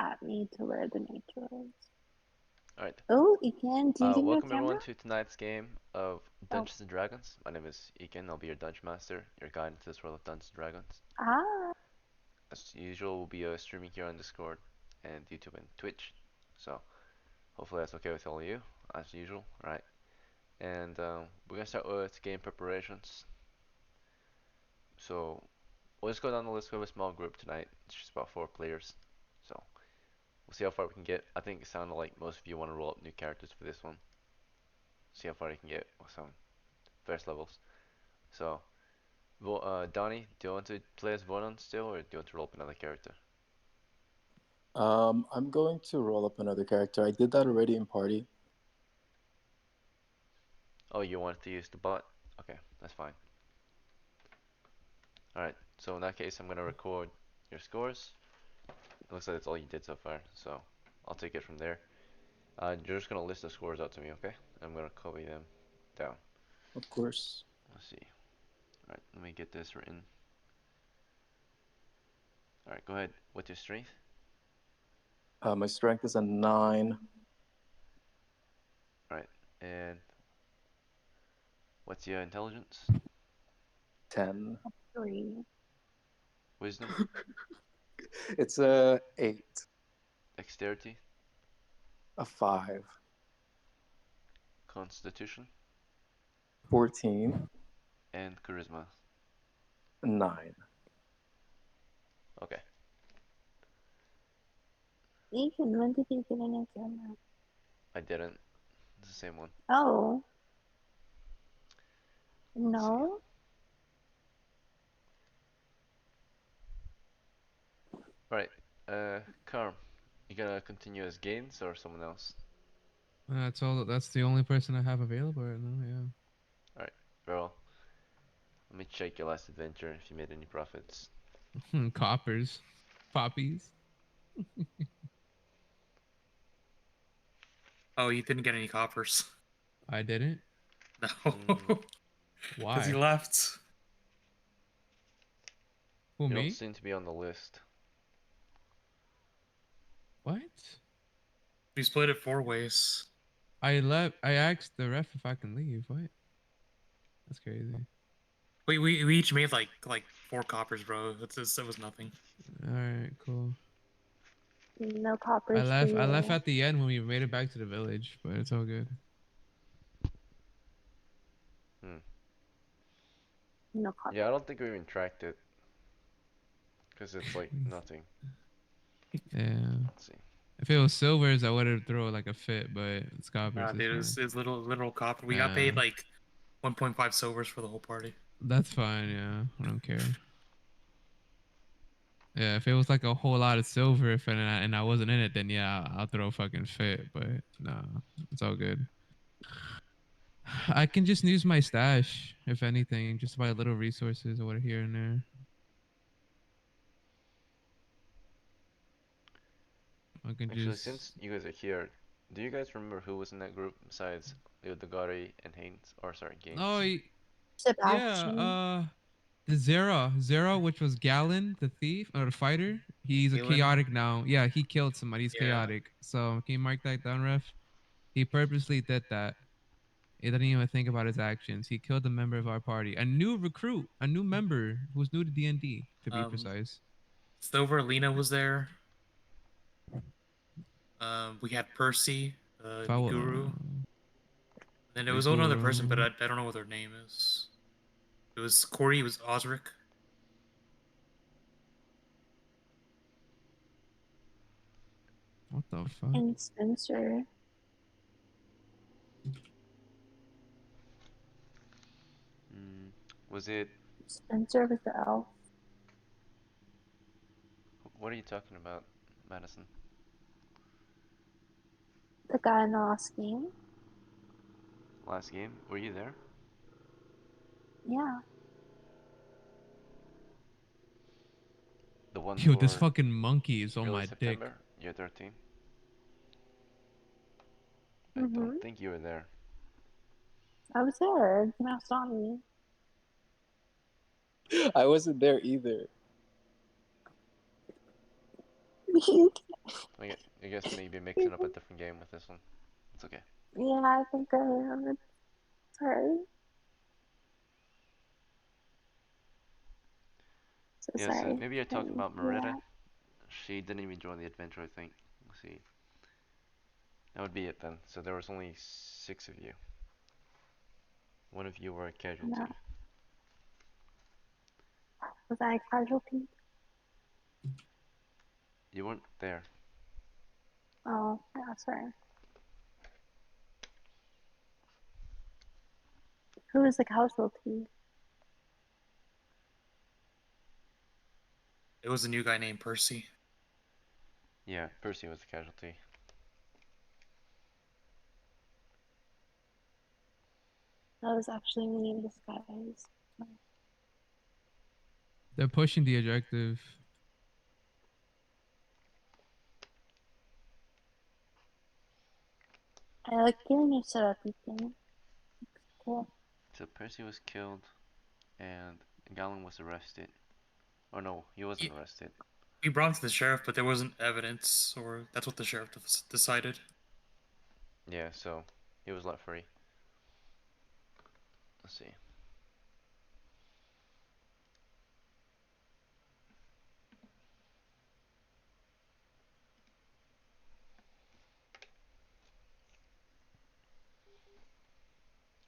at me to where the nature is. Alright. Oh, Ian, do you need your Welcome everyone camera? to tonight's game of Oh, Dungeons and Dragons. My name is Ekin. I'll be your Dungeon Master, your guide into this world of Dungeons and Dragons. ah, As usual, we'll be streaming here on Discord and YouTube and Twitch. So hopefully that's okay with all of you, as usual. Alright. And we're gonna start with game preparations. So we'll just go down the list. We have a small group tonight. It's just about 4 players. So we'll see how far we can get. I think it sounded like most of you want to roll up new characters for this one. See how far you can get with some first levels. So Donnie, do you want to play as Vonon still, or do you want to roll up another character? I'm going to roll up another character. I did that already in party. Oh, you wanted to use the bot? Okay, that's fine. Alright, so in that case, I'm going to record your scores. It looks like that's all you did so far, so I'll take it from there. You're just going to list the scores out to me, okay? I'm going to copy them down. Of course. Let's see. Alright, let me get this written. Alright, go ahead. What's your strength? My strength is a 9. Alright, and what's your intelligence? 10. 3. Wisdom? It's a 8. Dexterity? A 5. Constitution? 14. And charisma? 9. Okay. Ethan, when did you get a new camera? I didn't. It's the same one. Oh, Let's see. no. Right. Carm, you gonna continue as Gaines or someone else? That's all. That's the only person I have available right now. Alright, Beryl. Let me check your last adventure if you made any profits. Yeah. Coppers, poppies. Oh, you didn't get any coppers. I didn't. No. Mm, Because he Why? left. Who, you don't me? seem to be on the list. What? We split it 4 ways. I left. I asked the ref if I can leave. What? That's crazy. We each made like 4 coppers, bro. It was nothing. All right, cool. No I coppers for left. I left you. at the end when we made it back to the village, but it's all good. Hmm. No coppers. Yeah, I don't think we even tracked it. Because it's like nothing. Yeah. Let's see. If it was silvers, I would have thrown like a fit, but it's coppers. Nah, It's dude, fine. it's literal copper. We got Yeah, paid like 1.5 silvers for the whole party. that's fine. Yeah, I don't care. Yeah, if it was like a whole lot of silver, if and I wasn't in it, then yeah, I'll throw a fucking fit. But nah, it's all good. I can just use my stash, if anything, just buy little resources or here and there. I can Actually, just. since you guys are here, do you guys remember who was in that group besides Leo Degari and Haynes? Or sorry, Oh, Gaines? yeah. Sebastian. The Zera, which was Galen, the thief or the fighter. He's a Galen? chaotic now. Yeah, he killed somebody. He's Yeah. chaotic. So can you mark that down, ref? He purposely did that. He didn't even think about his actions. He killed a member of our party, a new recruit, a new member who's new to D&D, to be Um, precise. Stover Lena was there. We had Percy, Foul, Niguru. Then there was one other person, but Riguru. I don't know what their name is. It was Corey. It was Osric. What the fuck? And Spencer. Mm, was it... Spencer was the elf. What are you talking about, Madison? The guy in the last game. Last game? Were you there? Yeah. The one Yo, this for fucking monkey is on early my dick. September? Year 13? I don't Mm-hmm. think you were there. I was there. You know, saw me. I wasn't there either. I guess maybe mixing up a different game with this one. It's okay. Yeah, I think I am. Sorry. So Yeah, so sorry. maybe you're talking about Yeah. Maretta. She didn't even join the adventure, I think. Let's see. That would be it then. So there was only 6 of you. One of you were a No. casualty. Was I a casualty? You weren't there. Oh, yeah, sorry. Who was the casualty? It was a new guy named Percy. Yeah, Percy was the casualty. That was actually me in disguise. They're pushing the objective. I like getting you set up, Ethan. Cool. So Percy was killed, and Galen was arrested. Oh no, he wasn't He, arrested. we brought him to the sheriff, but there wasn't evidence, or that's what the sheriff decided. Yeah, so he was let free. Let's see.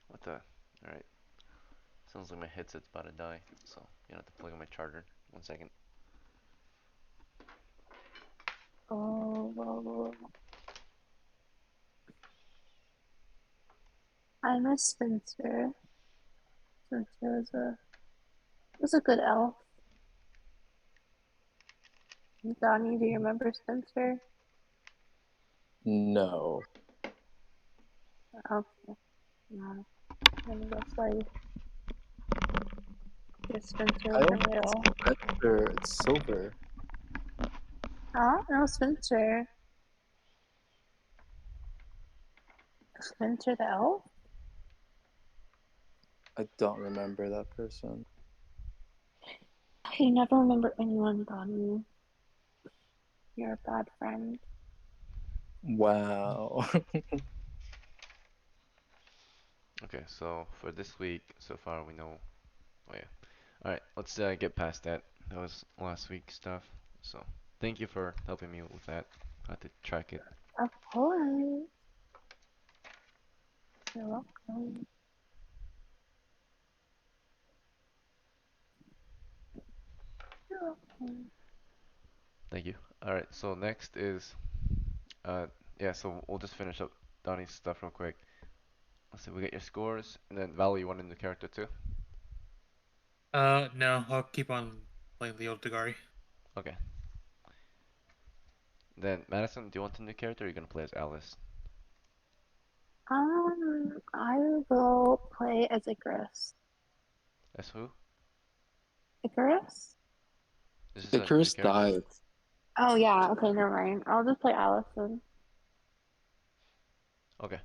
What the? Alright. Sounds like my headset's about to die, so I'm gonna have to plug in my charger. 1 second. Oh, whoa. I miss Spencer. Spencer was a good elf. Donnie, do you remember Spencer? No. Okay. No. Maybe that's why your Spencer I was don't in think it's real. Spencer, it's Silver. Huh? No, Spencer. Spencer the elf? I don't remember that person. I never remember anyone, Donnie. You're a bad friend. Wow. Okay, so for this week, so far we know. Oh yeah. Alright, let's get past that. That was last week's stuff. So thank you for helping me with that. I had to track it. Of course. You're welcome. You're welcome. Thank you. Alright, so next is yeah, so we'll just finish up Donnie's stuff real quick. Let's see, we get your scores, and then Val, you want a new character too? No, I'll keep on playing Leo Degari. Okay. Then Madison, do you want a new character or are you gonna play as Alice? I will play as Icarus. As who? Icarus? This is a new Icarus character? died. Oh yeah, okay, never mind. I'll just play Allison. Okay.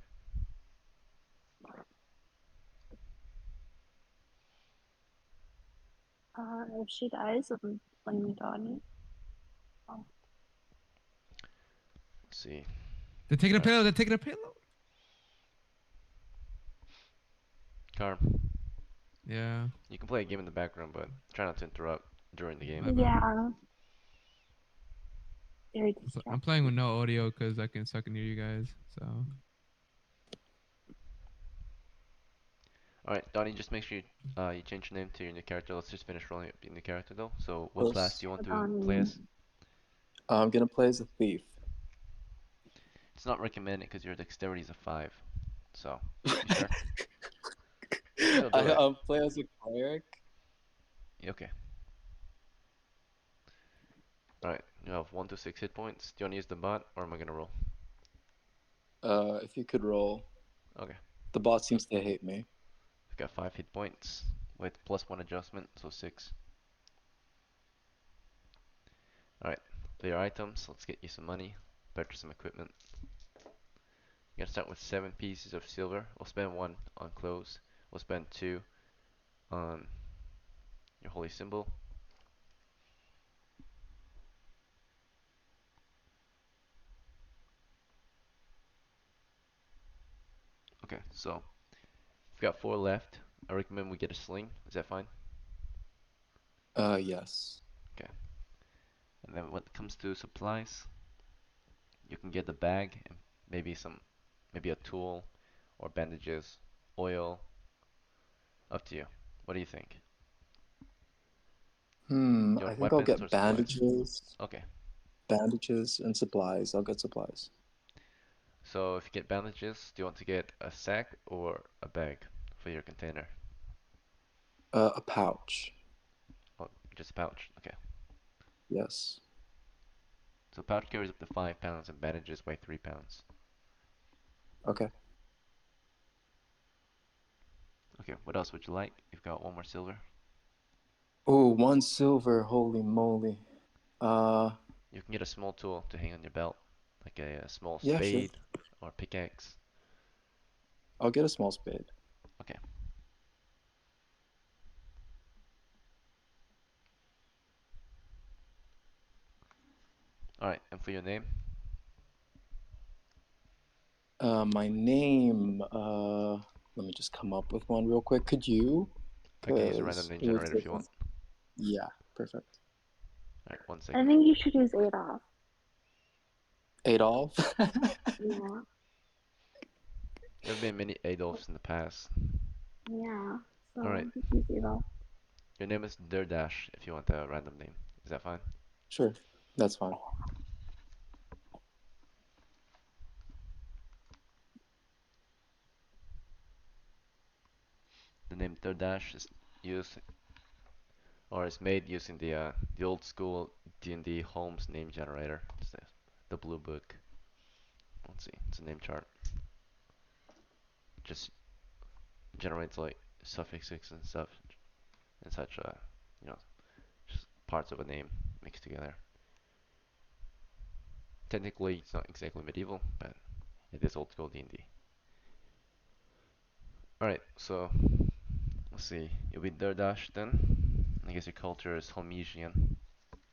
If she dies, I'm blaming Donnie. Oh. Let's see. They're taking a Alright. pillow. They're taking a pillow. Carm, Yeah. you can play a game in the background, but try not to interrupt during the game. My bad. Yeah. Very I'm playing with distracting. no audio because I can suck and hear you guys. So Alright, Donnie, just make sure you change your name to your new character. Let's just finish rolling up your new character though. So what class do Plus, you want to play Donnie. as? I'm gonna play as a thief. It's not recommended because your dexterity is a 5. So, you sure? Still do it. I'll play as a cleric. Yeah, okay. Alright, you have 1 to 6 hit points. Do you want to use the bot or am I gonna roll? If you could roll. Okay. The bot seems to hate me. I've got 5 hit points with +1 adjustment, so 6. Alright, play your items. Let's get you some money. Purchase some equipment. You're gonna start with 7 pieces of silver. We'll spend 1 on clothes. We'll spend 2 on your holy symbol. Okay, so we've got 4 left. I recommend we get a sling. Is that fine? Yes. Okay. And then when it comes to supplies, you can get a bag and maybe a tool or bandages, oil. Up to you. What do you think? Do you I want think I'll weapons or get supplies? bandages, Okay. and supplies. I'll get supplies. So if you get bandages, do you want to get a sack or a bag for your container? A pouch. Oh, just a pouch. Okay. Yes. So pouch carries up to 5 pounds and bandages weigh 3 pounds. Okay. Okay, what else would you like? You've got 1 more silver. Oh, 1 silver. Holy moly. You can get a small tool to hang on your belt, like a small Yeah, sure. spade or pickaxe. I'll get a small spade. Okay. Alright, and for your name? My name. Let me just come up with one real quick. Could you? I can use a random Cause name it was generator if you want. taking. Yeah, perfect. Alright, 1 I second. think you should use Adolf. Adolf. Yeah. There have been many Adolfs in the past. Yeah. So Alright, just use Adolf. your name is Durdash if you want a random name. Is that fine? Sure, that's fine. The name Durdash is used or is made using the old school D&D Holmes name generator. It's the blue book. Let's see, it's a name chart. Just generates like suffixes and stuff and such you know just parts of a name mixed together. Technically, it's not exactly medieval, but it is old school D&D. All right, so let's see. You'll be Durdash then. I guess your culture is Holmesian.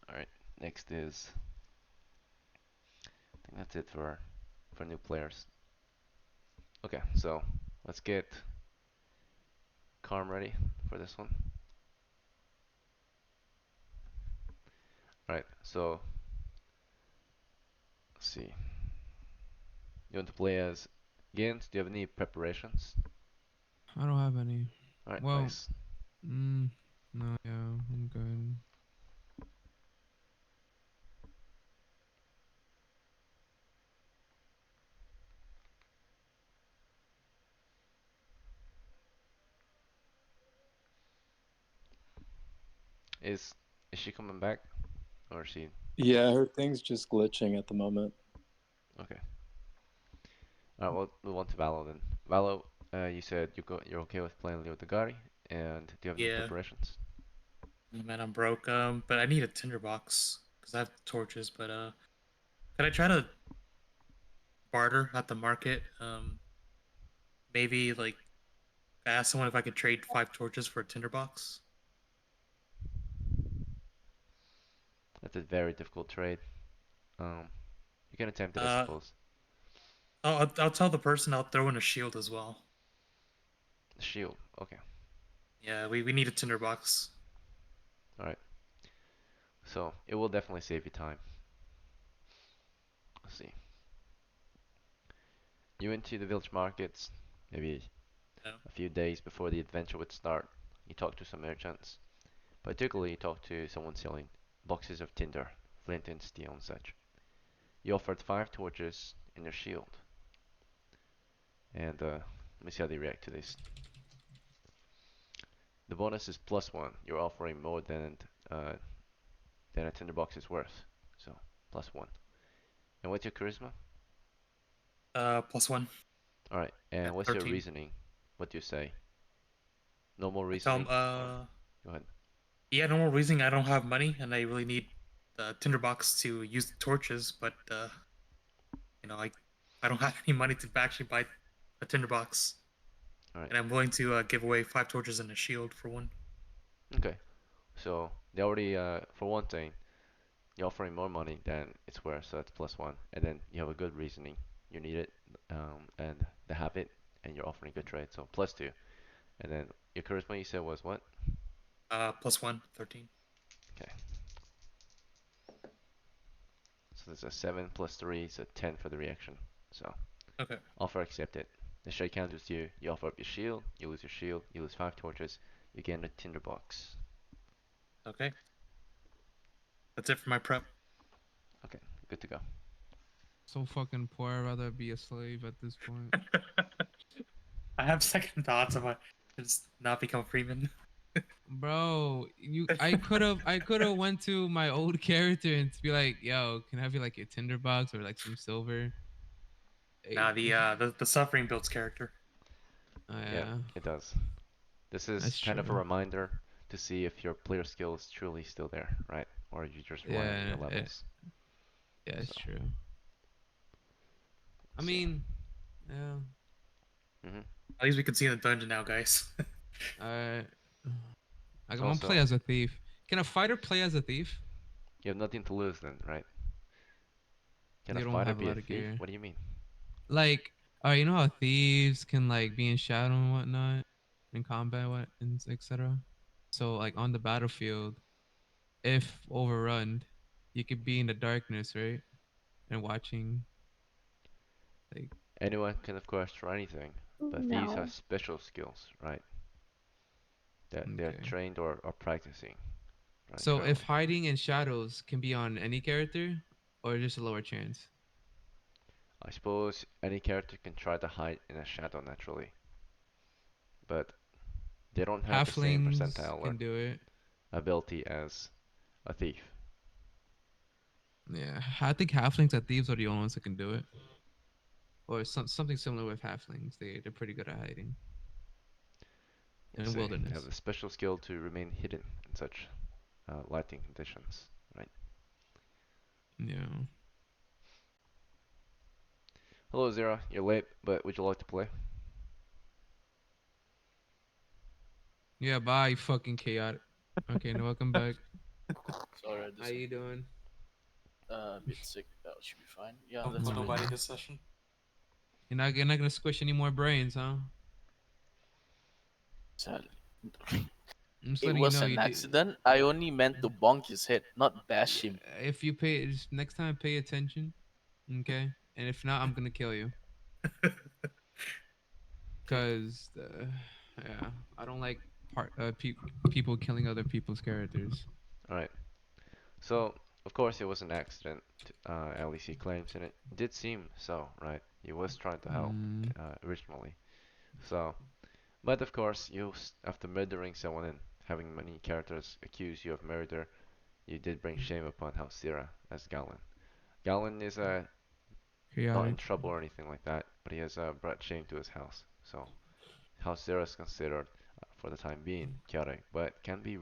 All right, next is I think that's it for new players. Okay, so let's get Carm ready for this one. All right, so let's see. You want to play as Gint? Do you have any preparations? I don't have any. All right, Well, nice. no, yeah, I'm good. Is she coming back, or is she Yeah, her thing's just glitching at the moment. okay? All right, we'll move on to Valo then. Valo, you said you're okay with playing Leo Dagari, and do you have any Yeah. preparations? Man, I'm broke. But I need a tinderbox because I have torches. But could I try to barter at the market? Maybe like I asked someone if I could trade 5 torches for a tinderbox. That's a very difficult trade. Um, you can attempt it, I Uh, suppose. I'll tell the person I'll throw in a shield as well. The shield. Okay. Yeah, we need a tinderbox. All right. So it will definitely save you time. Let's see. You went to the village markets, maybe Yeah. a few days before the adventure would start. You talked to some merchants. Particularly, you talked to someone selling boxes of tinder, flint and steel and such. You offered 5 torches and your shield. And let me see how they react to this. The bonus is +1. You're offering more uh, than a tinderbox is worth. So +1. And what's your charisma? +1 Alright, and at what's your 13. reasoning? What do you say? No more I tell reasoning? him, Go ahead. yeah, no more reasoning. I don't have money, and I really need the tinderbox to use the torches. But I don't have any money to actually buy a tinderbox, Alright, and I'm willing to give away 5 torches and a shield for one. okay. So they already, for one thing, you're offering more money than it's worth, so that's +1. And then you have a good reasoning. You need it, and they have it. and you're offering good trade, so +2. And then your charisma you said was what? +1, 13. Okay. So there's a 7 +3, so 10 for the reaction. So Okay. offer accepted. The shake hands with you. You offer up your shield. You lose your shield. You lose 5 torches. You gain a tinderbox. Okay. That's it for my prep. Okay, good to go. So fucking poor. I'd rather be a slave at this point. I have second thoughts about just not become Freeman. Bro, I could have went to my old character and to be like, yo, can I have you like your tinderbox or like some silver? Nah, Hey, the suffering builds character. oh, Yeah, yeah, it does. This is that's kind of a true. reminder to see if your player skill is truly still there, right? Or you just rely on Yeah, your levels. yeah, it's So, true. I let's see. mean, yeah. hmm At least we can see in the dungeon now, guys. Alright. I'm gonna Also, play as a thief. Can a fighter play as a thief? you have nothing to lose then, right? Can a You don't fighter have a be a lot of thief? gear. What do you mean? Like, you know how thieves can like be in shadow and whatnot, in combat, what and etc. So like on the battlefield, if overrun, you could be in the darkness, right? And watching, like, Anyone can of course try anything, but thieves have No. special skills, right? That they're okay. trained or practicing, right? So if Currently. hiding in shadows can be on any character, or just a lower chance. I suppose any character can try to hide in a shadow naturally, but they don't have the same Halflings percentile or can do it. ability as a thief. Yeah, I think halflings and thieves are the only ones that can do it, or something similar with halflings. They're pretty good at hiding Let's in say they have wilderness. the special skill to remain hidden in such lighting conditions, right? Yeah. Hello Zera, you're late, but would you like to play? Yeah, bye, fucking chaotic. Okay, now welcome back. Sorry, How this you doing? a bit sick. That should be fine. Yeah, Oh, let's oh, play. nobody this session. You're not gonna squish any more brains, huh? Sadly. I'm just It letting you was know an you do. accident. I only meant to bonk his head, not bash him. If you pay just next time, pay attention, okay? And if not, I'm gonna kill you. Okay. Cause, yeah, I don't like people killing other people's characters. Alright, so of course it was an accident, at least he claims, and it did seem so, right? He was trying to help Mm, originally. So, but of course, after murdering someone and having many characters accuse you of murder, you did bring shame upon House Sira as Galen. Galen is not in chaotic. trouble or anything like that, but he has brought shame to his house. So House Sira is considered, for the time being, chaotic, but can be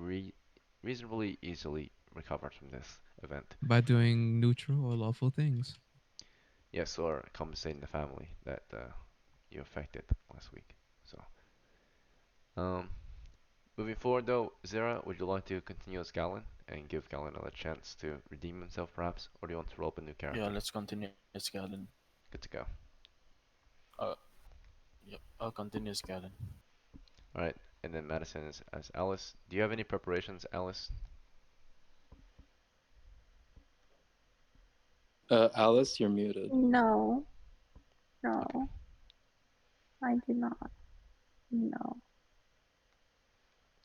reasonably easily recovered from this event. By doing neutral or lawful things. Yes, or compensating the family that you affected last week. So, um, moving forward though, Zera, would you like to continue as Galen and give Galen another chance to redeem himself perhaps, or do you want to roll up a new Yeah, character? let's continue as Galen. Good to go. Uh, yep, I'll continue as Galen. Alright, and then Madison is as Alice. Do you have any preparations, Alice? Alice, you're muted. No. Okay. No. I do not. No.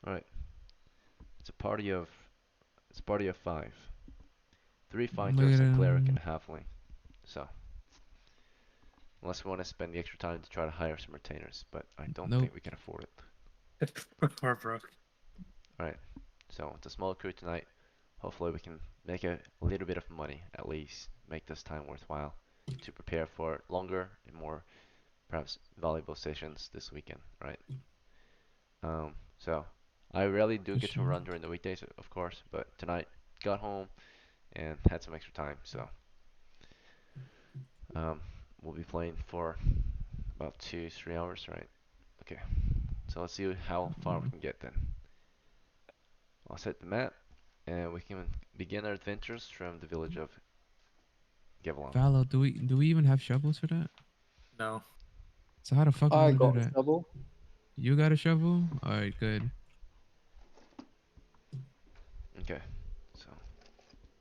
Alright. It's a party of five. Three Look fighters, at a cleric, and him. a halfling. So, unless we want to spend the extra time to try to hire some retainers, but I don't Nope. think we can afford it. We're broke. Alright, so it's a small crew tonight. Hopefully we can make a little bit of money, at least. Make this time worthwhile to prepare for longer and more, perhaps, valuable sessions this weekend, right? So, I rarely do For get to sure. run during the weekdays, of course, but tonight, got home and had some extra time, so um, we'll be playing for about 2-3 hours, right? Okay, so let's see how far we Mm. can get then. I'll set the map, and we can begin our adventures from the village of Gevelon. Valo, do we even have shovels for that? No. So how the fuck am I I gonna do got a that? shovel. You got a shovel? All right, good. Okay, so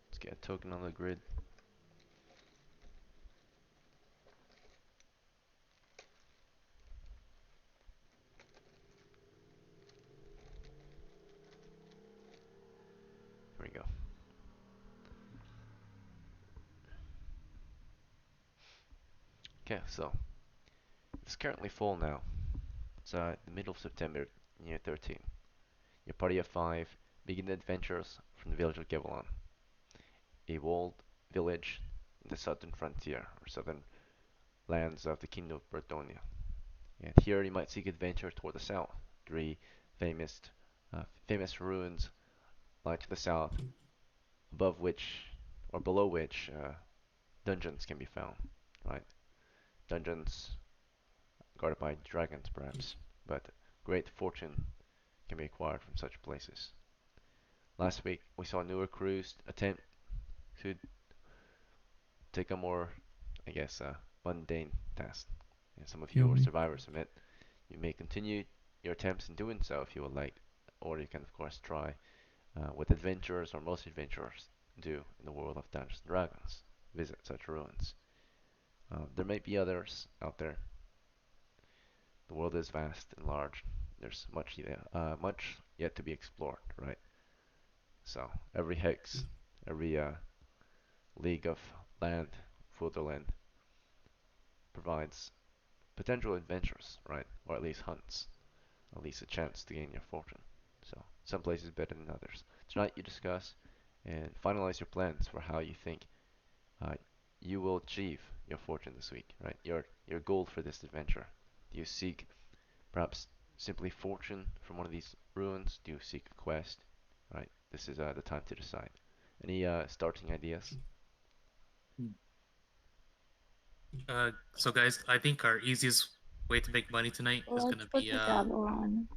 let's get a token on the grid. Here we go. Okay, so it's currently full now. It's the middle of September, year 13. Your party of 5 begin adventures from the village of Gevelon, a walled village in the southern frontier, or southern lands of the Kingdom of Bretonnia. And here you might seek adventure toward the south. Three famous, famous ruins lie to the south, above which, or below which, dungeons can be found. Right? Dungeons guarded by dragons, perhaps, but great fortune can be acquired from such places. Last week, we saw newer crews attempt to take a more, I guess, mundane task. And some of Kill you are me. survivors from it. You may continue your attempts in doing so if you would like, or you can, of course, try what adventurers or most adventurers do in the world of Dungeons and Dragons. Visit such ruins. There may be others out there. The world is vast and large. There's much yet to be explored, right? So every hex, every league of land, Futherland, provides potential adventures, right? Or at least hunts, at least a chance to gain your fortune. So some places better than others. Tonight you discuss and finalize your plans for how you think uh, you will achieve your fortune this week, right? Your goal for this adventure. Do you seek perhaps simply fortune from one of these ruins? Do you seek a quest? Right. This is the time to decide. Any starting ideas? So guys, I think our easiest way to make money tonight is Let's gonna put be the gavel on.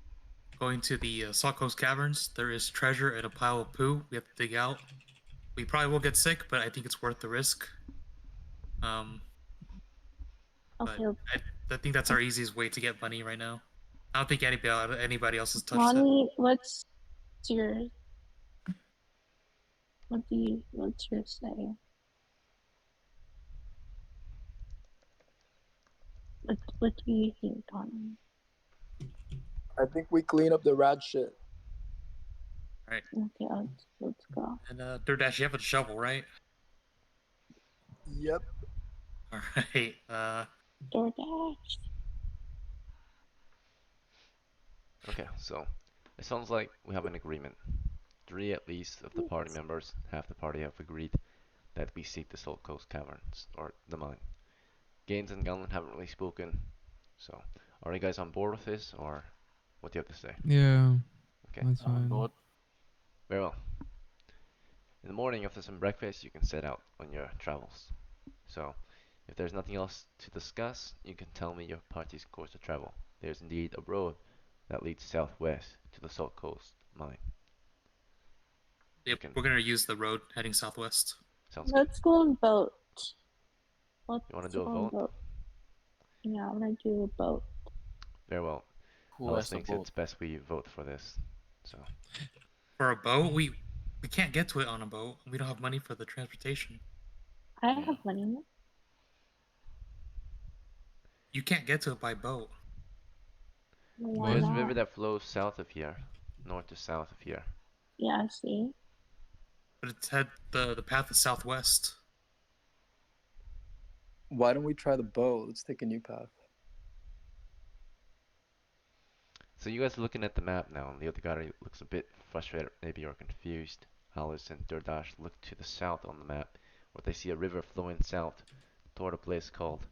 going to the Salt Coast Caverns. There is treasure and a pile of poo we have to dig out. We probably will get sick, but I think it's worth the risk. Um, but Okay, I think that's our easiest way to get money right now. I don't think anybody else has touched it. Lonnie, what's your what's your say? What do you think, Donnie? I think we clean up the rat shit. Right. Okay, let's go. And DoorDash, you have a shovel, right? Yep. All right. DoorDash. Okay, so it sounds like we have an agreement. 3 at least of the party members, half the party, have agreed that we seek the Salt Coast Caverns, or the mine. Gaines and Gunland haven't really spoken, so are you guys on board with this, or what do you have to say? Yeah, Okay, that's fine. But very well. In the morning, after some breakfast, you can set out on your travels. So, if there's nothing else to discuss, you can tell me your party's course of travel. There's indeed a road that leads southwest to the Salt Coast mine. Yep, can- we're gonna use the road heading southwest. Sounds good. Let's go on boat. Let's You want to do a go on vote? boat. Yeah, I want to do a boat. Very well. who Alice has the thinks boat? it's best we vote for this. So, For a boat, we can't get to it on a boat. We don't have money for the transportation. I Yeah. have money. You can't get to it by boat. Why there's a not? river that flows south of here, north to south of here. Yeah, see? But it's the path is southwest. Why don't we try the boat? Let's take a new path. So you guys are looking at the map now, and the other guy looks a bit frustrated, maybe you're confused. Alice and Durdash look to the south on the map, where they see a river flowing south toward a place called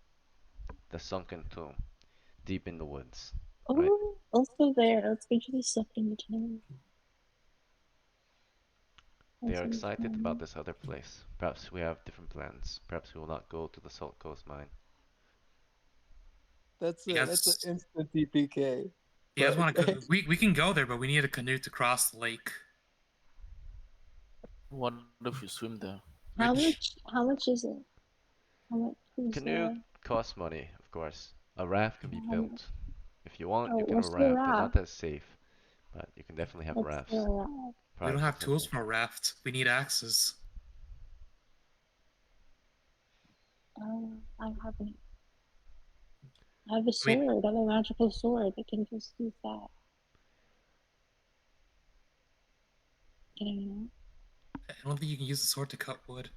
the Sunken Tomb, deep in the woods. Right. Oh, let's go there. Let's go to the second town. They are excited about this other place. Perhaps we have different plans. Perhaps we will not go to the Salt Coast mine. That's You that's guys- an instant DPK. You guys But- want to? We can go there, but we need a canoe to cross the lake. What if you swim there? How Which- much? How much is it? How much is Canoe costs money, of course. A raft can be built. If you want, Oh, you can have let's a do a raft. They're not raft. that safe, but you can definitely have Let's rafts. do a raft. We don't Probably have tools simple. for a raft. We need axes. I have a I have a I sword. mean, I have a magical sword. I can just use that. You know? I don't think you can use the sword to cut wood.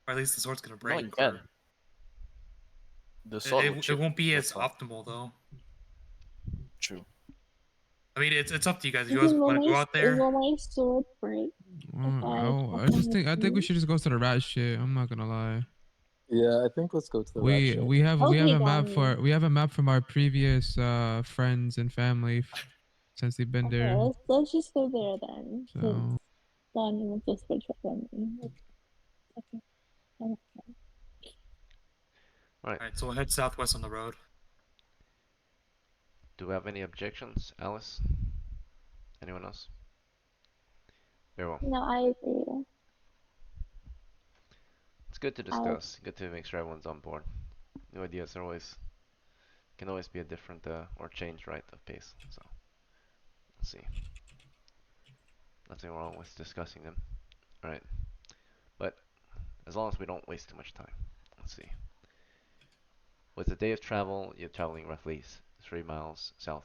Or at least the sword's gonna No, break. you can. Or The sword will it chip. won't be as That's all. optimal though. True. I mean, it's up to you guys. If you Will guys want to go out there, my sword break? I think we should just go to the rat shit. I'm not gonna lie. Yeah, I think let's go to the rat shit. We have Okay, a map then. we have a map from our previous friends and family since they've been Okay, there. let's just go there then. So Since then we'll just switch up on me. Okay. Okay. Right. alright. So we'll head southwest on the road. Do we have any objections, Alice? Anyone else? Very well. No, I agree. It's good to discuss. Good to make sure everyone's on board. New ideas are always can always be a different or change right of pace. So let's see. Nothing wrong with discussing them. All right. But as long as we don't waste too much time. Let's see. With a day of travel, you're traveling roughly 3 miles south,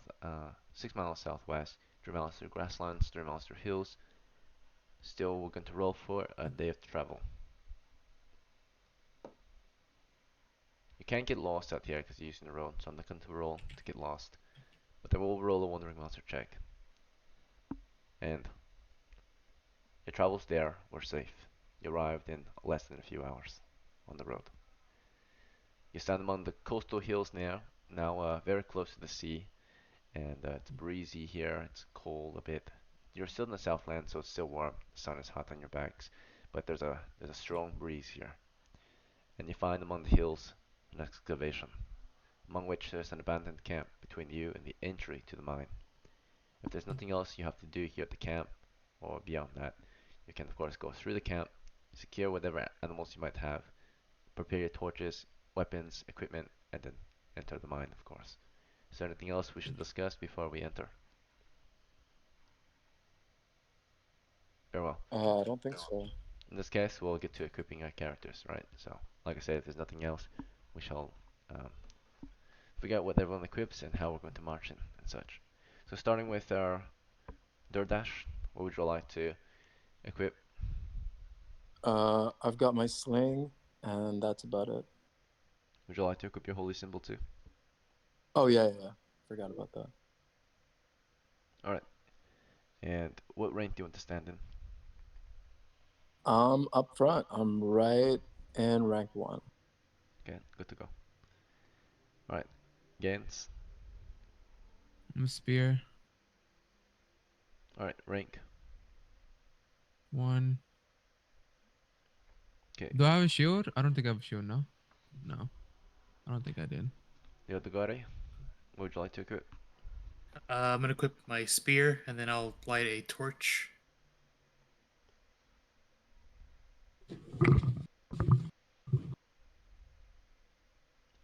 6 miles southwest, 3 miles through grasslands, 3 miles through hills. Still, we're going to roll for a day of travel. You can't get lost out here because you're using the road, so I'm not going to roll to get lost. But I will roll a wandering monster check. And your travels there were safe. You arrived in less than a few hours on the road. You stand among the coastal hills now very close to the sea, and it's breezy here. It's cold a bit. You're still in the Southland, so it's still warm. The sun is hot on your backs, but there's a strong breeze here. And you find among the hills an excavation, among which there's an abandoned camp between you and the entry to the mine. If there's nothing else you have to do here at the camp, or beyond that, you can of course go through the camp, secure whatever animals you might have, prepare your torches, weapons, equipment, and then enter the mine, of course. Is there anything else we should discuss before we enter? Very well. I don't think so. In this case, we'll get to equipping our characters, right? So, like I said, if there's nothing else, we shall figure out what everyone equips and how we're going to march in and such. So, starting with our Durdash, what would you like to equip? I've got my sling, and that's about it. Would you like to equip your holy symbol too? Oh yeah. Forgot about that. Alright. And what rank do you want to stand in? Up front, I'm right in rank 1. Okay, good to go. Alright. Gains. I'm a spear. Alright, rank. 1. Okay. Do I have a shield? I don't think I have a shield. No. I don't think I did. The other guy, what would you like to equip? I'm gonna equip my spear, and then I'll light a torch.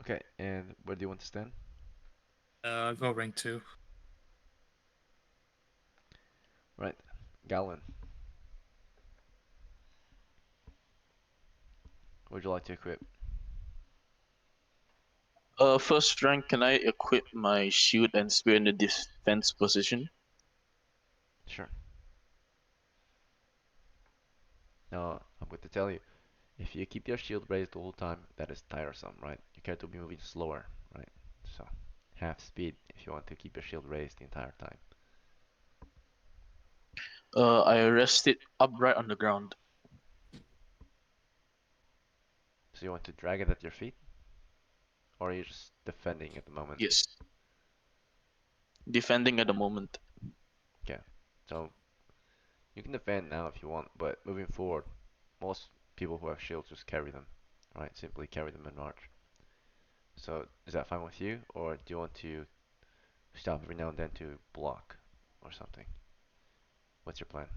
Okay, and where do you want to stand? Go rank 2. Right. Gallon. What would you like to equip? First rank, can I equip my shield and spear in the defense position? Sure. Now, I'm going to tell you, if you keep your shield raised the whole time, that is tiresome, right? Your character will be moving slower, right? So, half speed if you want to keep your shield raised the entire time. I rest it upright on the ground. So you want to drag it at your feet? Or are you just defending at the moment? Yes. Defending at the moment. Okay. So, you can defend now if you want, but moving forward, most people who have shields just carry them, right? Simply carry them in march. So, is that fine with you? Or do you want to stop every now and then to block or something? What's your plan?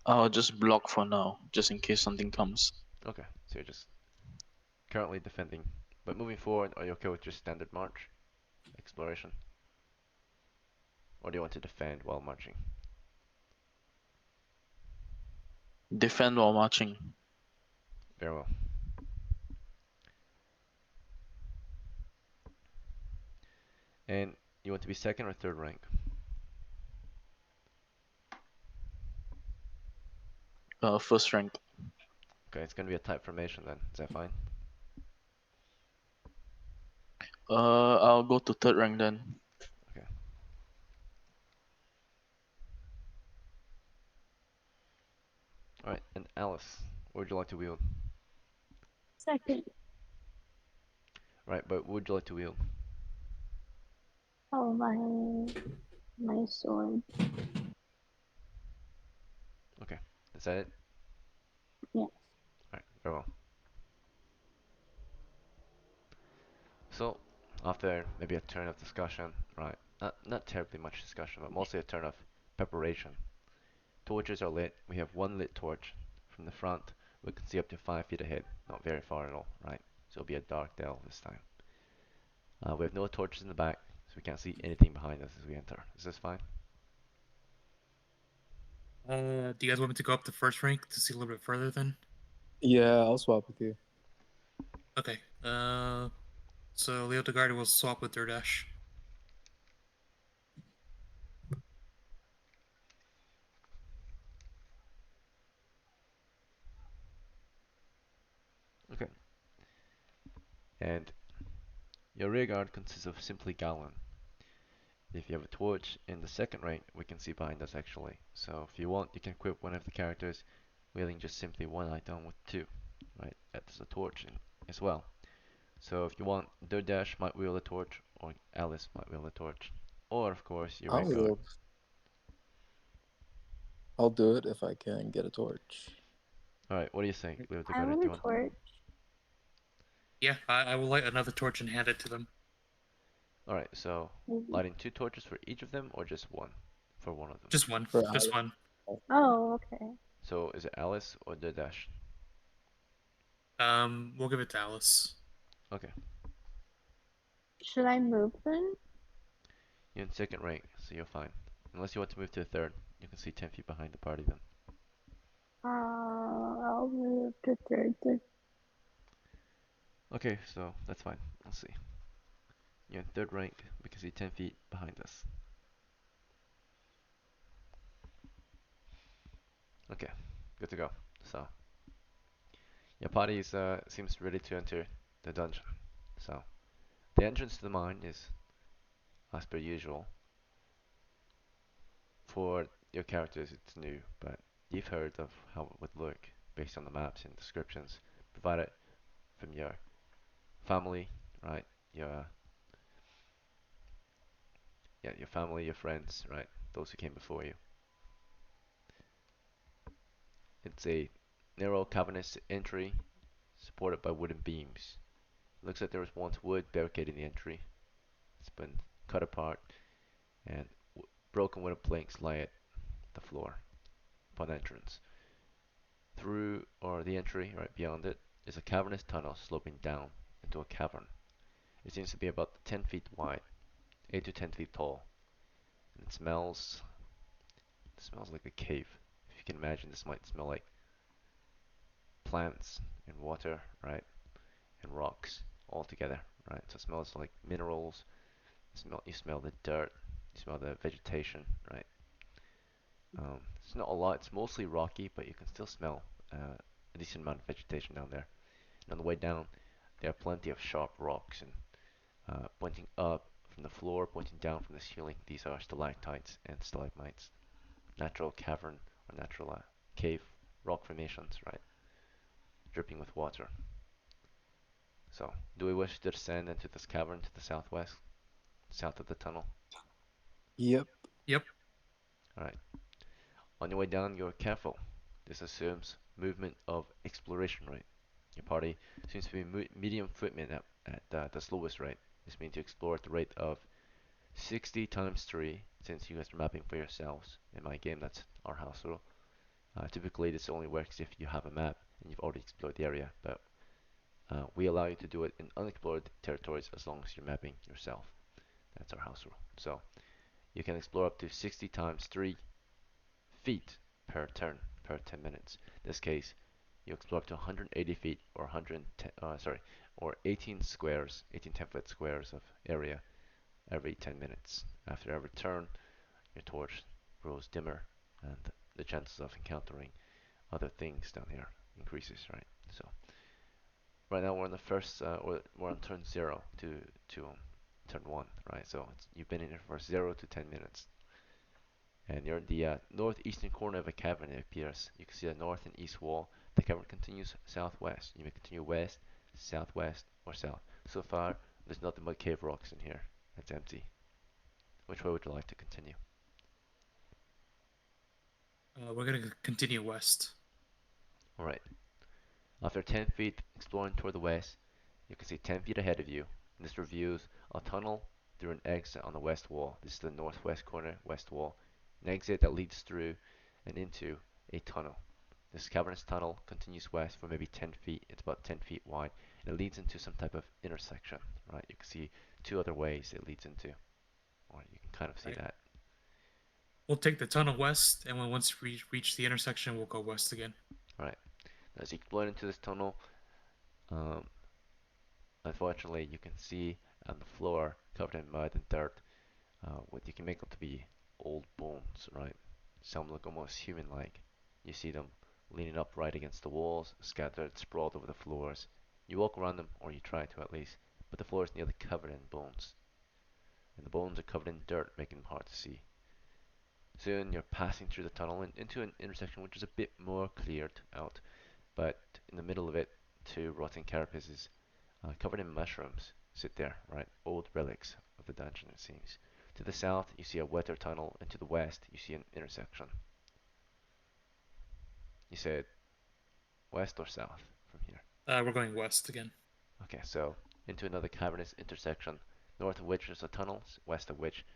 I'll just block for now, just in case something comes. Okay, so you're just currently defending. But moving forward, are you okay with just standard march? Exploration? Or do you want to defend while marching? Defend while marching. Very well. And you want to be second or third rank? First rank. Okay, it's gonna be a tight formation then. Is that fine? I'll go to third rank then. Okay. Alright, and Alice, what would you like to wield? Second. Right, but what would you like to wield? Oh, my sword. Okay, is that it? Yes. Alright, very well. So, after maybe a turn of discussion, right, not terribly much discussion, but mostly a turn of preparation. Torches are lit. We have one lit torch from the front. We can see up to 5 feet ahead, not very far at all, right? So it'll be a dark dell this time. We have no torches in the back, so we can't see anything behind us as we enter. Is this fine? Do you guys want me to go up to first rank to see a little bit further then? Yeah, I'll swap with you. Okay. So Leo DeGardi will swap with Durdash. Okay. And your rear guard consists of simply Gallon. If you have a torch in the second rank, we can see behind us actually. So if you want, you can equip one of the characters wielding just simply one item with two, right? That's a torch as well. So if you want, Durdash might wield a torch, or Alice might wield a torch, or of course your rear I'll guard. wield. I'll do it if I can get a torch. All right, what do you think, Leo I DeGardi? Do want you a want? torch. Yeah, I will light another torch and hand it to them. All right, so Maybe. lighting 2 torches for each of them, or just one for one of them? Just one. For Just Alice. one. Oh, okay. So is it Alice or Durdash? We'll give it to Alice. Okay, Should I move then? you're in second rank, so you're fine. Unless you want to move to the third, you can see 10 feet behind the party then. I'll move to third then. Okay, so that's fine. Let's see. You're in third rank, we can see 10 feet behind us. Okay, good to go. So, your party seems ready to enter the dungeon. So, the entrance to the mine is as per usual. For your characters, it's new, but you've heard of how it would look based on the maps and descriptions provided from your family, right? Your yeah, your family, your friends, right? Those who came before you. It's a narrow cavernous entry supported by wooden beams. Looks like there was once wood barricading the entry. It's been cut apart and broken wooden planks lie at the floor upon entrance. Through or the entry right beyond it is a cavernous tunnel sloping down into a cavern. It seems to be about 10 feet wide, 8 to 10 feet tall, and it smells like a cave. If you can imagine, this might smell like plants and water, right, and rocks all together, right? So it smells like minerals. You smell the dirt, you smell the vegetation, right? It's not a lot. It's mostly rocky, but you can still smell a decent amount of vegetation down there. And on the way down, there are plenty of sharp rocks and pointing up from the floor, pointing down from the ceiling. These are stalactites and stalagmites, natural cavern or natural cave rock formations, right? Dripping with water. So, do we wish to descend into this cavern to the southwest, south of the tunnel? Yep. Yep. Alright. On your way down, you're careful. This assumes movement of exploration rate. Your party seems to be medium footmen at the slowest rate. This means you explore at the rate of 60 times 3, since you guys are mapping for yourselves. In my game, that's our house rule. Typically, this only works if you have a map and you've already explored the area, but We allow you to do it in unexplored territories as long as you're mapping yourself. That's our house rule. So you can explore up to 60 times 3 feet per turn per 10 minutes. In this case, you explore up to 180 feet or 110, or 18 squares, 18 10-foot squares of area every 10 minutes. After every turn, your torch grows dimmer, and the chances of encountering other things down here increases, right? So right now we're on the first, we're on turn 0 to turn 1, right? So you've been in here for 0 to 10 minutes. And you're in the northeastern corner of a cavern, it appears. You can see the north and east wall. The cavern continues southwest. You may continue west, southwest, or south. So far, there's nothing but cave rocks in here. It's empty. Which way would you like to continue? We're gonna continue west. Alright. After 10 feet exploring toward the west, you can see 10 feet ahead of you. This reveals a tunnel through an exit on the west wall. This is the northwest corner, west wall. An exit that leads through and into a tunnel. This cavernous tunnel continues west for maybe 10 feet. It's about 10 feet wide. And it leads into some type of intersection, right? You can see 2 other ways it leads into. Or you can kind of see Right. that. We'll take the tunnel west, and when once we reach the intersection, we'll go west again. Right. As you explore into this tunnel, um, unfortunately, you can see on the floor covered in mud and dirt what you can make them to be old bones, right? Some look almost human-like. You see them leaning upright against the walls, scattered, sprawled over the floors. You walk around them, or you try to at least, but the floor is nearly covered in bones. And the bones are covered in dirt, making them hard to see. Soon you're passing through the tunnel and into an intersection which is a bit more cleared out, but in the middle of it, 2 rotting carapaces covered in mushrooms sit there, right? Old relics of the dungeon, it seems. To the south, you see a wetter tunnel, and to the west, you see an intersection. You said west or south from here? We're going west again. Okay, so into another cavernous intersection, north of which is a tunnel, west of which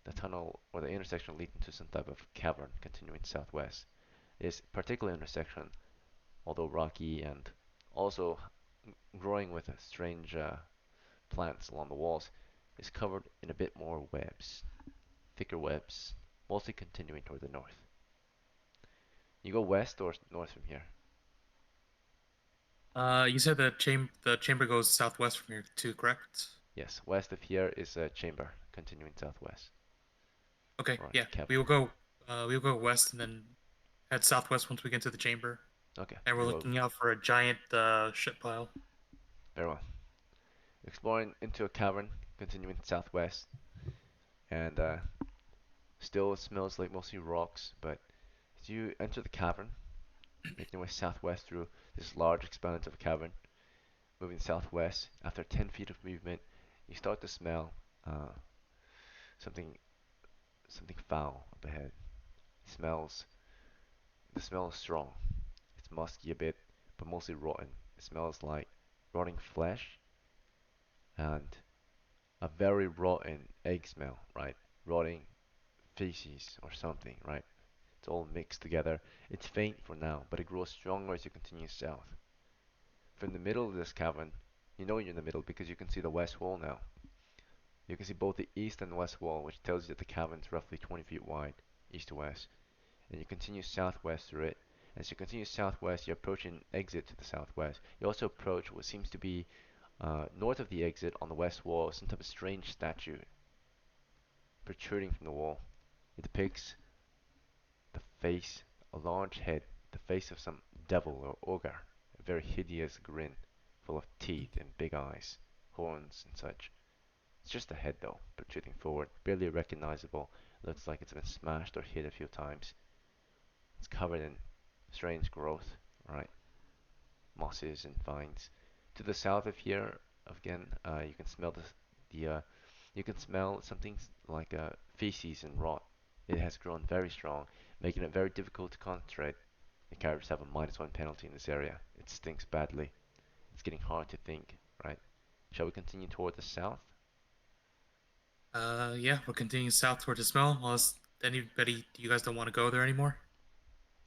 the tunnel or the intersection leads into some type of cavern continuing southwest. This particular intersection, although rocky and also growing with strange plants along the walls, is covered in a bit more webs, thicker webs, mostly continuing toward the north. You go west or north from here? You said the chamber goes southwest from here too, correct? Yes, west of here is a chamber continuing southwest. Okay, Or yeah. cavern. We'll go west and then head southwest once we get to the chamber. Okay, And we're you go looking out for a giant shit pile. very well. Exploring into a cavern continuing southwest, and still it smells like mostly rocks, but as you enter the cavern, making your way southwest through this large expanse of cavern, moving southwest, after 10 feet of movement, you start to smell something something foul up ahead. It smells the smell is strong. It's musky a bit, but mostly rotten. It smells like rotting flesh and a very rotten egg smell, right? Rotting feces or something, right? It's all mixed together. It's faint for now, but it grows stronger as you continue south. From the middle of this cavern, you know you're in the middle because you can see the west wall now. You can see both the east and west wall, which tells you that the cavern is roughly 20 feet wide, east to west. And you continue southwest through it. As you continue southwest, you're approaching an exit to the southwest. You also approach what seems to be north of the exit on the west wall, some type of strange statue protruding from the wall. It depicts the face, a large head, the face of some devil or ogre, a very hideous grin, full of teeth and big eyes, horns and such. It's just a head though, protruding forward, barely recognizable. Looks like it's been smashed or hit a few times. It's covered in strange growth, right? Mosses and vines. To the south of here, again, you can smell you can smell something like feces and rot. It has grown very strong, making it very difficult to concentrate. The characters have a -1 penalty in this area. It stinks badly. It's getting hard to think, right? Shall we continue toward the south? Yeah, we're continuing south toward the smell. Unless you guys don't want to go there anymore.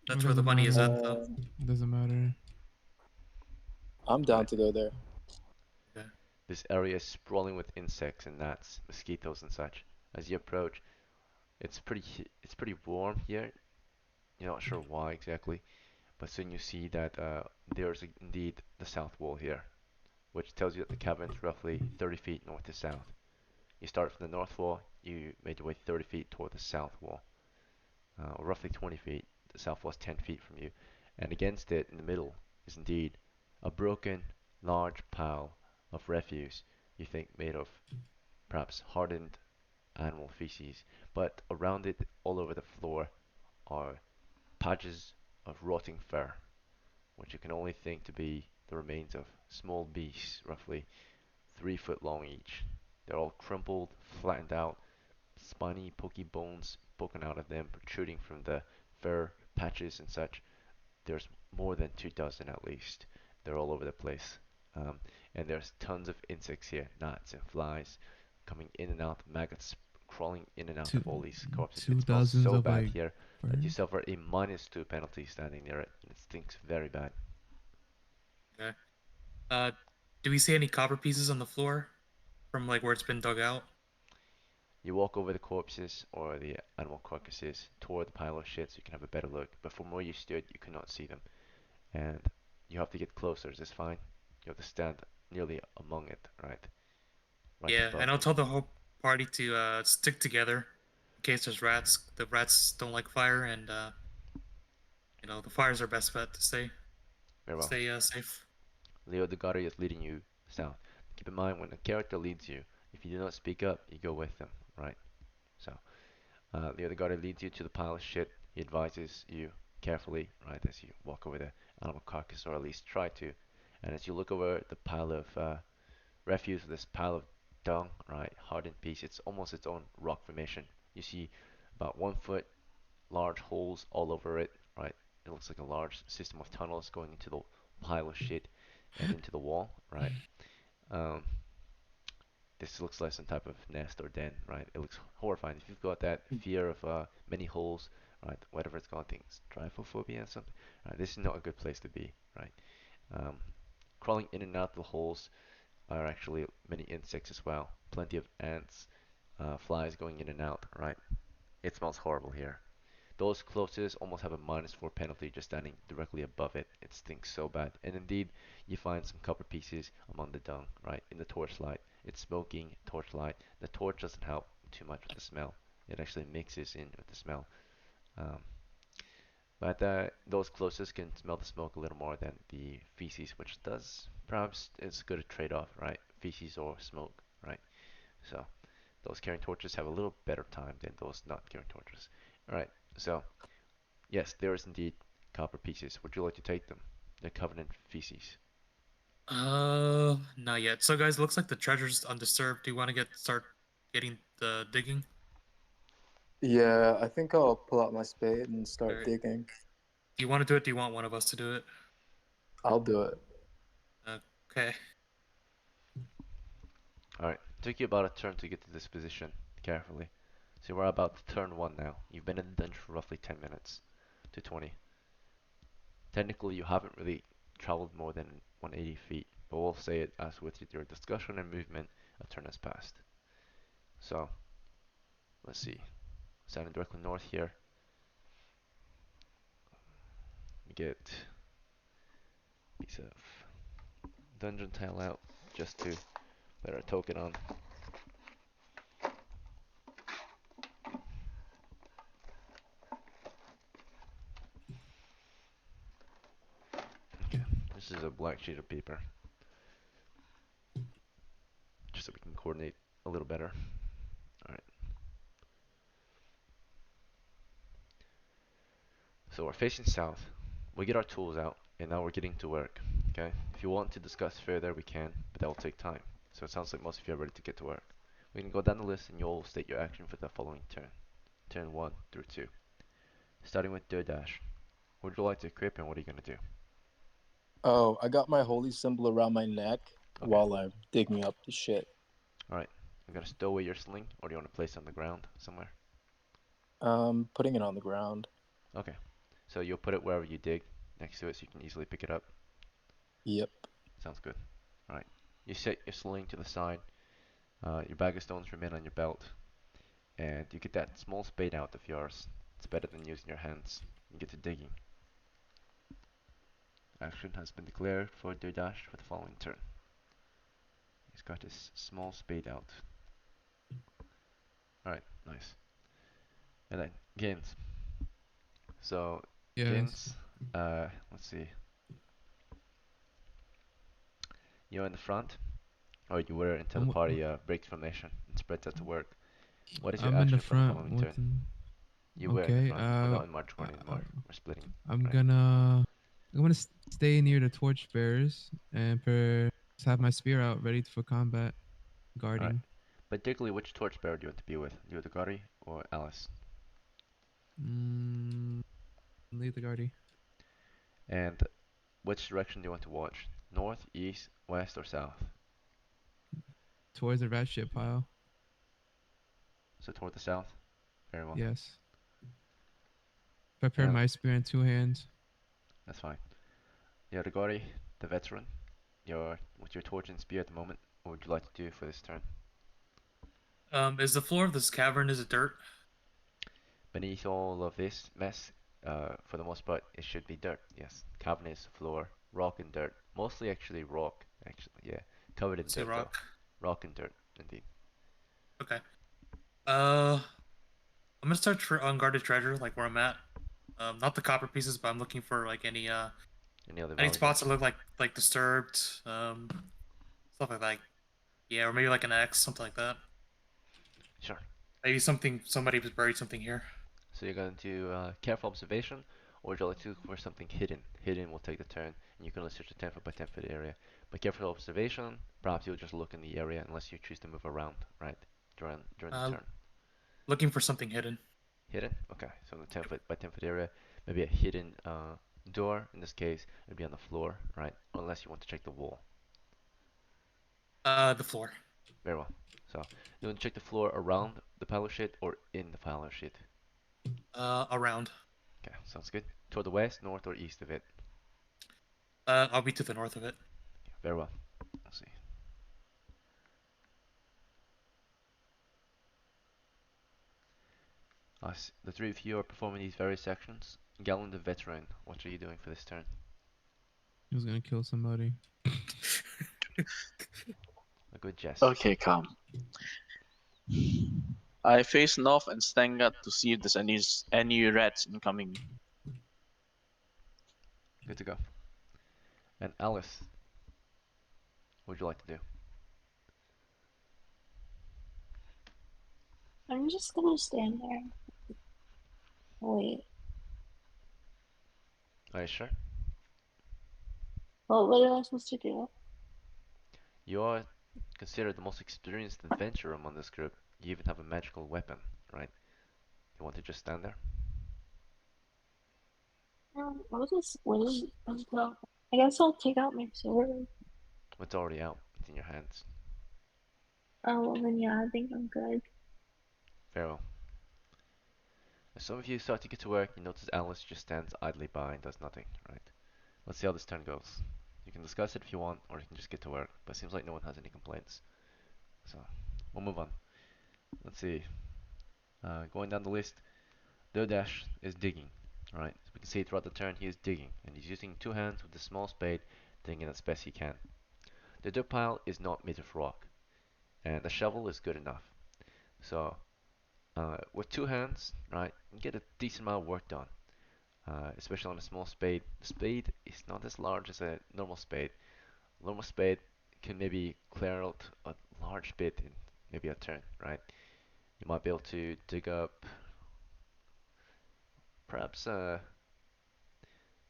It That's where the doesn't money is matter. at, though. Doesn't matter. I'm down Right. to go there. This area is sprawling with insects and gnats, mosquitoes and such. As you approach, it's pretty warm here. You're not sure why exactly, but soon you see that there's indeed the south wall here, which tells you that the cavern is roughly 30 feet north to south. You start from the north wall, you made your way 30 feet toward the south wall, or roughly 20 feet. The south wall is 10 feet from you, and against it in the middle is indeed a broken, large pile of refuse, you think made of perhaps hardened animal feces, but around it, all over the floor, are patches of rotting fur, which you can only think to be the remains of small beasts, roughly 3 foot long each. They're all crumpled, flattened out, spiny, pokey bones poking out of them, protruding from the fur patches and such. There's more than 2 dozen at least. They're all over the place. Um, and there's tons of insects here, gnats and flies coming in and out, maggots crawling in and out Two of all these corpses. It two smells dozens so of bad like here that you birds. suffer a -2 penalty standing near it. It stinks very bad. Okay. Uh, do we see any copper pieces on the floor from like where it's been dug out? You walk over the corpses or the animal carcasses toward the pile of shit so you can have a better look, but from where you stood, you could not see them. And you have to get closer. Is this fine? You have to stand nearly among it, right? Right Yeah, and above I'll them. tell the whole party to stick together in case there's rats. The rats don't like fire, and the fires are best bet to Very well. stay safe. Leo the Guardian is leading you south. Keep in mind when a character leads you, if you do not speak up, you go with them, right? So, Leo the Guardian leads you to the pile of shit. He advises you carefully, right, as you walk over the animal carcass, or at least try to. And as you look over the pile of refuse, this pile of dung, right, hardened piece, it's almost its own rock formation. You see about 1 foot large holes all over it, right? It looks like a large system of tunnels going into the pile of shit and into the wall, right? Um, this looks like some type of nest or den, right? It looks horrifying. If you've got that fear of many holes, right, whatever it's called, things, trypophobia or something, right, this is not a good place to be, right? Um, crawling in and out the holes are actually many insects as well. Plenty of ants, flies going in and out, right? It smells horrible here. Those closest almost have a -4 penalty just standing directly above it. It stinks so bad. And indeed, you find some copper pieces among the dung, right, in the torchlight. It's smoking torchlight. The torch doesn't help too much with the smell. It actually mixes in with the smell. Um, but those closest can smell the smoke a little more than the feces, which does perhaps is good a trade-off, right? Feces or smoke, right? So those carrying torches have a little better time than those not carrying torches. All right, so yes, there is indeed copper pieces. Would you like to take them? They're covered in feces. Not yet. So guys, looks like the treasure's undisturbed. Do you want to start getting the digging? Yeah, I think I'll pull out my spade and All start right. digging. Do you want to do it? Do you want one of us to do it? I'll do it. Okay. Alright, took you about a turn to get to this position, carefully. So we're about to turn 1 now. You've been in the dungeon for roughly 10 minutes to 20. Technically, you haven't really traveled more than 180 feet, but we'll say it as with your discussion and movement, a turn has passed. So, let's see. Standing directly north here, we get a piece of dungeon tile out just to put our token on. Okay, this is a black sheet of paper, just so we can coordinate a little better. Alright, so we're facing south. We get our tools out, and now we're getting to work. Okay, if you want to discuss further, we can, but that will take time. So it sounds like most of you are ready to get to work. We can go down the list, and you'll state your action for the following turn. Turn 1 through 2. Starting with Dash. What would you like to equip, and what are you going to do? Oh, I got my holy symbol around my neck Okay. while I'm digging up the shit. Alright, I'm going to stow away your sling, or do you want to place it on the ground somewhere? Putting it on the ground. Okay, so you'll put it wherever you dig, next to it so you can easily pick it up. Yep. Sounds good. Alright. You set your sling to the side. Your bag of stones remain on your belt. And you get that small spade out of yours. It's better than using your hands. You get to digging. Action has been declared for Dash for the following turn. He's got his small spade out. Alright, nice. And then Gins. So Yes. Gins, let's see. You're in the front, or you were until the I'm, party breaks formation and spreads out to work. What is your I'm in the action for the front following with. turn? You were in the Okay. front. We're not in March Corner Uh, anymore. We're splitting. I'm Right. gonna. I'm gonna stay near the torch bearers and have my spear out ready for combat, guarding. Alright. Particularly, which torchbearer do you want to be with? You with the Gotti or Alice? Lead the guardy. And which direction do you want to watch? North, east, west, or south? Towards the rat shit pile. So toward the south? Very well. Yes. Prepare And my spear in 2 hands. that's fine. You're the Gotti, the veteran. You're with your torch and spear at the moment. What would you like to do for this turn? Is the floor of this cavern, is it dirt? Beneath all of this mess, for the most part, it should be dirt. Yes, cavernous floor, rock and dirt. Mostly actually rock. Actually, yeah, covered in Say dirt though. rock. Rock and dirt, indeed. Okay. I'm gonna start for unguarded treasure, like where I'm at. Not the copper pieces, but I'm looking for like any Any other any valuables? spots that look like disturbed, stuff like that. Yeah, or maybe like an X, something like that. Sure. Maybe somebody was buried something here. So you're going to careful observation, or would you like to look for something hidden? Hidden will take the turn, and you can only search a 10 foot by 10 foot area. But careful observation, perhaps you'll just look in the area unless you choose to move around, right? During the turn. Looking for something hidden. Hidden? Okay, so in the 10 foot by 10 foot area, maybe a hidden door. In this case, it'd be on the floor, right? Unless you want to check the wall. The floor. Very well. So you want to check the floor around the pile of shit or in the pile of shit? Around. Okay, sounds good. Toward the west, north, or east of it? I'll be to the north of it. Okay, very well. Let's see. The three of you are performing these various sections. Galen the veteran, what are you doing for this turn? He was gonna kill somebody. A good jest. Okay, calm. I face north and stand guard to see if there's any rats incoming. Good to go. And Alice, what would you like to do? I'm just gonna stand there. Wait. Are you sure? What am I supposed to do? You are considered the most experienced adventurer among this group. You even have a magical weapon, right? You want to just stand there? I'll just wait until. I guess I'll take out my sword. It's already out. It's in your hands. Oh, well then yeah, I think I'm good. Very well. As some of you start to get to work, you notice Alice just stands idly by and does nothing, right? Let's see how this turn goes. You can discuss it if you want, or you can just get to work, but it seems like no one has any complaints. So, we'll move on. Let's see. Going down the list, Dodash is digging, right? As we can see throughout the turn, he is digging, and he's using 2 hands with a small spade, digging as best he can. The dirt pile is not made of rock, and the shovel is good enough. So, with 2 hands, right, you get a decent amount of work done. Especially on a small spade. The spade is not as large as a normal spade. A normal spade can maybe clear out a large bit in maybe a turn, right? You might be able to dig up perhaps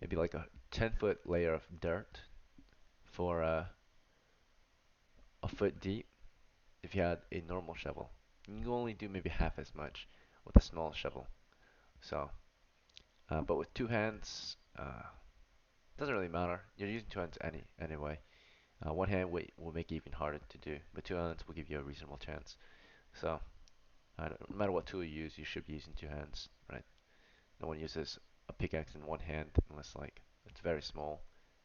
maybe like a 10-foot layer of dirt for a foot deep if you had a normal shovel. You can only do maybe half as much with a small shovel. So, but with 2 hands, doesn't really matter. You're using 2 hands anyway. One hand will make it even harder to do, but 2 hands will give you a reasonable chance. So, no matter what tool you use, you should be using 2 hands, right? No one uses a pickaxe in 1 hand unless like it's very small,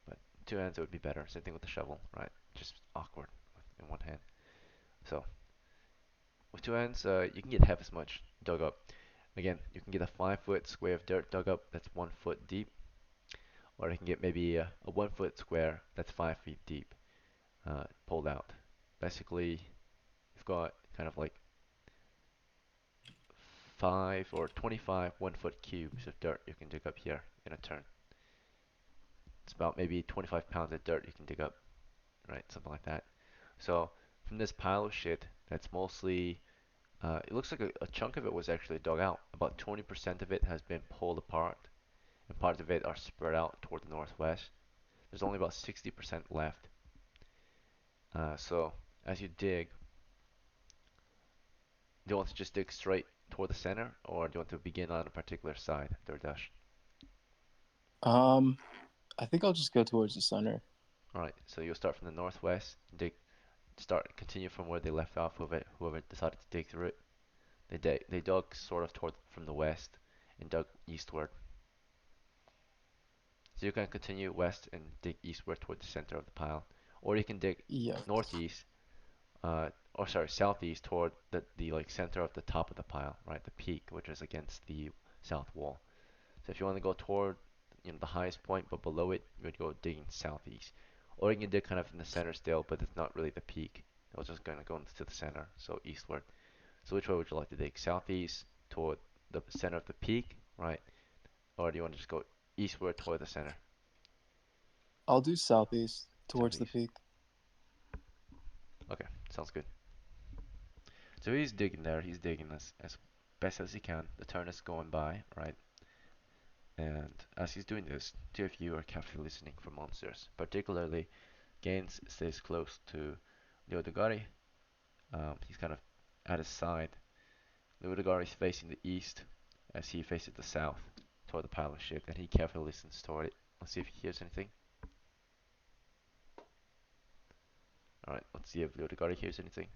but two hands it would be better. Same thing with the shovel, right? Just awkward in one hand. So with two hands, you can get half as much dug up. Again, you can get a 5-foot square of dirt dug up that's 1 foot deep, or you can get maybe a 1 foot square that's 5 feet deep, pulled out. Basically, you've got kind of like 5 or 25 1-foot cubes of dirt you can dig up here in a turn. It's about maybe 25 pounds of dirt you can dig up, right? Something like that. So from this pile of shit that's mostly, it looks like a chunk of it was actually dug out. About 20% of it has been pulled apart, and parts of it are spread out toward the northwest. There's only about 60% left. So as you dig, do you want to just dig straight toward the center, or do you want to begin on a particular side, DoorDash? I think I'll just go towards the center. Alright, so you'll start from the northwest, continue from where they left off, whoever decided to dig through it. They dug sort of toward from the west and dug eastward. So you can continue west and dig eastward toward the center of the pile, or you can dig Yes. northeast, or sorry, southeast toward the like center of the top of the pile, right? The peak, which is against the south wall. So if you want to go toward, the highest point, but below it, you would go digging southeast. Or you can dig kind of in the center still, but it's not really the peak. It's just gonna go into the center, so eastward. So which way would you like to dig? Southeast toward the center of the peak, right? Or do you want to just go eastward toward the center? I'll do southeast towards Southeast. the peak. Okay, sounds good. So he's digging there. He's digging as best as he can. The turn is going by, right? And as he's doing this, two of you are carefully listening for monsters. Particularly, Gaines stays close to Leodogari. He's kind of at his side. Leodogari is facing the east as he faces the south toward the pile of shit, and he carefully listens toward it. Let's see if he hears anything. Alright, let's see if Leodogari hears anything.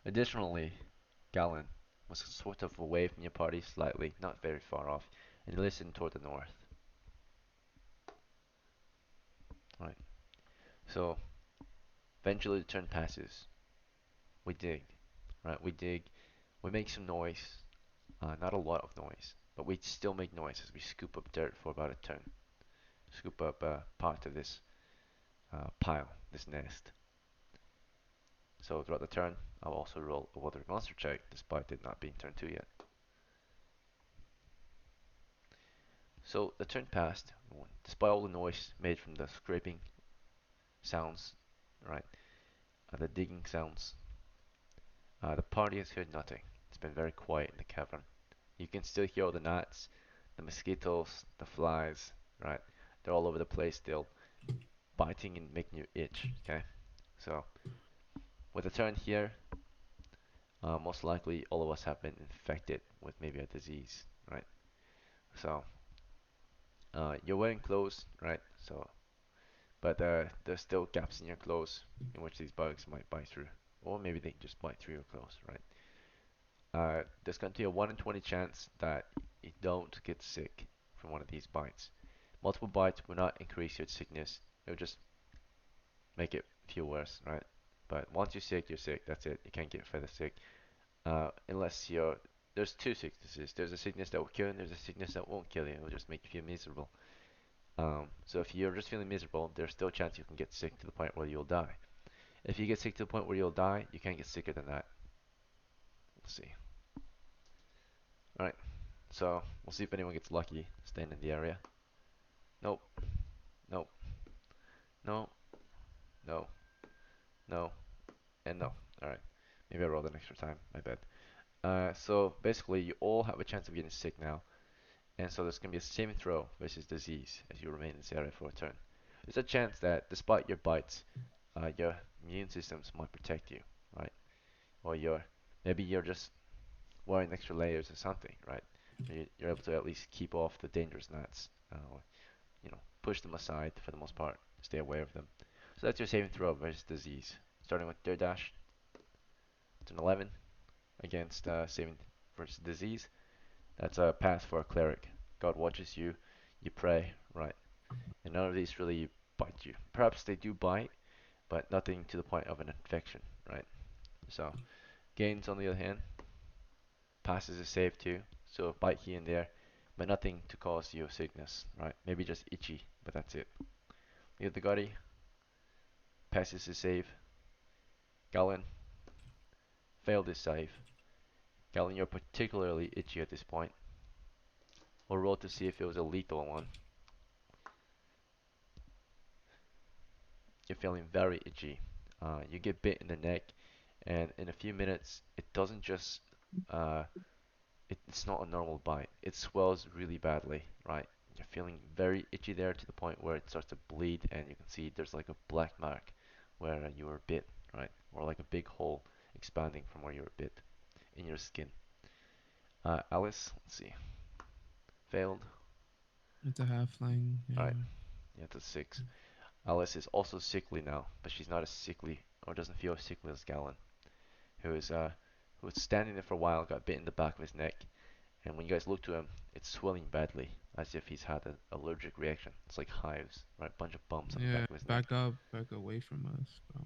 Additionally, Galen was sort of away from your party slightly, not very far off, and he listened toward the north. Right. So, eventually the turn passes. We dig. Right, we dig. We make some noise. Not a lot of noise, but we still make noise as we scoop up dirt for about a turn. Scoop up part of this pile, this nest. So throughout the turn, I'll also roll a water monster check, despite it not being turn 2 yet. So the turn passed, despite all the noise made from the scraping sounds, right? The digging sounds. The party has heard nothing. It's been very quiet in the cavern. You can still hear all the gnats, the mosquitoes, the flies, right? They're all over the place still, biting and making you itch, okay? So, with a turn here, most likely all of us have been infected with maybe a disease, right? So, you're wearing clothes, right? So, but there's still gaps in your clothes in which these bugs might bite through, or maybe they just bite through your clothes, right? There's going to be a 1 in 20 chance that you don't get sick from one of these bites. Multiple bites will not increase your sickness, it will just make it feel worse, right? But once you're sick, you're sick. That's it. You can't get further sick. Unless there's two sicknesses. There's a sickness that will kill you, and there's a sickness that won't kill you. It will just make you feel miserable. So if you're just feeling miserable, there's still a chance you can get sick to the point where you'll die. If you get sick to the point where you'll die, you can't get sicker than that. Let's see. Alright, so we'll see if anyone gets lucky staying in the area. Nope. Nope. No. No. No. And no. Alright. Maybe I rolled an extra time. My bad. So basically, you all have a chance of getting sick now. And so there's going to be a saving throw versus disease as you remain in this area for a turn. There's a chance that despite your bites, your immune systems might protect you, right? Or maybe you're just wearing extra layers or something, right? You're able to at least keep off the dangerous gnats, or push them aside for the most part, stay away of them. So that's your saving throw versus disease. Starting with their dash, it's an 11 against saving versus disease. That's a pass for a cleric. God watches you, you pray, right? And none of these really bite you. Perhaps they do bite, but nothing to the point of an infection, right? So, Gains on the other hand, passes a save too, so bite here and there, but nothing to cause you sickness, right? Maybe just itchy, but that's it. You the Gotti, passes his save. Galen failed his save. Galen, you're particularly itchy at this point. We'll roll to see if it was a lethal one. You're feeling very itchy. You get bit in the neck, and in a few minutes, it doesn't just uh, it's not a normal bite. It swells really badly, right? You're feeling very itchy there to the point where it starts to bleed, and you can see there's like a black mark where you were bit, right? Or like a big hole expanding from where you were bit in your skin. Alice, let's see. Failed. It's a halfling. Yeah. Alright, yeah, it's a 6. Alice is also sickly now, but she's not as sickly, or doesn't feel as sickly as Galen, who was standing there for a while, got bit in the back of his neck, and when you guys look to him, it's swelling badly, as if he's had an allergic reaction. It's like hives, right? Bunch of bumps on the Yeah. back of his neck. Back away from us, bro.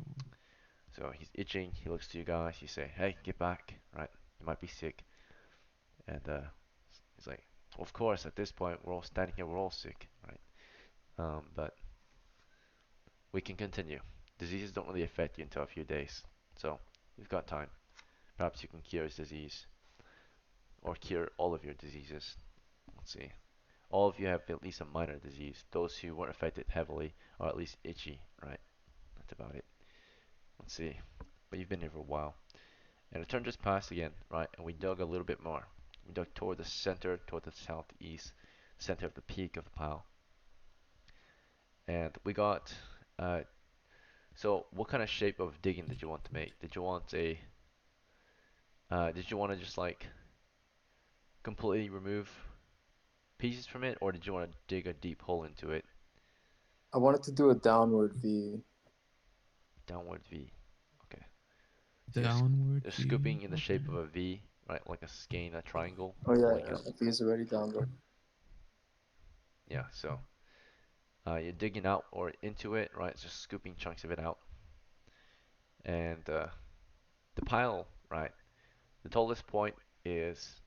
So he's itching. He looks to you guys. You say, "Hey, get back!" Right? You might be sick, and he's like, well, "Of course." At this point, we're all standing here. We're all sick, right? But we can continue. Diseases don't really affect you until a few days, so you've got time. Perhaps you can cure his disease, or cure all of your diseases. Let's see. All of you have at least a minor disease. Those who weren't affected heavily are at least itchy, right? That's about it. Let's see. But you've been here for a while. And the turn just passed again, right? And we dug a little bit more. We dug toward the center, toward the southeast, center of the peak of the pile. And we got, so what kind of shape of digging did you want to make? Did you want did you want to just like completely remove pieces from it, or did you want to dig a deep hole into it? I wanted to do a downward V. Downward V. Okay. So Downward you're V. scooping in the Okay. shape of a V, right? Like a skein, a triangle, Oh yeah, pulling yeah. out. V is already downward. Yeah, so you're digging out or into it, right? Just scooping chunks of it out. And the pile, right? The tallest point is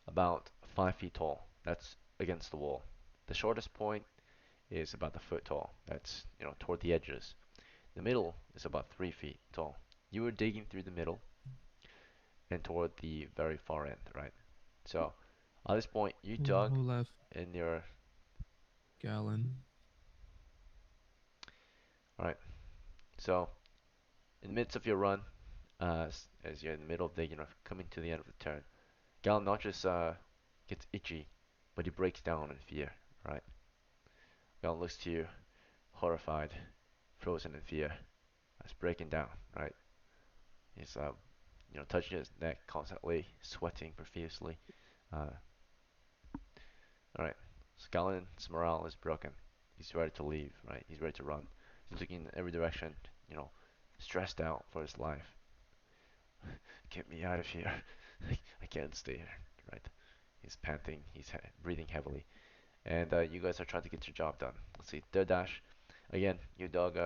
about 5 feet tall. That's against the wall. The shortest point is about a foot tall. That's, toward the edges. The middle is about 3 feet tall. You were digging through the middle and toward the very far end, right? So at this point, you dug Who left? in your. Galen. Alright, so in the midst of your run, as you're in the middle of digging, coming to the end of the turn, Gal not just gets itchy, but he breaks down in fear, right? Gal looks to you, horrified, frozen in fear. He's breaking down, right? He's touching his neck constantly, sweating profusely. Uh, all right, so Galen's morale is broken. He's ready to leave, right? He's ready to run. He's looking in every direction, stressed out for his life. Get me out of here. I can't stay here, right? He's panting. He's breathing heavily. And you guys are trying to get your job done. Let's see, third dash. Again, you dug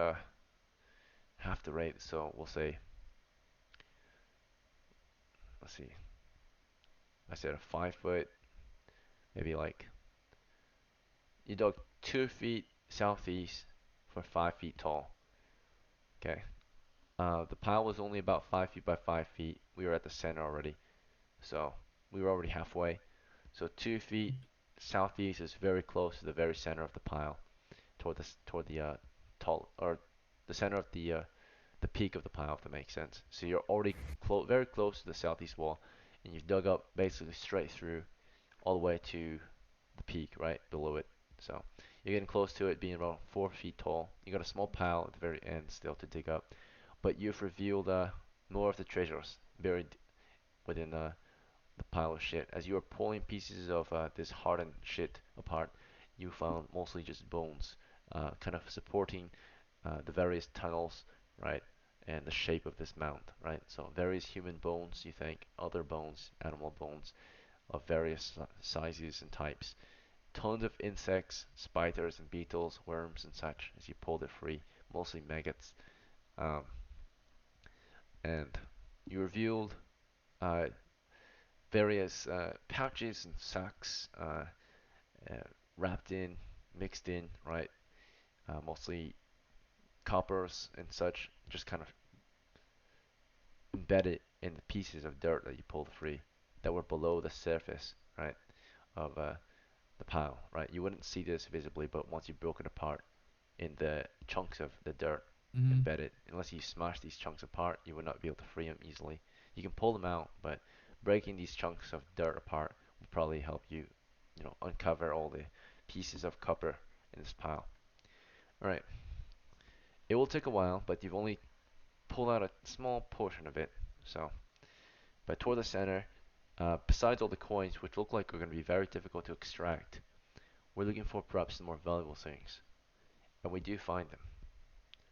half the rate, so we'll say, let's see, I said a 5 foot, maybe like, you dug 2 feet southeast for 5 feet tall. Okay. The pile was only about 5 feet by 5 feet. We were at the center already, so we were already halfway. So 2 feet southeast is very close to the very center of the pile, toward the tall or the center of the peak of the pile, if that makes sense. So you're already very close to the southeast wall, and you've dug up basically straight through all the way to the peak right below it. So you're getting close to it, being about 4 feet tall. You got a small pile at the very end still to dig up, but you've revealed more of the treasures buried within the pile of shit. As you are pulling pieces of this hardened shit apart, you found mostly just bones, kind of supporting the various tunnels, right, and the shape of this mound, right? So various human bones, you think, other bones, animal bones, of various sizes and types. Tons of insects, spiders and beetles, worms and such as you pulled it free, mostly maggots. Um, and you revealed uh, various pouches and sacks uh, wrapped in, mixed in, right? Mostly coppers and such, just kind of embedded in the pieces of dirt that you pulled free that were below the surface, right, of the pile, right? You wouldn't see this visibly, but once you broke it apart in the chunks of the dirt Mm-hmm. embedded, unless you smash these chunks apart, you would not be able to free them easily. You can pull them out, but breaking these chunks of dirt apart will probably help you, uncover all the pieces of copper in this pile. All right. It will take a while, but you've only pulled out a small portion of it. So, but toward the center, besides all the coins, which look like are going to be very difficult to extract, we're looking for perhaps some more valuable things. And we do find them.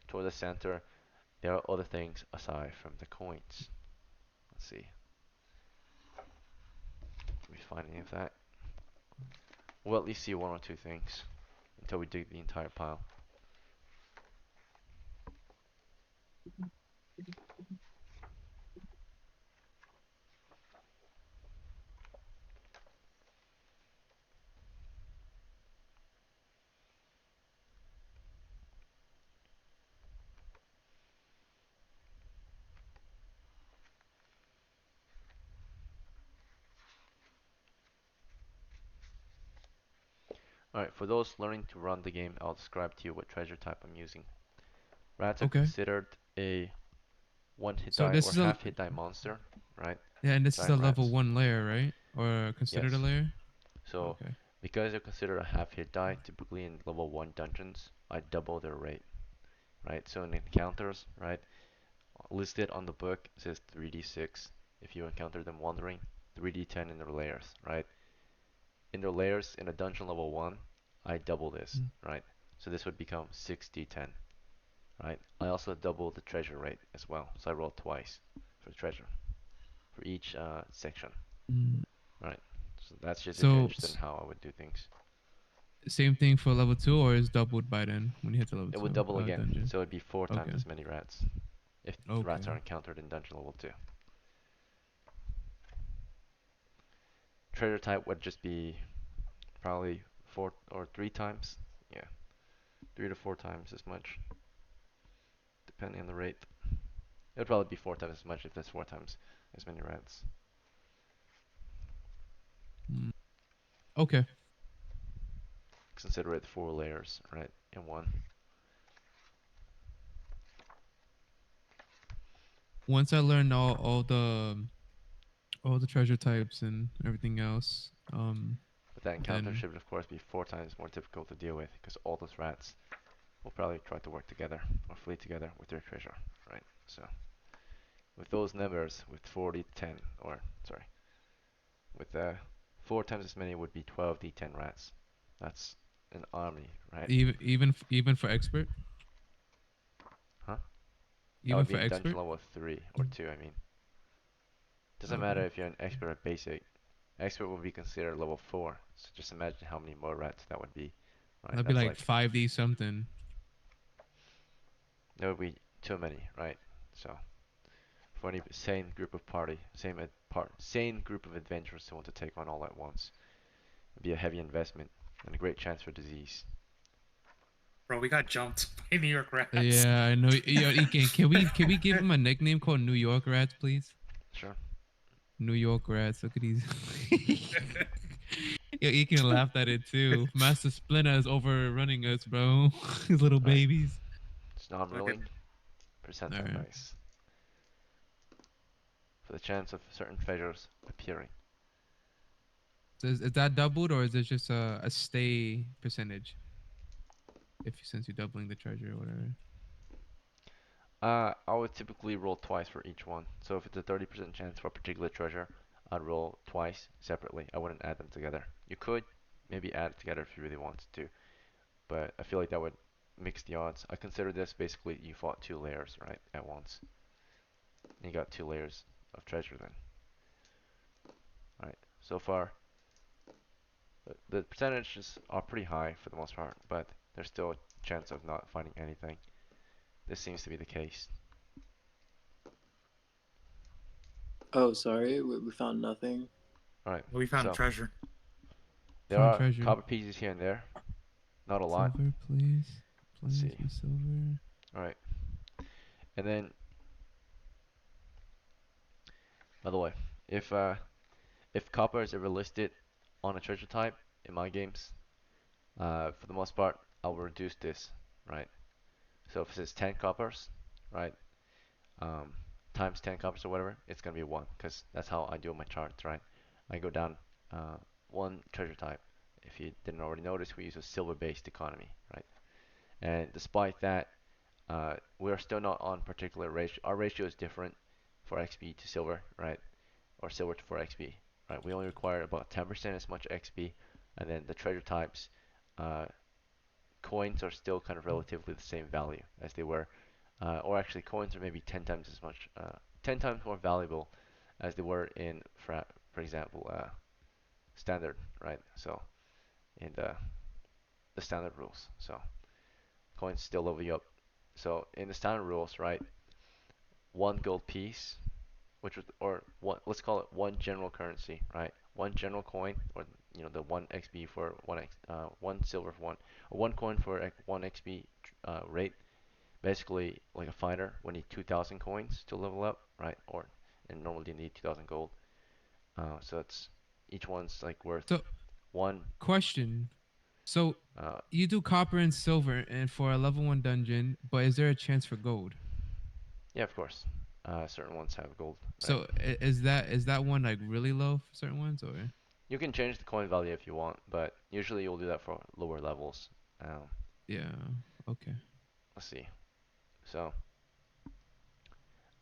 Toward the center, there are other things aside from the coins. Let's see. Can we find any of that? We'll at least see one or two things until we dig the entire pile. Alright, for those learning to run the game, I'll describe to you what treasure type I'm using. Rats are Okay. considered a one hit So die this or is a half hit die monster, right? yeah, and this is a Giant level rats. 1 layer, right? Or considered a Yes. layer? So, Okay. because they're considered a half hit die, typically in level 1 dungeons, I double their rate, right? So in encounters, right, listed on the book it says 3d6 if you encounter them wandering, 3d10 in their layers, right? In their layers in a dungeon level 1, I double this, Mm. right? So this would become 6d10, right? I also double the treasure rate as well, so I roll twice for treasure for each section, Mm. right? So that's just if you're So interested in how I would do things. same thing for level 2, or is doubled by then when you hit the level It would 2 double again, dungeon? so it'd be 4 times Okay. as many rats if Okay. rats are encountered in dungeon level 2. Treasure type would just be probably 4 or 3 times, yeah, 3 to 4 times as much, depending on the rate. It would probably be 4 times as much if there's 4 times as many rats. Mm. Okay. Consider it 4 layers, right, in one. Once I learn all the treasure types and everything else, But that encounter then should of course be 4 times more difficult to deal with because all those rats will probably try to work together or flee together with their treasure, right? So with those numbers, with 40, 10, or sorry, with 4 times as many would be 12 d10 rats. That's an army, right? even for expert, Huh? That even would be for in dungeon expert. level 3 or 2, I mean. Doesn't matter Okay. if you're an expert or basic. Expert will be considered level 4, so just imagine how many more rats that would be, right? That'd be That's like like, 5D something. that would be too many, right? So, for any sane group of party, sane group of adventurers to want to take on all at once, it'd be a heavy investment and a great chance for disease. Bro, we got jumped by New York Rats. Yeah, I know. Yo, Ekin, can we give him a nickname called New York Rats, please? Sure. New York Rats. Look at these. Yo, Ekin laughed at it too. Master Splinter is overrunning us, bro. His little Alright, babies. so now I'm rolling Fucking percentile Alright. dice for the chance of certain treasures appearing. So is that doubled or is it just a stay percentage? Since you're doubling the treasure or whatever. I would typically roll twice for each one. So if it's a 30% chance for a particular treasure, I'd roll twice separately. I wouldn't add them together. You could maybe add it together if you really wanted to, but I feel like that would mix the odds. I consider this basically you fought 2 layers, right, at once. You got 2 layers of treasure then. Alright, so far, the percentages are pretty high for the most part, but there's still a chance of not finding anything. This seems to be the case. Oh, sorry, we found nothing. Alright, We found so treasure. there Found are treasure. copper pieces here and there. Not a lot. Silver, please. Let's Please see. be silver. Alright. And then, by the way, if copper is ever listed on a treasure type in my games, for the most part, I'll reduce this, right? So if it says 10 coppers, right, times 10 coppers or whatever, it's gonna be 1, because that's how I do my charts, right? I go down one treasure type. If you didn't already notice, we use a silver-based economy, right? And despite that, we're still not on particular ratio. Our ratio is different for XP to silver, right? Or silver for XP, right? We only require about 10% as much XP, and then the treasure types, uh, coins are still kind of relatively the same value as they were, or actually coins are maybe 10 times as much, 10 times more valuable as they were in, for example, standard, right? So in the standard rules, so coins still level you up. So in the standard rules, right, one gold piece, which was, or one, let's call it one general currency, right? One general coin, or the one XP for one silver for one, or one coin for one XP rate. Basically, like a fighter would need 2,000 coins to level up, right? And normally you need 2,000 gold. So it's each one's like worth So, one. question. So, Uh, you do copper and silver and for a level 1 dungeon, but is there a chance for gold? yeah, of course. Certain ones have gold, right? So, is that one like really low for certain ones, or? You can change the coin value if you want, but usually you'll do that for lower levels. Yeah. Okay. Let's see. So,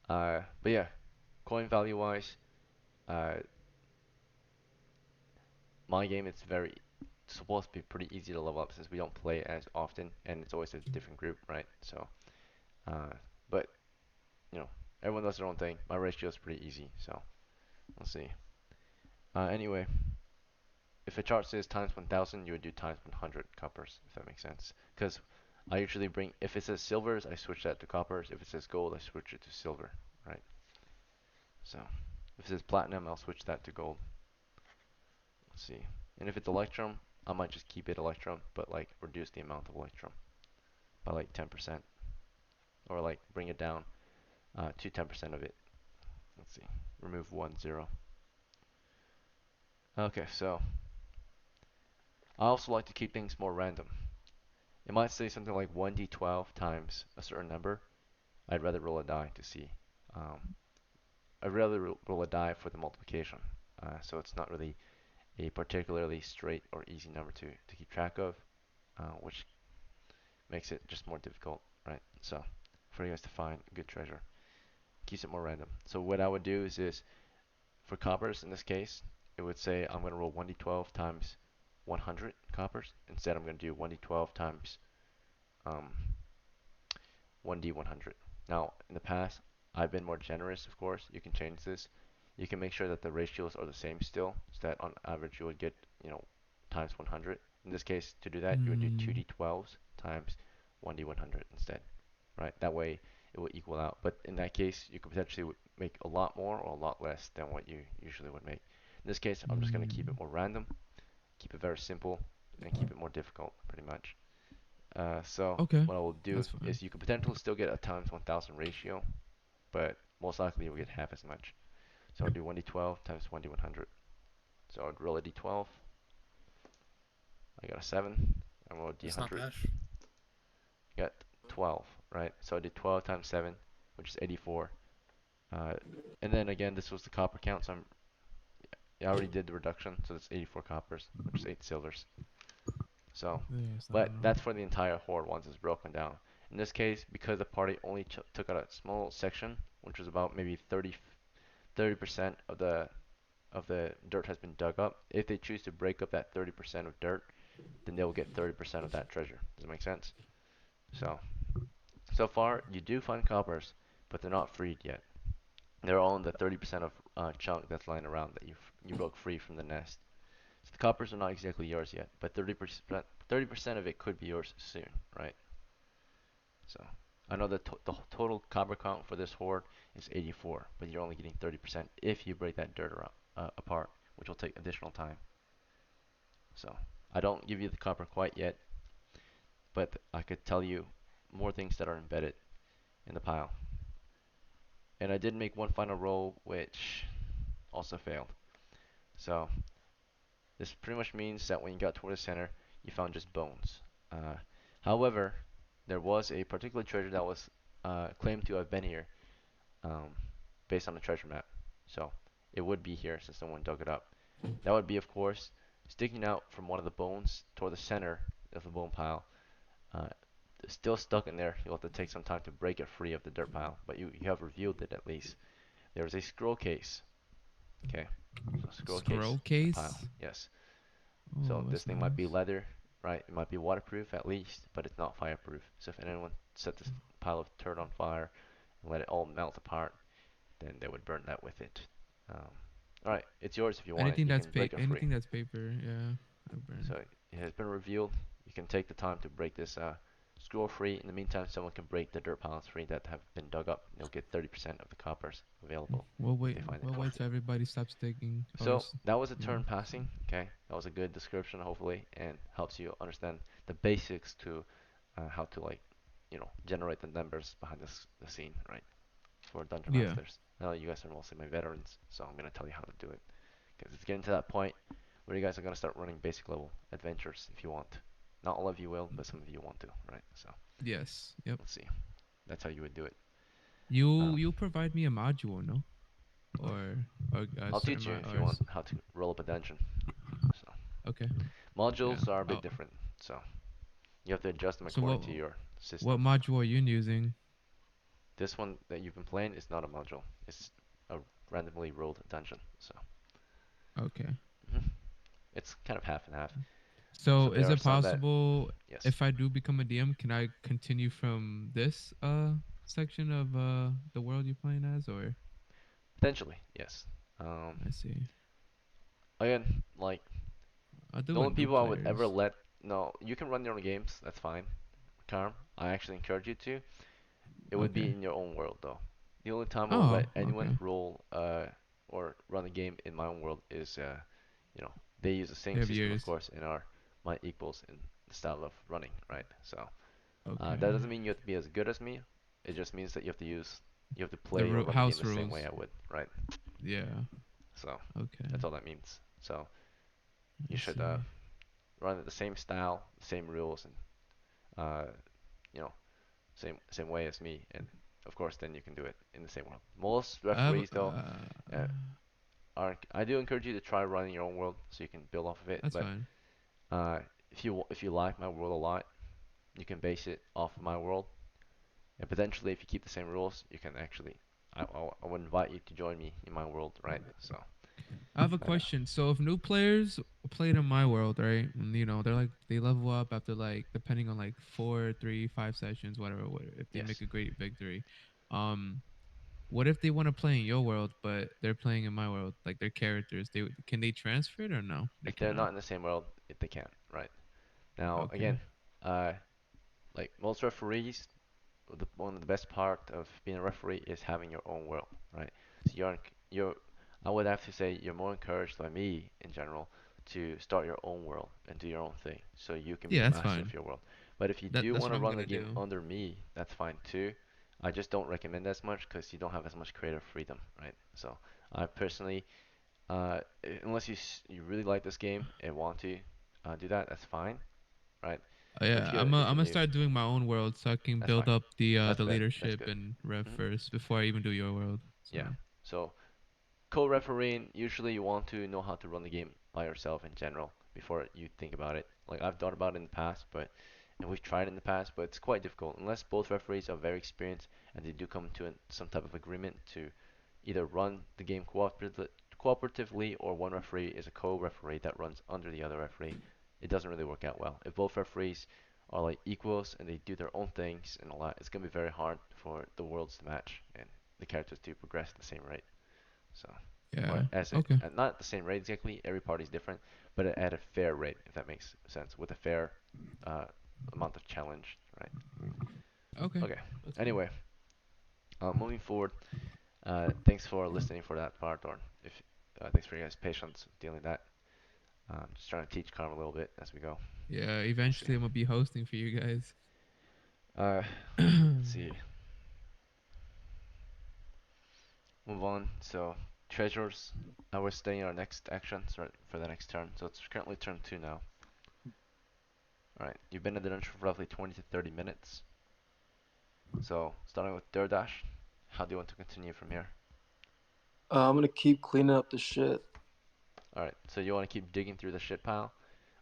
but yeah, coin value wise, uh, my game it's supposed to be pretty easy to level up since we don't play as often and it's always a different group, right? So, uh, but you know, everyone does their own thing. My ratio is pretty easy, so let's see. Anyway, if a chart says times 1,000, you would do times 100 coppers, if that makes sense. Because I usually if it says silvers, I switch that to coppers. If it says gold, I switch it to silver, right? So, if it says platinum, I'll switch that to gold. Let's see. And if it's electrum, I might just keep it electrum, but like reduce the amount of electrum by like 10%, or like bring it down to 10% of it. Let's see. Remove 1, 0. Okay, so I also like to keep things more random. It might say something like 1d12 times a certain number. I'd rather roll a die to see. Um, I'd rather roll a die for the multiplication. So it's not really a particularly straight or easy number to keep track of, which makes it just more difficult, right? So for you guys to find good treasure, keeps it more random. So what I would do is for coppers in this case, it would say I'm going to roll 1d12 times 100 coppers. Instead, I'm going to do 1d12 times um, 1d100. Now, in the past, I've been more generous, of course. You can change this. You can make sure that the ratios are the same still, so that on average you would get, times 100. In this case, to do that, you would do 2d12s times 1d100 instead, right? That way it will equal out. But in that case, you could potentially make a lot more or a lot less than what you usually would make. In this case, I'm just going to keep it more random, keep it very simple, and keep it more difficult, pretty much. So Okay. what I will do That's fine. is you could potentially still get a times 1,000 ratio, but most likely you'll get half as much. So I'll do 1d12 times 1d100. So I'd roll a d12. I got a 7. I roll a It's not d100. bad. Got 12, right? So I did 12 times 7, which is 84. And then again, this was the copper count, so I already did the reduction, so it's 84 coppers, which is 8 silvers. So, Yeah, it's not but enough. that's for the entire horde once it's broken down. In this case, because the party only took out a small section, which was about maybe 30% of the dirt has been dug up. If they choose to break up that 30% of dirt, then they'll get 30% of that treasure. Does that make sense? So far you do find coppers, but they're not freed yet. They're all in the 30% of chunk that's lying around you broke free from the nest. So the coppers are not exactly yours yet, but 30% of it could be yours soon, right? So I know the total copper count for this horde is 84, but you're only getting 30% if you break that dirt apart, which will take additional time. So I don't give you the copper quite yet, but I could tell you more things that are embedded in the pile. And I did make one final roll, which also failed. So this pretty much means that when you got toward the center, you found just bones. However, there was a particular treasure that was claimed to have been here um, based on the treasure map. So it would be here since no one dug it up. That would be, of course, sticking out from one of the bones toward the center of the bone pile. Uh, Still stuck in there. You'll have to take some time to break it free of the dirt pile, but you have revealed it at least. There is a scroll case. Okay, so scroll case Scroll in the pile. case. Yes. Oh, So this that's thing might be nice. leather, right? It might be waterproof at least, but it's not fireproof. So if anyone set this pile of dirt on fire and let it all melt apart, then they would burn that with it. Um, all right, it's yours if you want it. Anything You that's can break it free. anything that's paper, yeah, I burn. So it has been revealed. You can take the time to break this scroll free. In the meantime, someone can break the dirt piles free that have been dug up. They'll get 30% of the coppers available if they find it. We'll wait till everybody stops digging. So that was a You know. turn passing. Okay, that was a good description, hopefully, and helps you understand the basics to how to generate the numbers behind the scene, right? For dungeon Yeah. masters. I know you guys are mostly my veterans, so I'm gonna tell you how to do it because it's getting to that point where you guys are gonna start running basic level adventures if you want. Not all of you will, but some of you want to, right? So Yes. Yep. let's see. That's how you would do it. You provide me a module, no? Or a I'll certain teach you amount if you or want how to roll up a dungeon. So okay. Yeah. modules are a bit Oh, different, so you have to adjust them so according to your what system. module are you using? This one that you've been playing is not a module. It's a randomly rolled dungeon. So Okay. mhm. It's kind of half and half. So So there is are it some that possible yes, if I do become a DM, can I continue from this section of the world you're playing as, or potentially yes. Um, I see. Again, like I'll do the only with new people I would ever players. let no, you can run your own games. That's fine, Karm. I actually encourage you to. It would be Okay. in your own world though. The only time I will Oh, let anyone okay. roll or run a game in my own world is you know they use the They same have system of yours. course and are my equals in the style of running, right? So Okay. that doesn't mean you have to be as good as me. It just means that you have to The play or run the game house the same way rules. I would, right? Yeah. So Okay. that's all that means. So you I should see. run it the same style, same rules, and uh, you know same way as me, and of course then you can do it in the same world. Most I have, referees though uh, are I do encourage you to try running your own world so you can build off of it. that's But fine. if you like my world a lot, you can base it off of my world, and potentially if you keep the same rules, you can actually I would invite you to join me in my world, right? So I have a uh, question. So if new players played in my world, right? And they're like they level up after like depending on like 4, 3, 5 sessions, whatever. If they make yes, a great victory, um, what if they want to play in your world, but they're playing in my world, like their characters? Can they transfer it or no? They if they're cannot. not in the same world, if they can, right? Now Okay. again, uh, like most referees one of the best part of being a referee is having your own world, right? So you're I would have to say you're more encouraged by me in general to start your own world and do your own thing, so you can be Yeah, the that's master fine. of your world. But if you do That's want what to I'm run the gonna game do. under me, that's fine too. I just don't recommend as much because you don't have as much creative freedom, right? So I personally, unless you really like this game and want to do that, that's fine, right? But Yeah, I'm if you're gonna new, start doing my own world so I can that's build fine. up That's the better. That's leadership good. and rev hmm first before I even do your world. Yeah. So So co-refereeing, usually you want to know how to run the game by yourself in general before you think about it. Like I've thought about it in the past, but and we've tried in the past, but it's quite difficult unless both referees are very experienced and they do come to some type of agreement to either run the game cooperatively or one referee is a co-referee that runs under the other referee. It doesn't really work out well. If both referees are like equals and they do their own things and all that, it's gonna be very hard for the worlds to match and the characters to progress at the same rate. So Yeah. or as a, Okay. not at the same rate exactly. Every party's different, but at a fair rate, if that makes sense, with a fair uh, amount of challenge, right? Okay. Okay. That's cool. Anyway, moving forward. Thanks for listening for that part, or if thanks for your guys' patience dealing with that. Just trying to teach Carm a little bit as we go. Yeah. Let's see. Eventually, I'm gonna be hosting for you guys. Let's see. Move on. So treasures. We're staying our next actions right for the next turn. So it's currently turn 2 now. All right. You've been in the dungeon for roughly 20 to 30 minutes. So starting with Durdash, how do you want to continue from here? I'm gonna keep cleaning up the shit. All right. So you want to keep digging through the shit pile,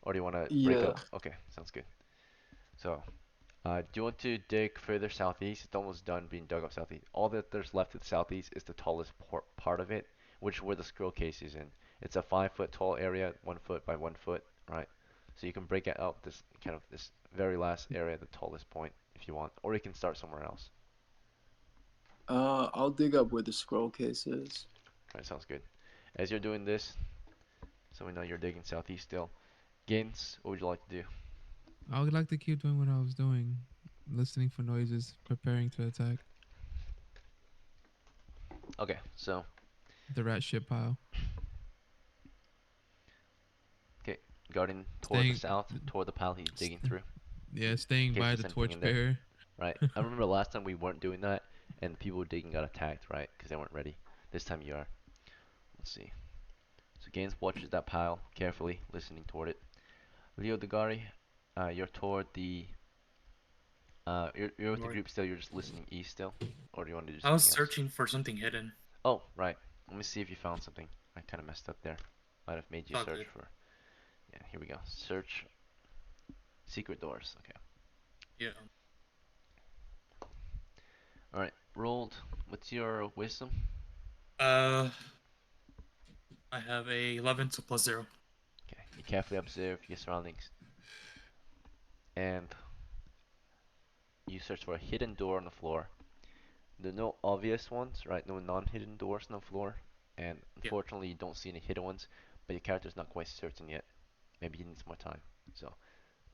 or do you want to break Yeah. up? Okay, sounds good. So do you want to dig further southeast? It's almost done being dug up southeast. All that there's left to the southeast is the tallest part of it, which is where the scroll case is in. It's a 5 foot tall area, 1 foot by 1 foot, right? So you can break it out this kind of this very last area, the tallest point, if you want, or you can start somewhere else. I'll dig up where the scroll case is. Alright, sounds good. As you're doing this, so we know you're digging southeast still. Gains, what would you like to do? I would like to keep doing what I was doing, listening for noises, preparing to attack Okay, so the rat shit pile. guarding toward the Staying, south, toward the pile he's digging through. yeah, staying In case by there's the anything in there. torchbearer. Right. I remember last time we weren't doing that, and the people digging got attacked, right? Because they weren't ready. This time you are. Let's see. So Gaines watches that pile carefully, listening toward it. Leo Degari, you're toward the. You're with the North. group still. You're just listening east still, or do you want to do I was something else? searching for something hidden. Oh, right. Let me see if you found something. I kind of messed up there. Might have made you All search good. for. Yeah, here we go. Search secret doors. Okay. Yeah. All right. Rolled. What's your wisdom? I have a 11, so +0. Okay. You carefully observe your surroundings, and you search for a hidden door on the floor. There are no obvious ones, right? No non-hidden doors on the floor, and Yeah. unfortunately you don't see any hidden ones, but your character's not quite certain yet. Maybe he needs more time. So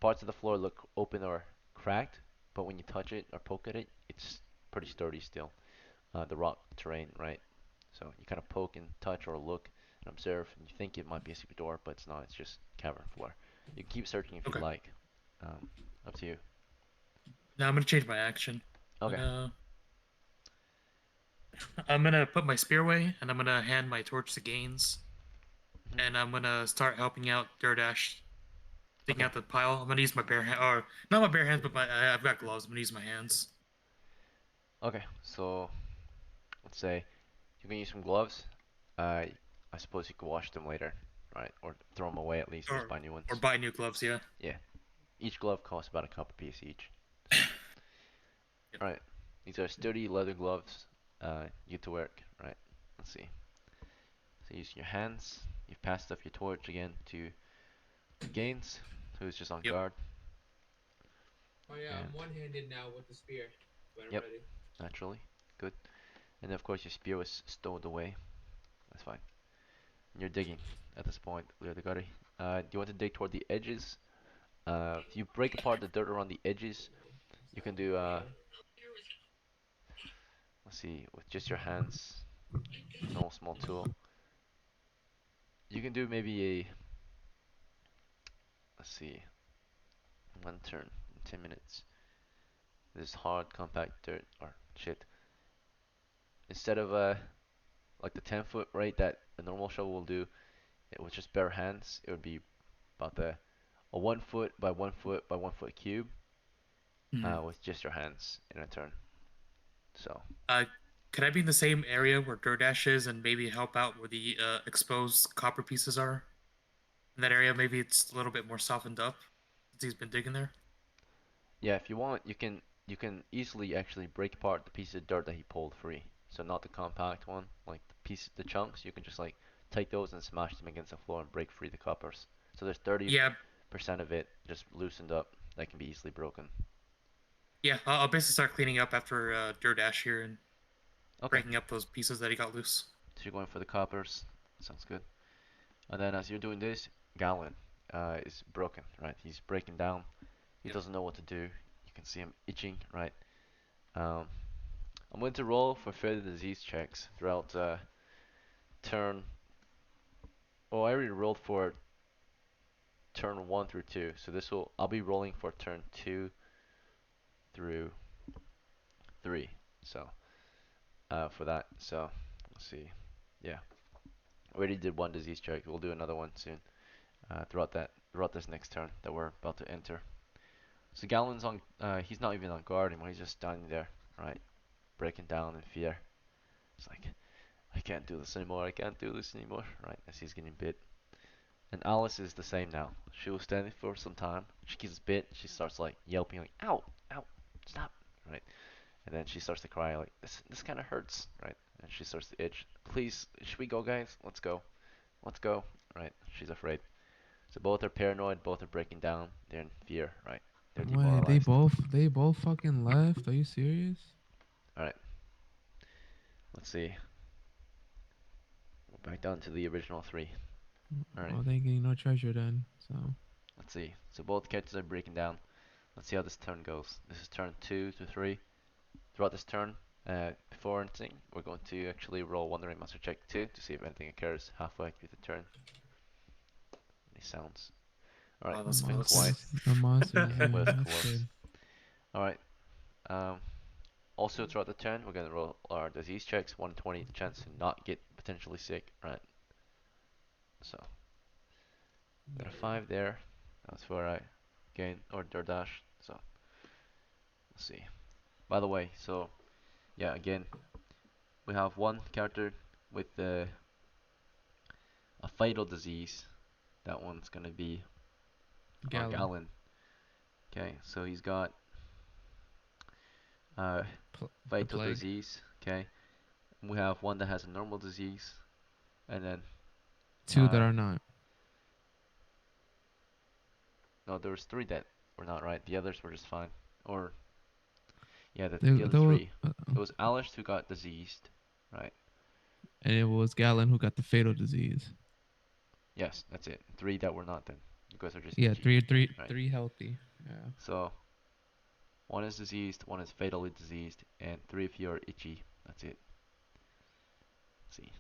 parts of the floor look open or cracked, but when you touch it or poke at it, it's pretty sturdy still. The rock terrain, right? So you kind of poke and touch or look and observe, and you think it might be a secret door, but it's not. It's just cavern floor. You can keep searching if you'd Okay. like. Up to you. Now I'm gonna change my action. Okay. I'm gonna put my spear away, and I'm gonna hand my torch to Gaines, Mhm. and I'm gonna start helping out Durdash, digging Okay. out the pile. I'm gonna use my bare hand, or not my bare hands, but I've got gloves. I'm gonna use my hands. Okay. So let's say you can use some gloves. I suppose you could wash them later, right? Or throw them away at least. Just Or buy new ones. or buy new gloves. Yeah. Yeah. Each glove costs about a copper piece each. So. Yep. Alright. These are sturdy leather gloves. You get to work. Right. Let's see. So using your hands, you've passed off your torch again to Gaines, who's just on Yep. guard. Oh yeah, And I'm one-handed now with the spear, but I'm Yep. ready. naturally. Good. And of course your spear was stowed away. That's fine. And you're digging at this point, Leo the Gutter. Do you want to dig toward the edges? If you break apart the dirt around the edges, you can do let's see, with just your hands, no small tool. You can do maybe a, let's see, one turn in 10 minutes. This hard compact dirt or shit. Instead of like the 10 foot rate that a normal shovel will do, it with just bare hands, it would be about a 1 foot by 1 foot by 1 foot cube Mhm. with just your hands in a turn. So Could I be in the same area where Durdash is, and maybe help out where the exposed copper pieces are? In that area, maybe it's a little bit more softened up since he's been digging there. yeah, if you want, you can easily actually break apart the piece of dirt that he pulled free. So not the compact one, like the chunks. You can just like take those and smash them against the floor and break free the coppers. So there's 30% Yeah, of it just loosened up that can be easily broken. yeah. I'll basically start cleaning up after Durdash here and Okay, breaking up those pieces that he got loose. So you're going for the coppers. Sounds good. And then as you're doing this, Galen is broken, right? He's breaking down. He Yep. doesn't know what to do. You can see him itching, right? I'm going to roll for further disease checks throughout turn. Oh, I already rolled for turn 1 through 2. So I'll be rolling for turn 2 through 3. So for that. So let's see. Yeah, already did one disease check. We'll do another one soon. Throughout this next turn that we're about to enter. So Galen's on. He's not even on guard anymore. He's just standing there, right, breaking down in fear. It's like, I can't do this anymore. I can't do this anymore, right? As he's getting bit. And Alice is the same now. She was standing for some time. She gets bit. She starts like yelping, like, "Ow, ow, stop!" Right? And then she starts to cry, like, "This kind of hurts," right? And she starts to itch. "Please, should we go, guys? Let's go. Let's go." Right? She's afraid. So both are paranoid. Both are breaking down. They're in fear, right? They're Wait, demoralized. they both fucking left? Are you serious? All right. Let's see. We're back down to the original 3. All right. Oh, they getting no treasure then. So Let's see. So both characters are breaking down. Let's see how this turn goes. This is turn 2 to 3. Throughout this turn, before anything, we're going to actually roll Wandering Monster check 2 to see if anything occurs halfway through the turn. Any sounds? Alright, Oh, that's it's been close. quiet. no monsters. Yeah, Was that's close. good. Alright. Also throughout the turn, we're gonna roll our disease checks. 120 chance to not get potentially sick. Right. So got a 5 there. That's where I gain or dash. So let's see. By the way, so yeah, again, we have one character with a fatal disease. That one's gonna be our Gallon. Galen. Okay, so he's got The fatal plague. disease. Okay, we have one that has a normal disease, and then 2 that are not. no, there was 3 that were not right. The others were just fine. Or yeah, the other There was, 3. It was Alice who got diseased, right? and it was Gallon who got the fatal disease. Yes, that's it. 3 that were not then. You guys are just Yeah, itchy, right? 3 healthy. Yeah. So 1 is diseased, 1 is fatally diseased, and 3 of you are itchy. That's it. Let's see.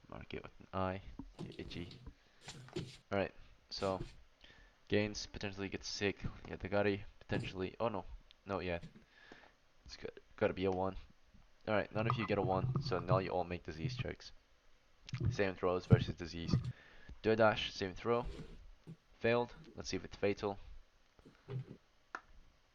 Mark it with an I. You're itchy. Alright, so Gaines potentially gets sick. Yeah, the Gotti potentially. Oh no, no, yeah. It's gotta be a 1. Alright, none of you get a 1, so now you all make disease checks. Saving throws versus disease. Do a dash, saving throw. Failed. Let's see if it's fatal.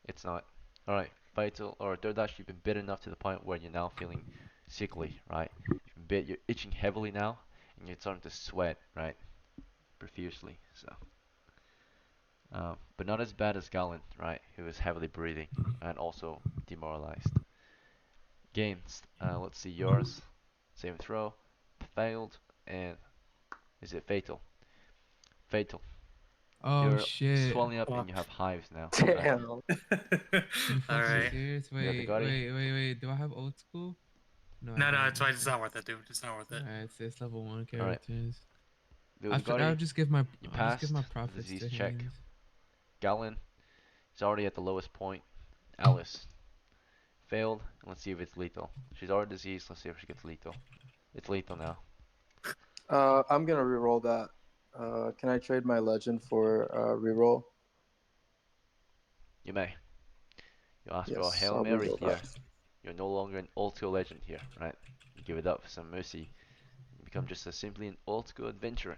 It's not. Alright, fatal or dash, you've been bit enough to the point where you're now feeling sickly, right? You've been bit, you're itching heavily now, and you're starting to sweat, right? Profusely, so. But not as bad as Galen, right? Who is heavily breathing and also demoralized. Gains, let's see yours. Same throw, failed, and is it fatal? Fatal. Oh You're shit. swelling up and Fuck. you have hives now. Right? Damn. You All fucking right. serious? You got the Wait, Gotti? wait. Do I have old school? No, I No, don't. it's fine. It's Okay. not worth it, dude. It's not worth it. Alright, it's level 1 Alright. characters. Do the I'll Gotti. just give my You the profits disease to check. Haynes. Galen is already at the lowest point. Alice failed. Let's see if it's lethal. She's already diseased. Let's see if she gets lethal. It's lethal now. I'm gonna reroll that. Can I trade my legend for reroll? You may. You ask for a Yes, Hail I'll Mary reroll here. that. You're no longer an old school legend here, right? You give it up for some mercy. You become just simply an old school adventurer.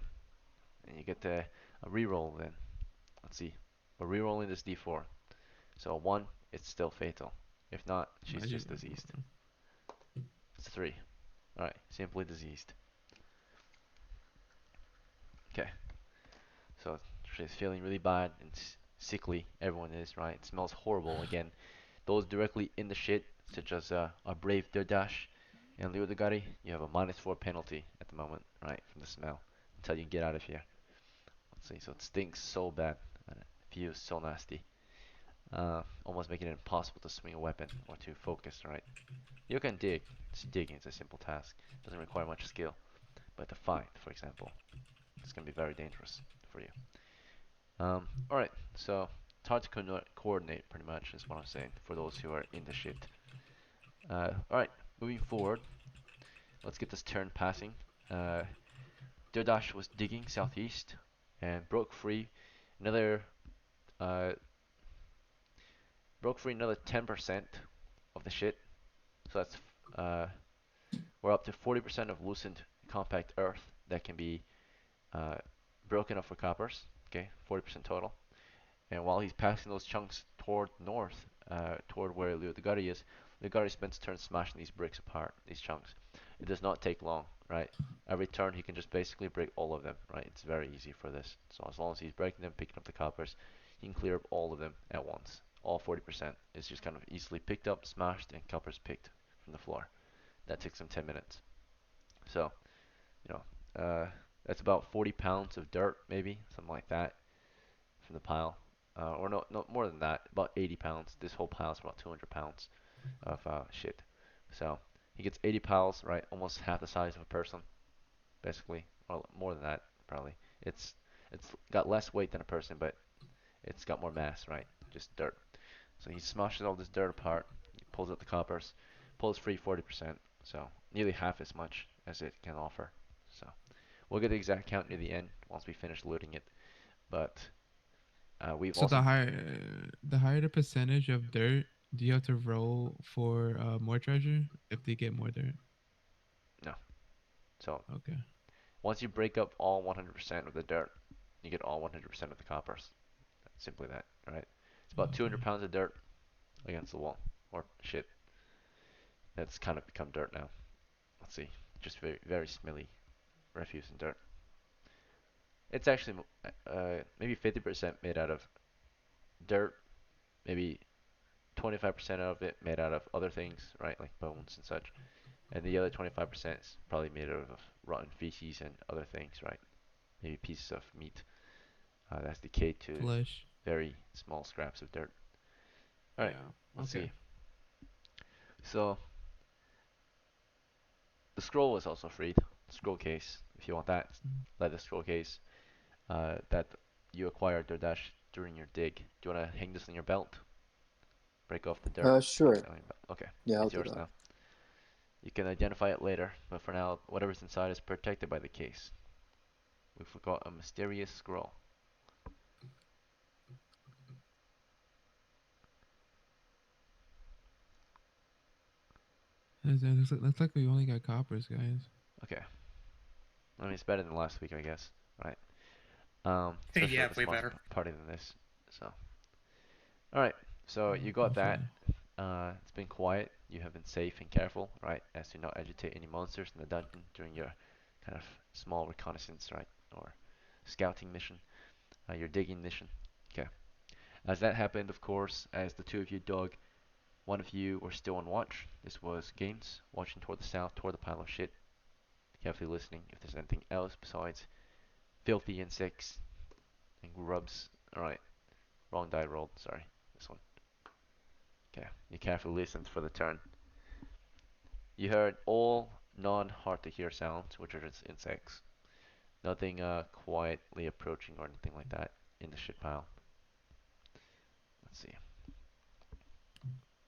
And you get a reroll then. Let's see. We're rerolling this d4. So a 1, it's still fatal. If not, she's just diseased. It's 3. Alright, simply diseased. Okay. So she's feeling really bad and sickly. Everyone is, right? It smells horrible. Again, those directly in the shit, such as our brave Dirdash and Leo Dagari, you have a -4 penalty at the moment, right? From the smell. Until you get out of here. Let's see. So it stinks so bad. And it feels so nasty. almost making it impossible to swing a weapon or to focus, right? You can dig. Digging is a simple task. Doesn't require much skill. But to fight, for example, it's going to be very dangerous for you. Alright, so it's hard to coordinate, pretty much, is what I'm saying, for those who are in the shit. Alright, moving forward. Let's get this turn passing. Dirdash was digging southeast and broke free another uh, 10% of the shit. So that's we're up to 40% of loosened compact earth that can be uh, broken up for coppers. Okay, 40% total. And while he's passing those chunks toward north, toward where Leodagari is, Leodagari spends turns smashing these bricks apart, these chunks. It does not take long, right? Every turn he can just basically break all of them, right? It's very easy for this. So as long as he's breaking them, picking up the coppers, he can clear up all of them at once. All 40%. It's just kind of easily picked up, smashed, and coppers picked from the floor. That takes him 10 minutes. So, you know, that's about 40 pounds of dirt, maybe, something like that, from the pile. Or no, more than that, about 80 pounds. This whole pile is about 200 pounds of shit. So he gets 80 piles, right? Almost half the size of a person, basically, or more than that, probably. It's got less weight than a person, but it's got more mass, right? Just dirt. So he smashes all this dirt apart. He pulls out the coppers, pulls free 40%, so nearly half as much as it can offer. So we'll get the exact count near the end once we finish looting it. But we've So also the higher the percentage of dirt, do you have to roll for more treasure if they get more dirt? no. So Okay. once you break up all 100% of the dirt, you get all 100% of the coppers. Simply that, right? It's about 200 Okay. pounds of dirt against the wall, or shit. That's kind of become dirt now. Let's see, just very very smelly refuse and dirt. It's actually maybe 50% made out of dirt, maybe 25% of it made out of other things, right, like bones and such, and the other 25% is probably made out of rotten feces and other things, right? Maybe pieces of meat that's decayed to Flesh. very small scraps of dirt. All right, Yeah. let's Okay. see. So the scroll was also freed. Scroll case, if you want that, like the scroll case that you acquired DoorDash during your dig. Do you want to hang this on your belt? Break off the dirt. Hang Sure. it on your belt. Okay, Yeah, I'll it's do yours that. now. You can identify it later, but for now, whatever's inside is protected by the case. We forgot a mysterious scroll. Looks like we only got coppers, guys. Okay, I mean it's better than last week, I guess, right? Especially Yeah, with a way smaller better. party than this. So, all right. So you got that. Hopefully. It's been quiet. You have been safe and careful, right? As to not agitate any monsters in the dungeon during your kind of small reconnaissance, right? Or scouting mission, your digging mission. Okay. As that happened, of course, as the two of you dug, one of you were still on watch. This was Gaines, watching toward the south, toward the pile of shit, carefully listening if there's anything else besides filthy insects and grubs. Alright, wrong die rolled, sorry. This one. Okay, you carefully listened for the turn. You heard all non-hard to hear sounds, which are just insects. Nothing quietly approaching or anything like that in the shit pile. Let's see.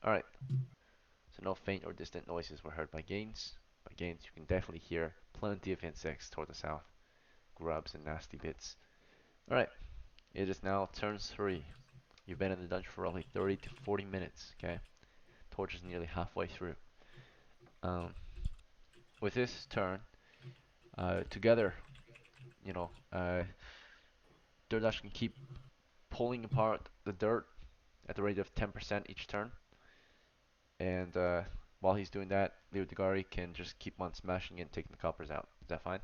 Alright, so no faint or distant noises were heard by Gaines. By Gaines, you can definitely hear plenty of insects toward the south. Grubs and nasty bits. Alright, it is now turn 3. You've been in the dungeon for roughly 30 to 40 minutes, okay? Torch is nearly halfway through. Um, with this turn, together, you know, Dirdash can keep pulling apart the dirt at the rate of 10% each turn. And while he's doing that, Leo Degari can just keep on smashing it and taking the coppers out. Is that fine?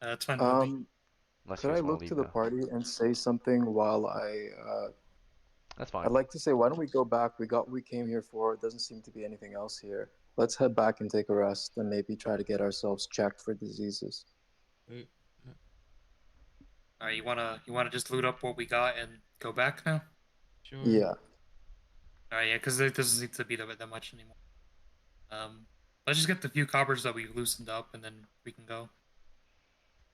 That's fine with me. Unless you Could I guys want to look to leave the now. party and say something while That's fine. I'd like to say, why don't we go back? We got what we came here for. It doesn't seem to be anything else here. Let's head back and take a rest and maybe try to get ourselves checked for diseases. Wait, All right, you wanna just loot up what we got and go back now? Sure. Yeah. Alright, yeah, because it doesn't seem to be that much anymore. Let's just get the few coppers that we loosened up, and then we can go.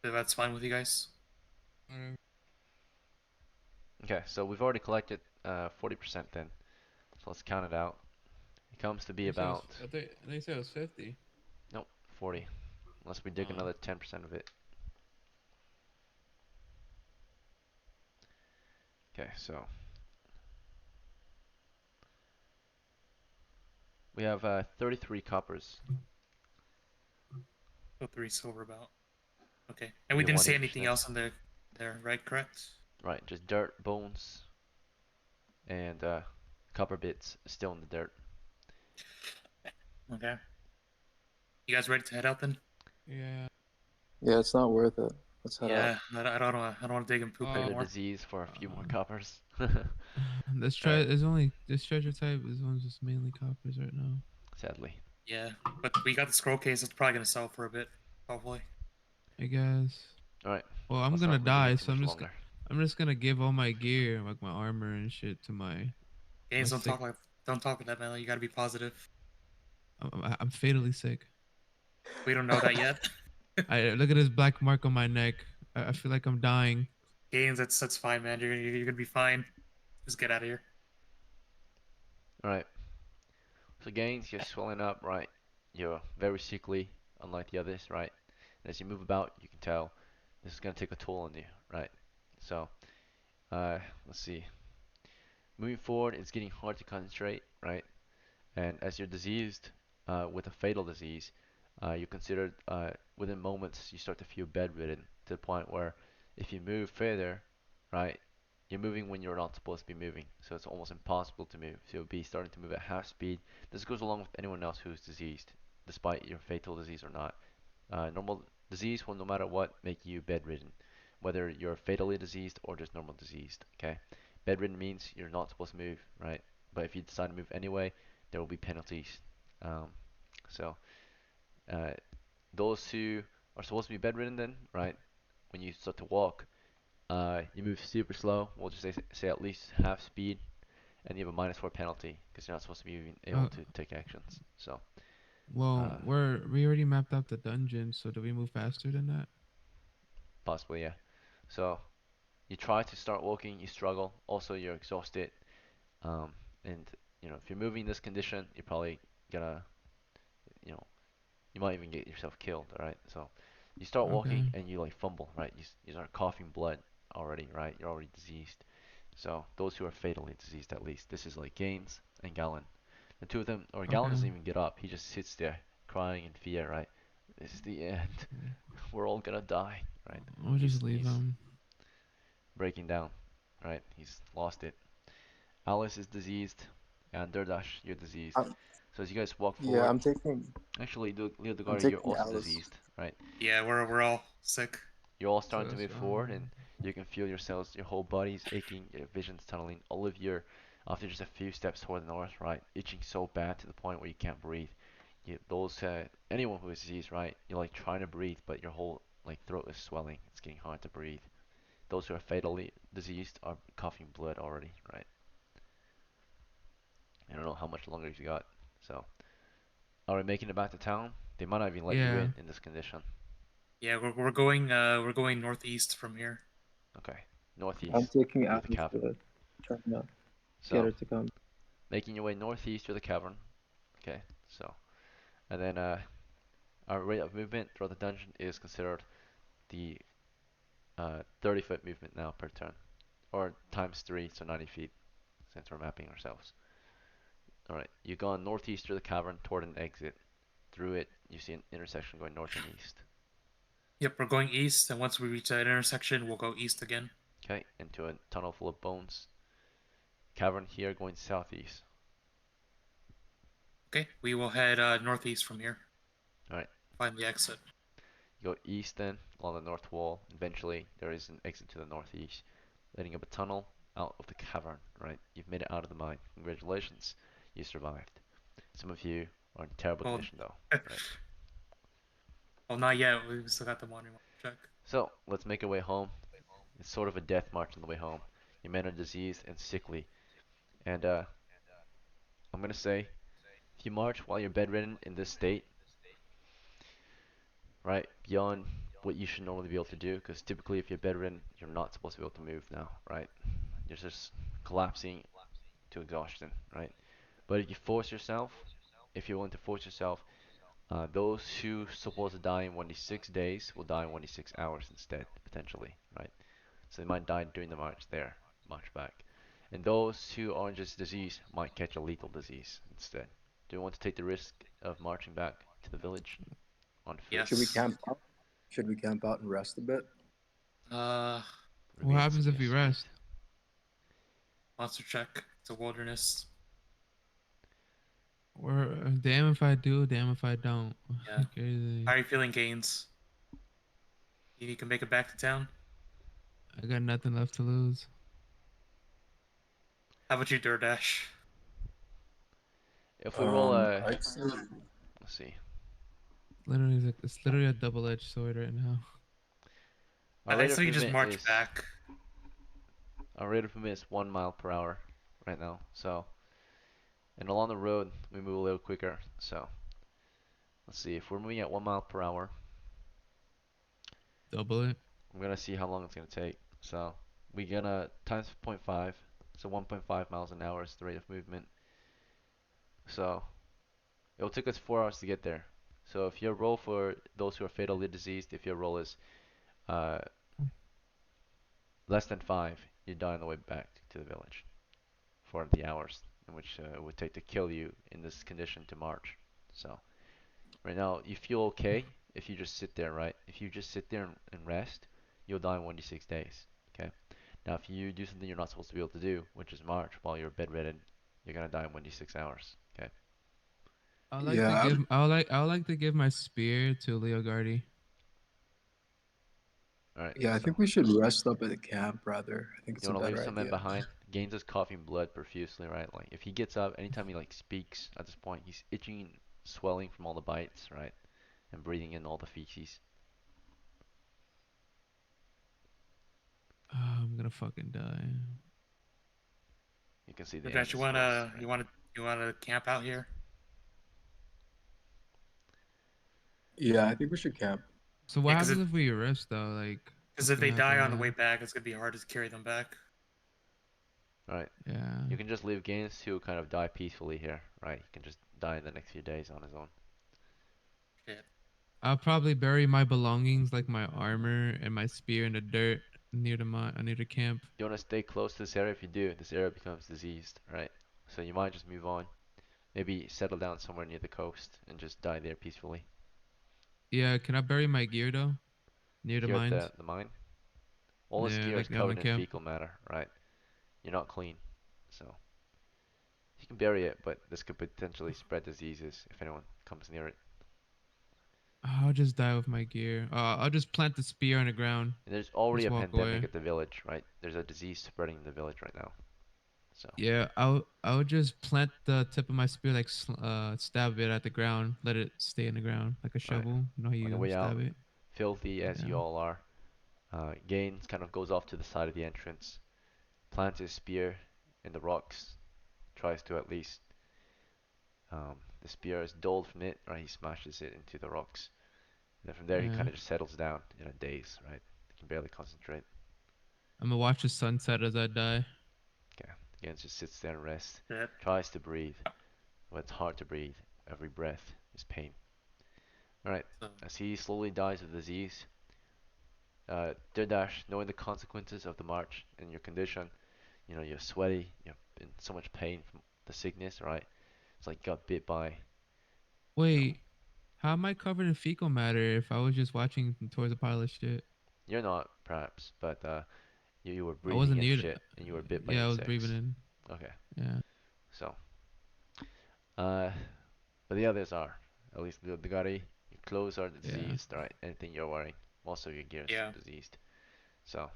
If that's fine with you guys. Whatever. Okay, so we've already collected 40% then. So let's count it out. It comes to be about, They said it was 50. nope, 40. Unless we dig Oh. another 10% of it. Okay, so we have 33 coppers. So 3 silver about. Okay, and we You didn't want see each anything then? else on there, right? Correct. Right, just dirt, bones, and copper bits still in the dirt. Okay. You guys ready to head out then? Yeah. Yeah, it's not worth it. Let's head out. Yeah, I don't want to dig and poop Trade a anymore. disease for a few more Uh, coppers. This Alright. is only this treasure type is one's just mainly coppers right now. Sadly. Yeah, but we got the scroll case. It's probably gonna sell for a bit, hopefully. I guess. Alright, Well, I'm let's gonna not leave it die, too so much longer. I'm just gonna give all my gear, like my armor and shit, to my Games sick. don't talk like that, man. You gotta be positive. I'm fatally sick. We don't know that yet. I look at this black mark on my neck. I feel like I'm dying. Games, that's fine, man. You're gonna be fine. Just get out of here. Alright, so gains, you're swelling up, right? You're very sickly, unlike the others, right? And as you move about, you can tell this is gonna take a toll on you, right? So, let's see. Moving forward, it's getting hard to concentrate, right? And as you're diseased with a fatal disease, you're considered within moments you start to feel bedridden to the point where if you move further, right, you're moving when you're not supposed to be moving. So it's almost impossible to move. So you'll be starting to move at half speed. This goes along with anyone else who's diseased, despite your fatal disease or not. Normal disease will, no matter what, make you bedridden, whether you're fatally diseased or just normal diseased. Okay, bedridden means you're not supposed to move, right? But if you decide to move anyway, there will be penalties. Um, so uh, those who are supposed to be bedridden, then, right, when you start to walk, you move super slow. We'll just say at least half speed, and you have a -4 penalty because you're not supposed to be even able Uh, to take actions. So well, uh, we already mapped out the dungeon, so do we move faster than that? possibly, yeah. So you try to start walking, you struggle. Also, you're exhausted. Um, and if you're moving in this condition, you're probably gonna, you know, you might even get yourself killed. All right. So you start walking Okay. and you like fumble, right? You start coughing blood already, right? You're already diseased. So those who are fatally diseased, at least, this is like Gaines and Gallon. The two of them, or Gallon Okay. doesn't even get up. He just sits there crying in fear, right? This is the end. We're all gonna die, right? We'll He's just leave he's him. breaking down, right? He's lost it. Alice is diseased, and Durdash, you're diseased. I'm, So as you guys walk yeah, forward, I'm taking actually, Leo I'm Degari, you're taking also Alice. diseased, right? Yeah, we're all sick. You're all So starting to that's move forward, and you can feel yourselves, your whole body's aching, your vision's tunneling. All of your, after just a few steps toward the north, right, itching so bad to the point where you can't breathe. Anyone who is diseased, right, you're like trying to breathe, but your whole like throat is swelling. It's getting hard to breathe. Those who are fatally diseased are coughing blood already, right? I don't know how much longer you got. So, are we making it back to town? They might not even let you yeah. in this condition. Yeah, we're going northeast from here. Okay, I'm northeast taking through the Alice cavern. to try to get So, her to come. making your way northeast through the cavern. Okay, so, and then our rate of movement throughout the dungeon is considered the 30-foot movement now per turn, or times 3, so 90 feet, since we're mapping ourselves. Alright, you've gone northeast through the cavern toward an exit. Through it, you see an intersection going north and east. Yep, we're going east, and once we reach that intersection, we'll go east again. Okay, into a tunnel full of bones. Cavern here going southeast. Okay, we will head northeast from here. Alright, Find the exit. you go east then, along the north wall. Eventually, there is an exit to the northeast, leading up a tunnel out of the cavern. Right, you've made it out of the mine. Congratulations, you survived. Some of you are in terrible Well, condition though. Right. well, not yet. We still got the morning check. So let's make our way home. It's sort of a death march on the way home. Your men are diseased and sickly. And I'm gonna say, if you march while you're bedridden in this state, right, beyond what you should normally be able to do, because typically if you're bedridden, you're not supposed to be able to move now, right? You're just collapsing to exhaustion, right? But if you force yourself, if you're willing to force yourself, those who supposed to die in 1d6 days will die in 1d6 hours instead, potentially, right? So they might die during the march there, march back. And those who aren't just disease might catch a lethal disease instead. Do you want to take the risk of marching back to the village on foot? Should we Yes. camp out? Should we camp out and rest a bit? Uh, What Remains to happens be if we estimated. rest? monster check. It's a wilderness. Or damn if I do, damn if I don't. Yeah. Crazy. How are you feeling, Gaines? You can make it back to town? I got nothing left to lose. How about you, Durdash? If we roll a, I'd say let's see, It's literally a double-edged sword right now. our I rate of say you just movement march is back. 1 mile per hour right now. So, and along the road we move a little quicker. So, let's see, if we're moving at 1 mile per hour, Double it. I'm gonna see how long it's gonna take. So, we're gonna times 0.5, so 1.5 miles an hour is the rate of movement. So, it'll take us 4 hours to get there. So, if your roll for those who are fatally diseased, if your roll is uh, less than 5, you die on the way back to the village for the hours in which it would take to kill you in this condition to march. So, right now, you feel okay if you just sit there, right? If you just sit there and rest, you'll die in 1d6 days, okay? Now, if you do something you're not supposed to be able to do, which is march while you're bedridden, you're gonna die in 1d6 hours, okay? yeah, I would like to give my spear to Leogardi. Alright, yeah. I so, think we should rest up at the camp rather. I think it's you a wanna leave better some men idea. behind? Gaines is coughing blood profusely, right? Like, if he gets up, anytime he, like, speaks at this point, he's itching, swelling from all the bites, right? And breathing in all the feces. I'm gonna fucking die. You can see the end of Durdash, his voice, right? you wanna camp out here? Yeah, I think we should camp. So what Yeah, happens if we rest though? Like, because what's if they gonna die happen on the way then? back, it's gonna be hard to carry them back. Alright. Yeah. You can just leave Gaines to kind of die peacefully here, right? He can just die in the next few days on his own. Shit. I'll probably bury my belongings, like my armor and my spear, in the dirt near the camp. You want to stay close to this area? If you do, this area becomes diseased, right? So you might just move on. Maybe settle down somewhere near the coast and just die there peacefully. Yeah, can I bury my gear though? Near the Here at mines? the mine, all this Yeah, gear is like on the covered in camp. fecal matter, right? You're not clean, so you can bury it, but this could potentially spread diseases if anyone comes near it. I'll just die with my gear. I'll just plant the spear on the ground. And there's already Just a walk pandemic away. at the village, right? There's a disease spreading in the village right now. So, Yeah, I would just plant the tip of my spear, like stab it at the ground, let it stay in the ground like a right. shovel. You know how On the you way stab out, it? filthy as Yeah. you all are, Gaines kind of goes off to the side of the entrance, plants his spear in the rocks, tries to at least. The spear is dulled from it, right? He smashes it into the rocks. And then from there, he Yeah. kind of just settles down in a daze, right? He can barely concentrate. I'm gonna watch the sunset as I die. Okay. Gaines just sits there and rests, Shit. tries to breathe, but it's hard to breathe. Every breath is pain. Alright, So, as he slowly dies of disease, Dirdash, knowing the consequences of the march and your condition, you know, you're sweaty, you're in so much pain from the sickness, right? It's like you got bit by, you know, Wait, how am I covered in fecal matter if I was just watching towards a pile of shit? you're not perhaps, but you were I breathing wasn't in near. shit and you were bit by Yeah, I was breathing insects. in. Okay, Yeah, so, uh, but the others are, at least the Gari, your clothes are yeah. diseased, right? Anything you're wearing, most of your gear is yeah. diseased. So,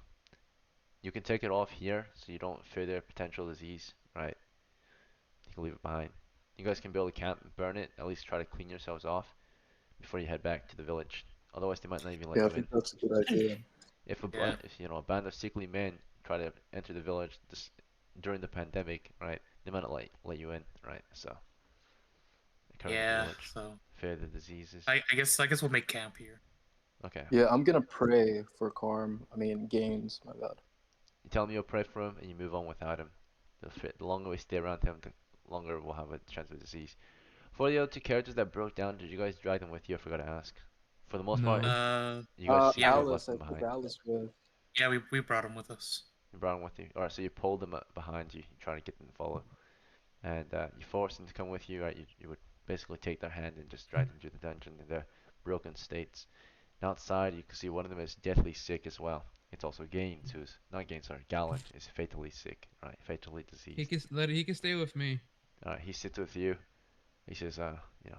you can take it off here so you don't further potential disease, right? You can leave it behind. You guys can build a camp and burn it, at least try to clean yourselves off before you head back to the village. Otherwise, they might not even let Yeah, I you in. think that's a good idea. Yeah. If you know a band of sickly men try to enter the village during the pandemic, right? they might not let you in, right? So they cover the Yeah. village, So fear the diseases. I guess we'll make camp here. Okay. Yeah, I'm gonna pray for Carm. I mean, Gaines. My bad. You tell him you'll pray for him, and you move on without him. The longer we stay around him, the longer we'll have a chance of disease. For the other two characters that broke down, did you guys drag them with you? I forgot to ask. For the most part, No. you guys seem Yeah, to have Alice. left I them think behind. Alice with. Yeah, we brought him with us. You brought them with you. Alright, so you pulled them behind you, trying to get them to follow. And you forced them to come with you, right? You would basically take their hand and just drag them through the dungeon in their broken states. And outside, you can see one of them is deathly sick as well. It's also Gaines, who's not Gaines, sorry, Gallant is fatally sick, right? Fatally diseased. He can stay with me. Alright, he sits with you. He says, you know,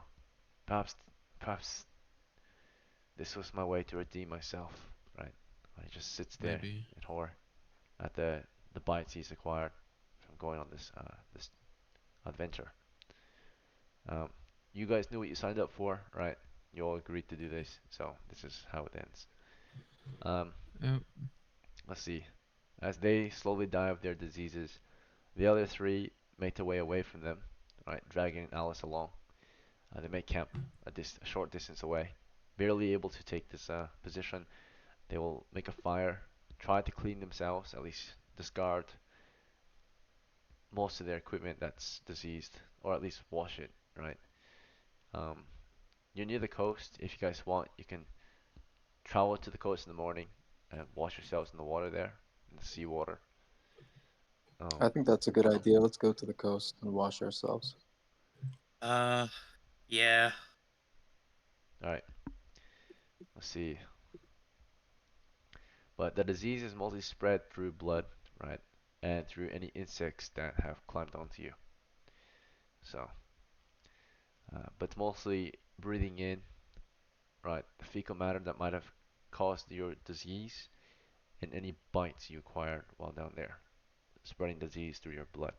perhaps this was my way to redeem myself, right? He just sits there Maybe. in horror at the bites he's acquired from going on this adventure. Um, you guys knew what you signed up for, right? You all agreed to do this, so this is how it ends. Um, Yep. let's see. As they slowly die of their diseases, the other three make their way away from them, right, dragging Alice along. They make camp a short distance away, barely able to take this position. They will make a fire, try to clean themselves, at least discard most of their equipment that's diseased, or at least wash it, right? Um, you're near the coast. If you guys want, you can travel to the coast in the morning and wash yourselves in the water there, in the seawater. I think that's a good idea. Let's go to the coast and wash ourselves. Yeah. Alright, let's see. But the disease is mostly spread through blood, right? And through any insects that have climbed onto you. So, but mostly breathing in, right, the fecal matter that might have caused your disease and any bites you acquired while down there, spreading disease through your blood.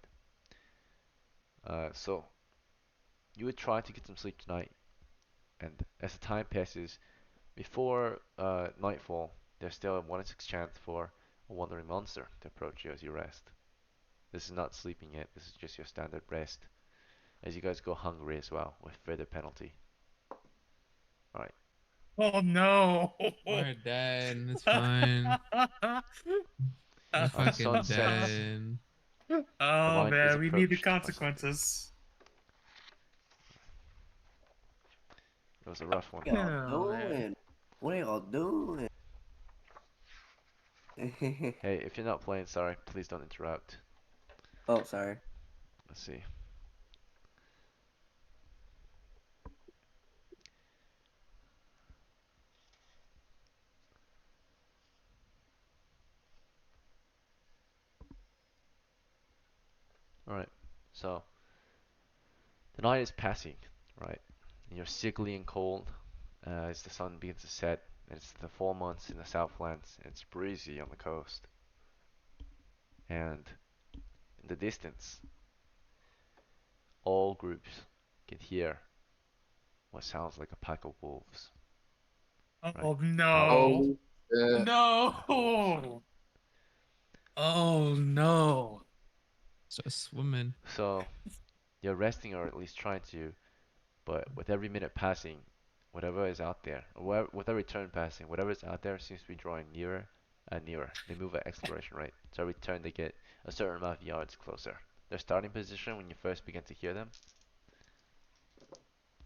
So, you would try to get some sleep tonight, and as the time passes, before nightfall, there's still a 1 in 6 chance for a wandering monster to approach you as you rest. This is not sleeping yet, this is just your standard rest. As you guys go hungry as well, with further penalty. Alright. Oh no. We're dead. It's fine. We're The fucking sun sets. dead. The Oh night is man, we need the approached. consequences. It was a rough one. What y'all Oh, man. doing? What are y'all doing? Hey, if you're not playing, sorry, please don't interrupt. Oh, sorry. Let's see. Alright, so the night is passing, right? And you're sickly and cold as the sun begins to set. It's the fall months in the Southlands, and it's breezy on the coast. And in the distance, all groups can hear what sounds like a pack of wolves. Oh Right. no. Oh, No. Oh no. Just swimming. So you're resting, or at least trying to, but with every minute passing, whatever is out there, or with every turn passing, whatever is out there seems to be drawing nearer and nearer. They move at exploration rate. So every turn they get a certain amount of yards closer. Their starting position when you first begin to hear them,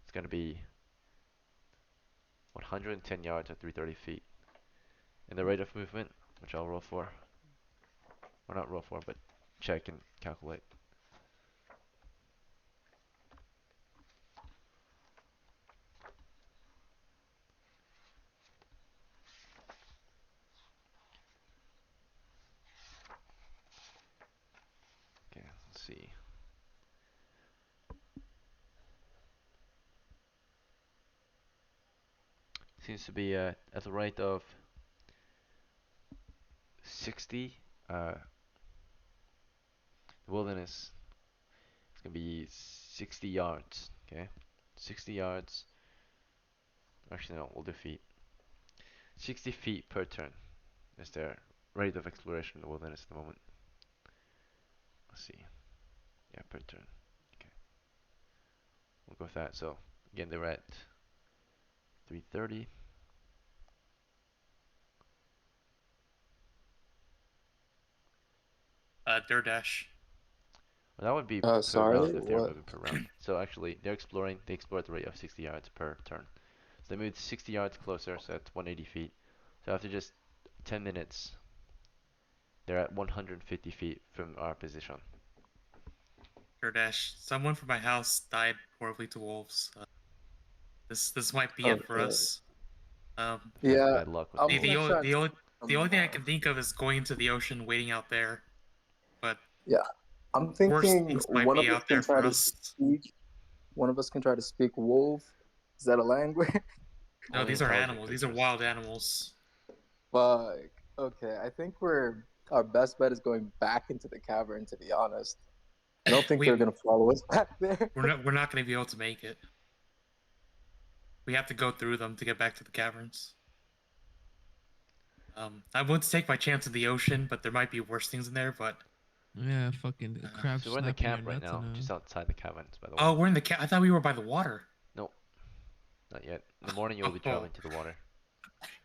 it's going to be 110 yards or 330 feet. And the rate of movement, which I'll roll for, or not roll for, but check and calculate. Okay, let's see. Seems to be at the rate of 60. The wilderness is gonna be 60 yards. Okay, 60 yards. Actually, no, we'll do feet. 60 feet per turn is their rate of exploration in the wilderness at the moment. Let's see. Yeah, per turn. Okay. We'll go with that. So again, they were at 330. Durdash. Well, that would be per Sorry, round if they're what? moving per round. So actually, they're exploring. They explore at the rate of 60 yards per turn. So they moved 60 yards closer, so that's 180 feet. So after just 10 minutes, they're at 150 feet from our position. Durdash. Someone from my house died horribly to wolves. This might be it for Okay. us. Um, Yeah, Bad luck with I'm the, wolves. the, gonna only, try the, to only, take the only some. thing I can think of is going into the ocean, waiting out there. But Yeah, I'm worse thinking things might one of be us out can there try for to us. speak. One of us can try to speak wolf. Is that a language? No, Only these are intelligent animals. These are creatures. wild animals. Fuck. Okay, I think our best bet is going back into the cavern. To be honest, I don't think they're We gonna follow us back there. we're not going to be able to make it. We have to go through them to get back to the caverns. I would take my chance in the ocean, but there might be worse things in there. But Yeah, fucking crab So we're in the snapping your camp right nuts now, and just outside the caverns, by the way. oh, we're in the I thought we were by the water. No, not yet. In the morning, you will be Oh. traveling to the water.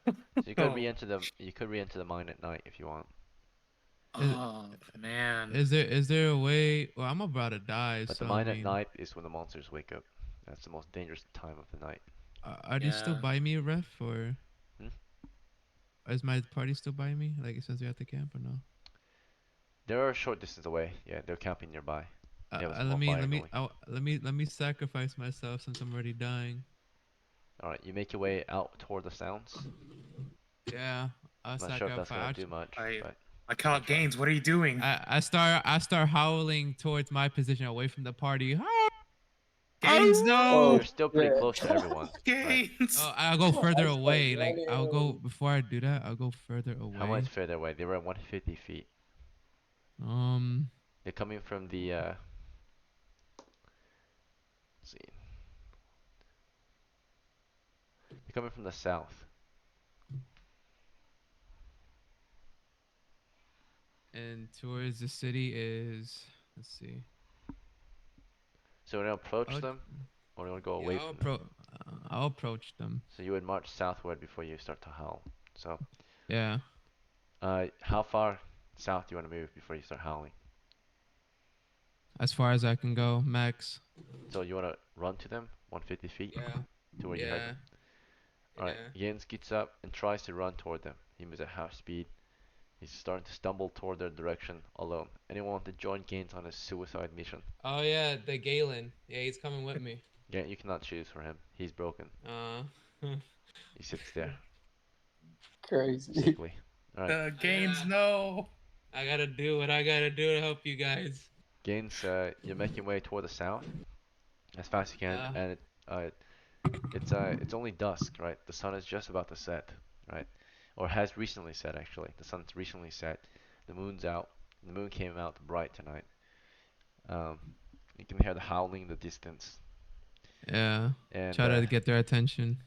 So you could Oh. re-enter the mine at night if you want. Oh man. Is there a way? Well, I'm about to die, But the so I mine at mean, night is when the monsters wake up. That's the most dangerous time of the night. are they still Yeah. by me, ref, or Hmm? is my party still by me? Like since we're at the camp or no? They're a short distance away. Yeah, they're camping nearby. They have a small fire going. Let me sacrifice myself since I'm already dying. All right, you make your way out toward the sounds. Yeah, I'll I'm not sure if that's gonna sacrifice. do much, but I call it Gaines. What are you doing? I start howling towards my position away from the party. Gaines, Oh you're no! still pretty shit! close to everyone, right? Gaines! Oh, I'll go further I start away. Like I'll go running. before I do that. I'll go further How much away. further away? They were at 150 feet. Um, They're coming from the let's see. They're coming from the south. and towards the city is, let's see. So we're gonna approach I'll, them, or we want to go yeah, away from them. I'll approach them. So you would march southward before you start to howl. So, Yeah, how far south do you want to move before you start howling? as far as I can go, max. So you want to run to them, 150 feet, Yeah, to where you heard yeah, them. Alright, yeah. Jens gets up and tries to run toward them. He moves at half speed. He's starting to stumble toward their direction alone. Anyone want to join Gaines on his suicide mission? Oh yeah, the Galen. Yeah, he's coming with me. Yeah, you cannot choose for him. He's broken. He sits there, Crazy. sickly. Alright, Gaines, no! I gotta do what I gotta do to help you guys. Gaines, you're making your way toward the south as fast as you can, and it's only dusk, right? The sun is just about to set, right? Or has recently set actually. The sun's recently set. The moon's out. The moon came out bright tonight. Um, you can hear the howling in the distance. Yeah, And try to get their attention.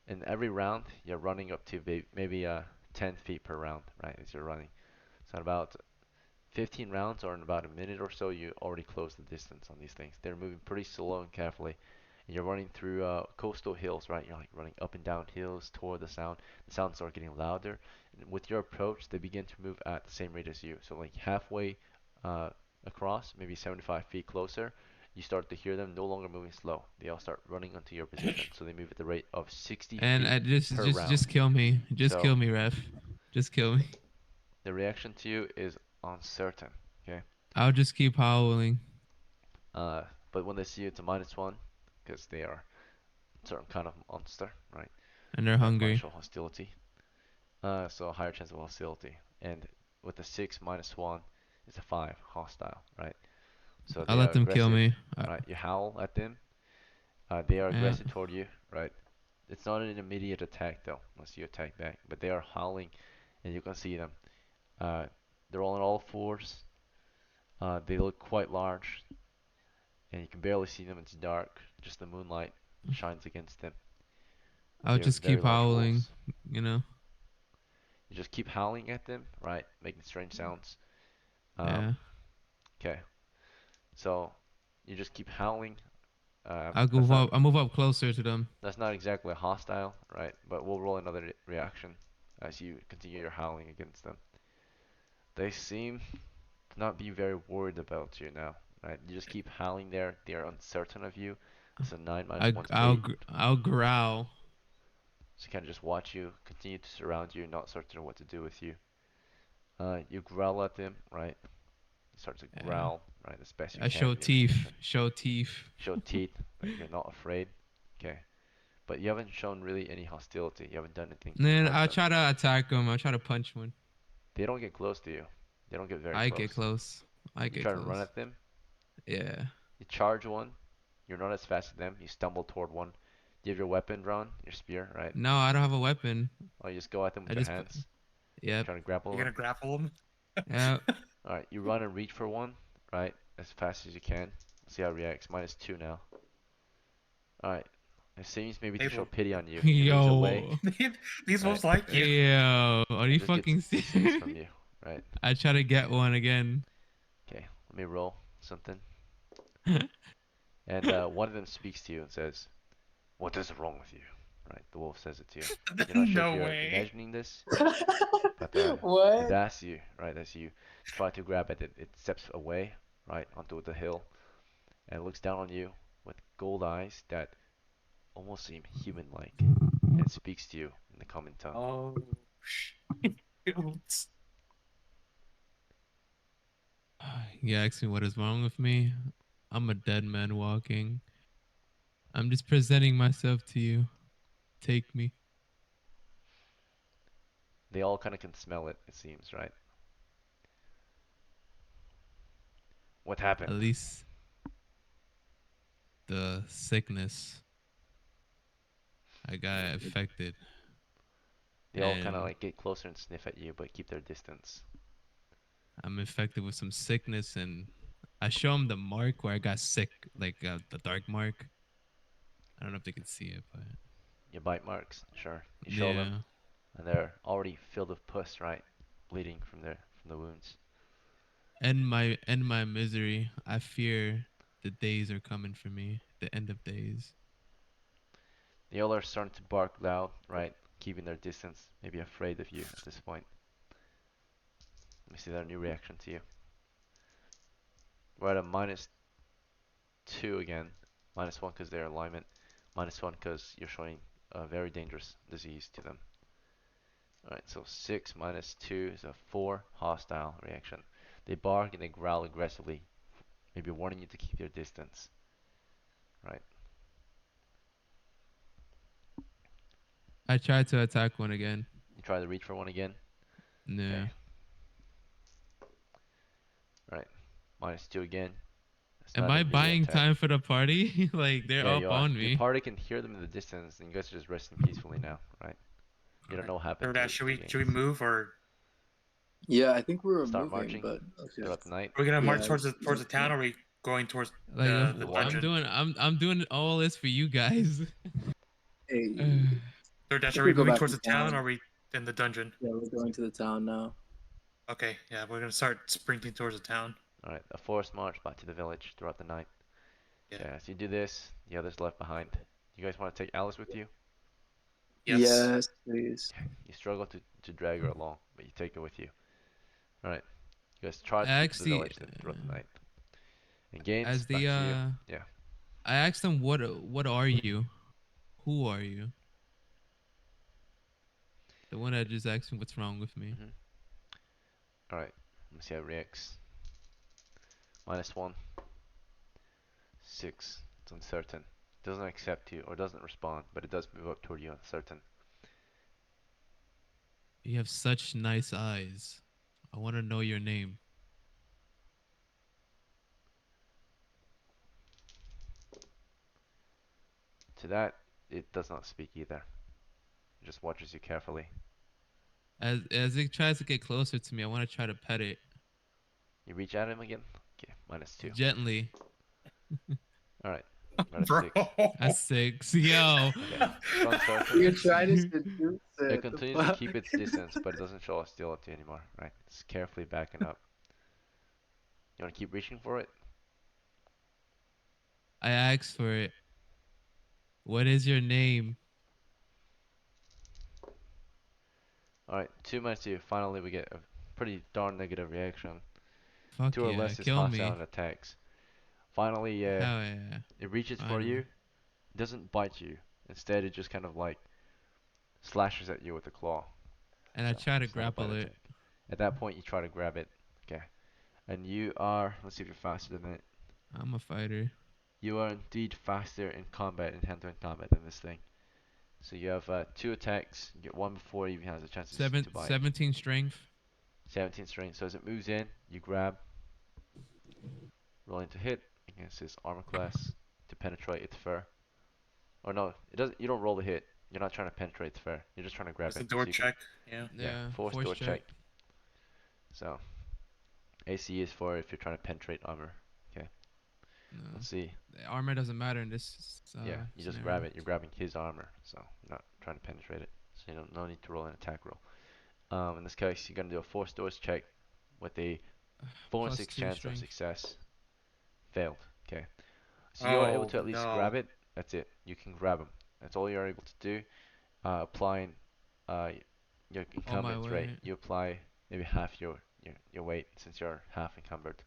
in every round, you're running up to maybe 10 feet per round, right? As you're running. So in about 15 rounds or in about a minute or so, you already close the distance on these things. They're moving pretty slow and carefully. And you're running through coastal hills, right? You're like running up and down hills toward the sound. The sounds start getting louder. And with your approach, they begin to move at the same rate as you. So like halfway uh, across, maybe 75 feet closer, you start to hear them no longer moving slow. They all start running onto your position. So they move at the rate of 60 And feet per round. just kill me. Just So kill me, ref. Just kill me. the reaction to you is uncertain. Okay. I'll just keep howling. Uh, but when they see you, it's a -1 because they are a certain kind of monster, right? And they're That might hungry. show hostility. So a higher chance of hostility. And with the 6 -1 is a 5 hostile, right? So I'll they let are them kill aggressive, me. right? You howl at them. They are Yeah. aggressive toward you, right? It's not an immediate attack though, unless you attack back. But they are howling, and you can see them. Uh, they're all on all fours. They look quite large, and you can barely see them. It's dark. Just the moonlight shines against them. I'll They're just very keep large howling, wolves. you know? You just keep howling at them, right? Making strange sounds. Yeah. Okay. So you just keep howling. I'll That's move not up. I'll move up closer to them. that's not exactly hostile, right? But we'll roll another reaction as you continue your howling against them. They seem to not be very worried about you now, right? You just keep howling there. They are uncertain of you. It's a 9 minus 1's 8. I'll growl. So kind of just watch you continue to surround you, not certain what to do with you. You growl at them, right? You start to Yeah. growl, right, as best you I can show in your teeth. position. Show teeth. Show teeth, right? You're not afraid. Okay. But you haven't shown really any hostility. You haven't done anything to Then hurt I'll them. try to attack them. I'll try to punch one. They don't get close to you. They don't get very I close. get close. I You get try to run close. at them. Yeah. You charge one. You're not as fast as them. You stumble toward one. You have your weapon drawn, your spear, right? No, I don't have a weapon. Or you just go at them with I your just. hands, Yep. trying to grapple You're them. gonna grapple him. Yep. Alright, you run and reach for one, right? As fast as you can. See how it reacts. -2 now. Alright. It seems maybe to show pity on you. He moves away. Yo. He's supposed to like you. Yo. Are you Just gets fucking distance serious? from you, right? I try to get one again. Okay, let me roll something. And one of them speaks to you and says, "What is wrong with you?" Right? The wolf says it to you. You're not sure No if you're way. imagining this, but What? it asks you, right, as you try to grab it, it steps away, right, onto the hill, and looks down on you with gold eyes that almost seem human-like, and speaks to you in the common tongue. Oh, shoot. You ask me what is wrong with me? I'm a dead man walking. I'm just presenting myself to you. Take me. They all kind of can smell it, it seems, right? What At happened? least the sickness. I got affected. They all kind of And like get closer and sniff at you, but keep their distance. I'm infected with some sickness, and I show them the mark where I got sick, like the dark mark. I don't know if they can see it, but Your bite marks, sure. You show yeah. them, and they're already filled with pus, right? Bleeding from the wounds. End my misery. I fear the days are coming for me. The end of days. They all are starting to bark loud, right? Keeping their distance, maybe afraid of you at this point. Let me see their new reaction to you. We're at a -2 again. -1 because they're alignment. -1 because you're showing a very dangerous disease to them. Alright, so 6 -2 is a 4 hostile reaction. They bark and they growl aggressively, maybe warning you to keep your distance. Right? I tried to attack one again. You try to reach for one again. No. Okay. Right. -2 again. It's Am not a I melee buying attack. time for the party? Like they're Yeah, up you are. on Your me. party can hear them in the distance, and you guys are just resting peacefully now, right? You don't know what happened. Third, should we move or Yeah, I think we were Start moving, marching but okay. throughout the night? are we gonna march Yeah, towards the town, or are we going towards Like the water. dungeon? I'm doing all this for you guys. Hey, Third dash, I are we could go moving back towards to the town, town. or are we in the dungeon? Yeah, we're going to the town now. Okay, yeah, we're gonna start sprinting towards the town. Alright, a forced march back to the village throughout the night. Yeah. Yeah, as you do this, the others left behind. You guys want to take Alice with you? Yes. Yes, please. You struggle to drag her along, but you take her with you. Alright, you guys trot into the Actually, village throughout the night. And Gaines, as back the to you. Yeah. I asked them what are you? Who are you? The one that just asked me what's wrong with me. Alright, let me see how it reacts. -1. 6. It's uncertain. Doesn't accept you or doesn't respond, but it does move up toward you uncertain. You have such nice eyes. I want to know your name. To that, it does not speak either. It just watches you carefully. As it tries to get closer to me, I want to try to pet it You reach at him again? Okay, -2. gently. Alright, Bro. -6. That's 6. Yo. Okay, it's uncertain. You're trying to seduce it. It continues to keep its distance, but it doesn't show hostility anymore, right? It's carefully backing up. You want to keep reaching for it? I asked for it. What is your name? Alright, 2 minutes to you. Finally, we get a pretty darn negative reaction. Fuck 2 or yeah, less is kill hostile me. and attacks. Finally, Hell yeah. it reaches for you. Finally. It doesn't bite you. Instead, it just kind of like slashes at you with a claw. And I So, try to it's not a bite grapple it. attack. At that point, you try to grab it. Okay. And you are, let's see if you're faster than it. I'm a fighter. You are indeed faster in combat, in hand-to-hand combat than this thing. So you have 2 attacks. You get 1 before it even has a chance to bite. 17 strength. 17 strength. So as it moves in, you grab, rolling to hit against its armor class to penetrate its fur. Or no, it doesn't. You don't roll the hit. You're not trying to penetrate its fur. You're just trying to grab It's a it. door So you can, check. Yeah. Yeah. force Force door check. check. So AC is for if you're trying to penetrate armor. Okay. No. Let's see. The armor doesn't matter in this Yeah, you just scenario. grab it. You're grabbing his armor, so you're not trying to penetrate it. So you don't no need to roll an attack roll. In this case, you're gonna do a force doors check with a 4 and Plus 6 2 chance of strength. success. Failed. Okay. So you are able Oh to at least no. grab it. That's it. You can grab him. That's all you're able to do. Applying uh, your All my encumbrance rate. weight. You apply maybe half your weight since you're half encumbered.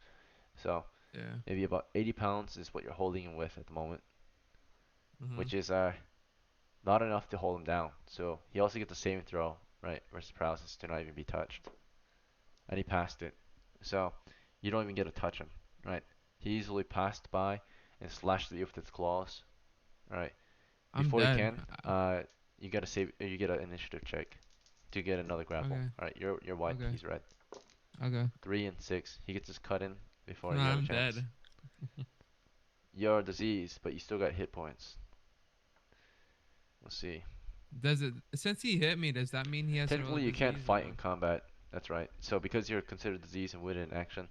So Yeah. maybe about 80 pounds is what you're holding him with at the moment, Mhm. which is not enough to hold him down. So he also gets a saving throw, right, versus paralysis to not even be touched, and he passed it. So you don't even get to touch him, right? He easily passed by and slashed at you with its claws, right? I'm Before he dead. can, you get a you get an initiative check to get another grapple. Okay. All right, you're white, Okay. he's red. Okay. 3 and 6. He gets his cut in before No, you have a I'm chance. dead. You're diseased, but you still got hit points. Let's see. Does it since he hit me, does that mean he has to roll a Technically, you can't disease or fight in no? combat. That's right. So because you're considered diseased and wounded in action,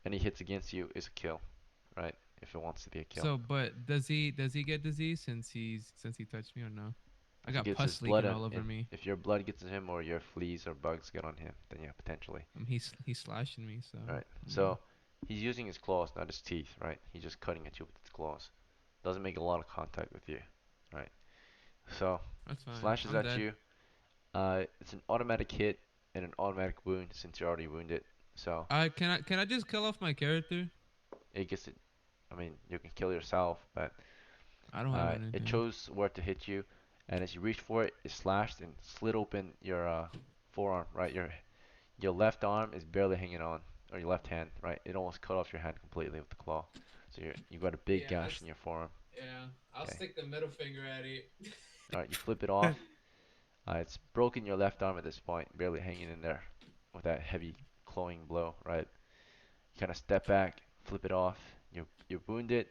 any hits against you is a kill, right? If it wants to be a kill. So, but does he get disease since he touched me or no? I If he got gets his pus blood leaking on, all over me. if your blood gets to him or your fleas or bugs get on him, then yeah, potentially. He's slashing me, so Right. yeah. So he's using his claws, not his teeth, right? He's just cutting at you with his claws. Doesn't make a lot of contact with you, right? So That's fine. slashes I'm at dead. you. It's an automatic hit and an automatic wound since you're already wounded. So Can I just kill off my character? it gets it. I mean, you can kill yourself, but I don't have it anything. chose where to hit you, and as you reach for it, it slashed and slit open your forearm. Right, your left arm is barely hanging on, or your left hand. Right, it almost cut off your hand completely with the claw. So you got a big Yeah, gash in your forearm. yeah. I'll Okay. stick the middle finger at it. All right, you flip it off. It's broken your left arm at this point, barely hanging in there with that heavy clawing blow. Right. You kind of step back, flip it off. You're wounded.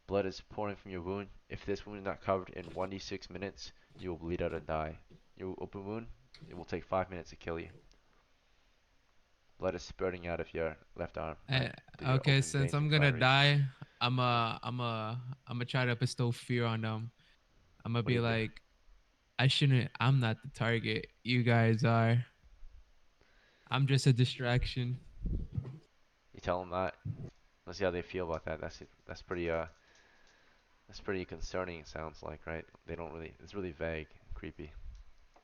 Blood is pouring from your wound. If this wound is not covered in 1d6 minutes, you will bleed out and die. Your open wound, it will take 5 minutes to kill you. Blood is spurting out of your left arm, right? Through your Okay, open since veins I'm and gonna arteries. die, I'm a try to bestow fear on them. I'm gonna What do be you do? like, I'm not the target. You guys are. I'm just a distraction. You tell them that. Let's see how they feel about that. That's pretty concerning. It sounds like, right? They don't really. It's really vague, and creepy.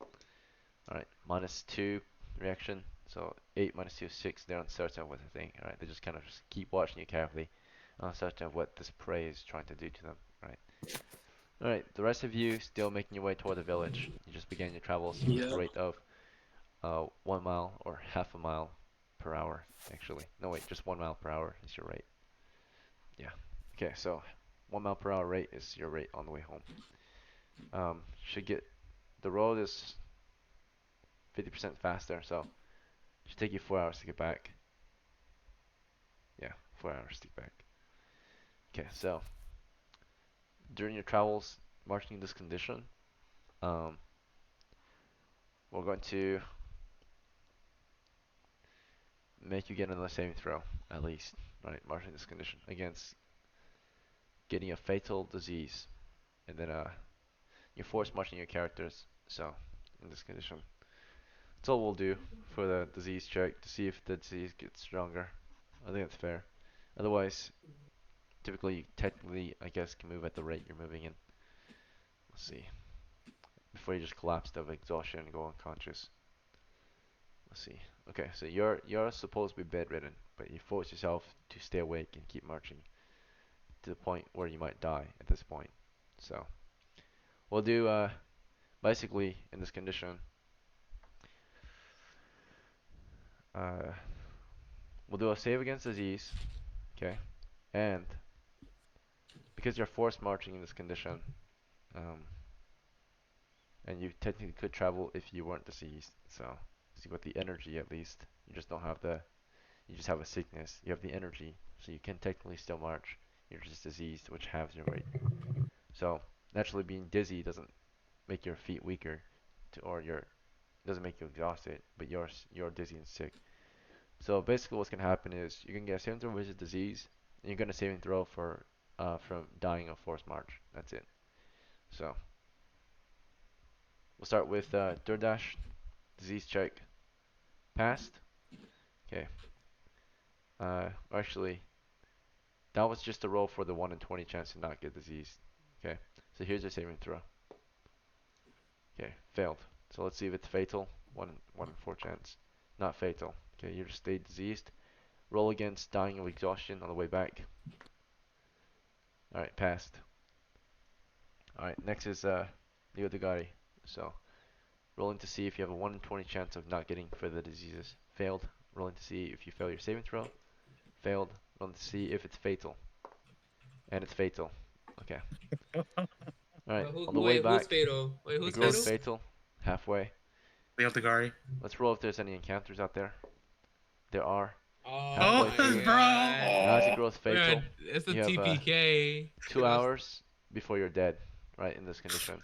All right, -2 reaction. So 8 -2 is 6. They're uncertain of what to think. All right, they just kind of just keep watching you carefully, uncertain of what this prey is trying to do to them. Right. All right. The rest of you still making your way toward the village. You just began your travels with a Yeah. rate of 1 mile or half a mile per hour. Actually, no wait, just 1 mile per hour is your rate. Yeah. Okay, so 1 mile per hour rate is your rate on the way home. Should get the road is 50% faster, so it should take you 4 hours to get back. Yeah, 4 hours to get back. Okay, so during your travels, marching in this condition, um, we're going to make you get another saving throw, at least, right? Marching in this condition against getting a fatal disease, and then you're forced marching your characters. So in this condition, that's all we'll do for the disease check to see if the disease gets stronger. I think that's fair. Otherwise, typically, you technically, I guess, can move at the rate you're moving in. Let's see. Before you just collapse of exhaustion and go unconscious. Let's see. Okay, so you're supposed to be bedridden, but you force yourself to stay awake and keep marching to the point where you might die at this point. So we'll do basically in this condition. We'll do a save against disease, okay, and because you're forced marching in this condition, um, and you technically could travel if you weren't diseased. So you got the energy at least. You just don't have the. You just have a sickness. You have the energy, so you can technically still march. You're just diseased, which halves your weight. So naturally, being dizzy doesn't make your feet weaker, or your doesn't make you exhausted, but you're dizzy and sick. So basically, what's gonna happen is you're gonna get a saving throw versus disease, and you're gonna saving throw for from dying of forced march. That's it. So we'll start with DoorDash disease check passed. Okay. Actually, that was just a roll for the 1 in 20 chance to not get diseased. Okay. So here's your saving throw. Okay, failed. So let's see if it's fatal. 1 in 4 chance. Not fatal. Okay, you just stayed diseased. Roll against dying of exhaustion on the way back. Alright, passed. Alright, next is Leo Degari. So, rolling to see if you have a 1 in 20 chance of not getting further diseases. Failed. Rolling to see if you fail your saving throw. Failed. Rolling to see if it's fatal. And it's fatal. Okay. Alright, on the way Wait, who's back, fatal? Wait, who's Negro's fatal? fatal. Halfway. Leo Degari. Let's roll if there's any encounters out there. There are. Oh Halfway my through. bro! God. As Oh. Negro's We're fatal. at- it's a You have TPK. 2 hours before you're dead. Right, in this condition.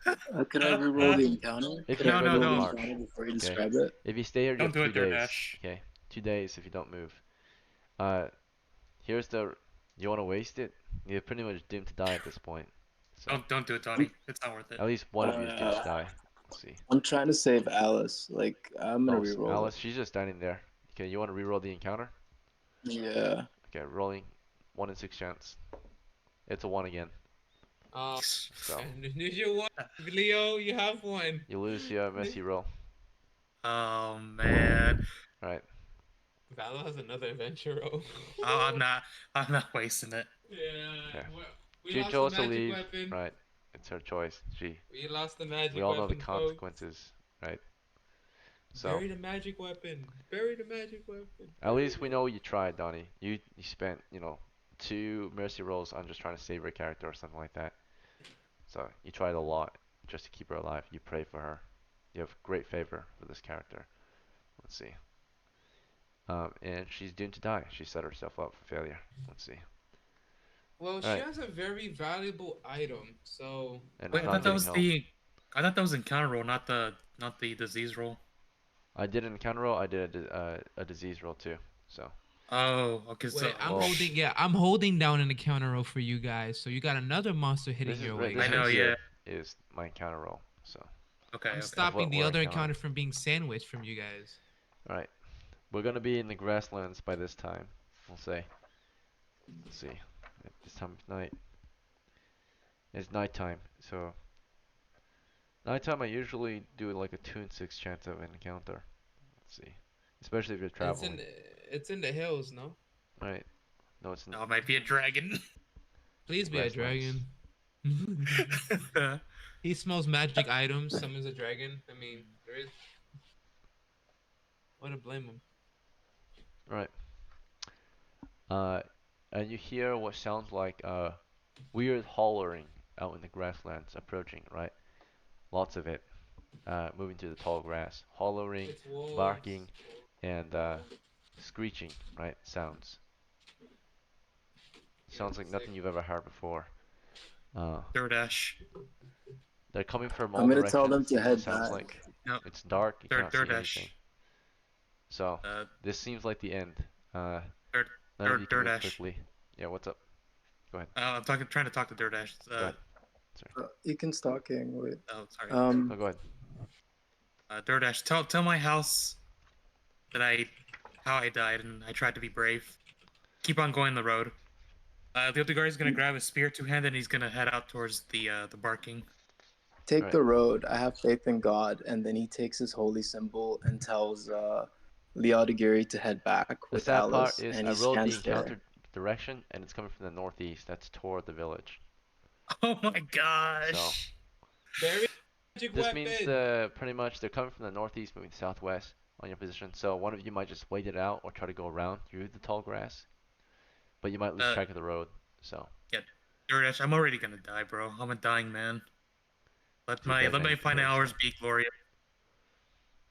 Could I re-roll the encounter? If Could you're I further re-roll to the no. march. encounter before you Okay. describe it? If you stay here, you Don't have do 2 it, days. DoorDash. Okay. 2 days if you don't move. Here's the. You want to waste it? You're pretty much doomed to die at this point. So Don't do it, Tony. It's not worth it. at least one of you is doomed to die. Let's see. I'm trying to save Alice. Like, I'm gonna Oh, re-roll Alice, it. she's just standing there. Okay, you want to re-roll the encounter? Yeah. Okay, rolling 1 in 6 chance. It's a 1 again. So And there's your one, Leo. You have one. you lose your messy roll. Oh man. Right. Valor has another adventure. Oh. I'm not. I'm not wasting it. Yeah. Okay. We She lost the chose to magic leave. weapon. Right. It's her choice. We lost the magic We all know the weapon, folks. consequences. Right. So Bury the magic weapon. Bury the magic weapon. at least we know you tried, Donnie. You spent, 2 mercy rolls on just trying to save her character or something like that. So you tried a lot just to keep her alive. You pray for her. You have great favor for this character. Let's see. And she's doomed to die. She set herself up for failure. Let's see. Well, she Alright. has a very valuable item, so And Wait, it's I not thought that getting was help. I thought that was encounter roll, not the disease roll. I did an encounter roll. I did a disease roll too. So Oh, okay. So wait, I'm Well- holding. Yeah, I'm holding down an encounter roll for you guys. So you got another monster hitting this is your right. way. This I know, right yeah. here is my encounter roll. So Okay, I'm okay. stopping what the we're other encountering. encounter from being sandwiched from you guys. all right, we're gonna be in the grasslands by this time. We'll say. Let's see. At this time of night. It's nighttime. So nighttime I usually do like a 2 in 6 chance of an encounter. Let's see. Especially if you're traveling. It's in the hills, no? Right. No, it's No, it might be a dragon. Please be a Grasslands. dragon. He smells magic items, summons a dragon. I mean, there is. What to blame him? Right. And you hear what sounds like weird hollering out in the grasslands approaching, right? Lots of it, moving through the tall grass, hollering, It's wolves. barking, and screeching, right? Sounds. Sounds like nothing you've ever heard before. DoorDash. They're coming from all I'm gonna directions. tell them to it head sounds back. like No. it's dark. You cannot see DoorDash. anything. So this seems like the end. None of you can move DoorDash. quickly. Yeah, what's up? Go ahead. I'm trying to talk to DoorDash. Go ahead. Eakin's talking. Wait. Oh, sorry. No, go ahead. DoorDash. Tell my house that how I died and I tried to be brave. Keep on going the road. The other guy is gonna grab his spear two-handed and he's gonna head out towards the barking. Take Right. the road. I have faith in God. And then he takes his holy symbol and tells Leodagiri to head back The with sad part Alice. is And I he rolled the stands encounter there. direction and it's coming from the northeast. That's toward the village. Oh my So gosh! Very magic this means weapon. pretty much they're coming from the northeast, moving southwest on your position. So one of you might just wait it out or try to go around through the tall grass, but you might lose Uh, track of the road. So yeah, Durdash, I'm already gonna die, bro. I'm a dying man. Let too my bad, let man. my You final perished. hours be glorious.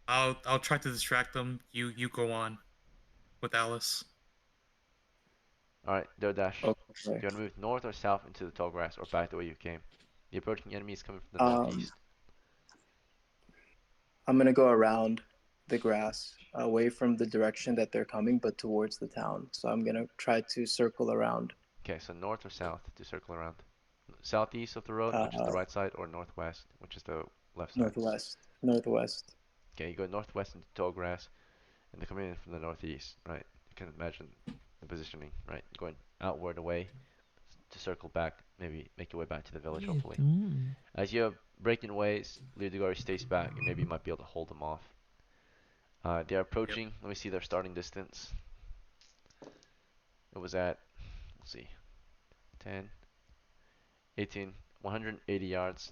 I'll try to distract them. You go on with Alice. All right, Dodash. Do Okay. you want to move north or south into the tall grass or back the way you came? The approaching enemy is coming from the Um, northeast. I'm going to go around the grass, away from the direction that they're coming, but towards the town. So I'm going to try to circle around. Okay, so north or south to circle around. Southeast of the road, which is the Uh, right side, or northwest, which is the left side. Northwest. Northwest. Okay, you go northwest into tall grass, and they're coming in from the northeast, right? You can imagine the positioning, right? Going outward away to circle back, maybe make your way back to the village, hopefully. As you're breaking ways, Ludogari stays back, and maybe you might be able to hold them off. They're approaching. Let me see their starting distance. It was at, let's see, 10, 18, 180 yards.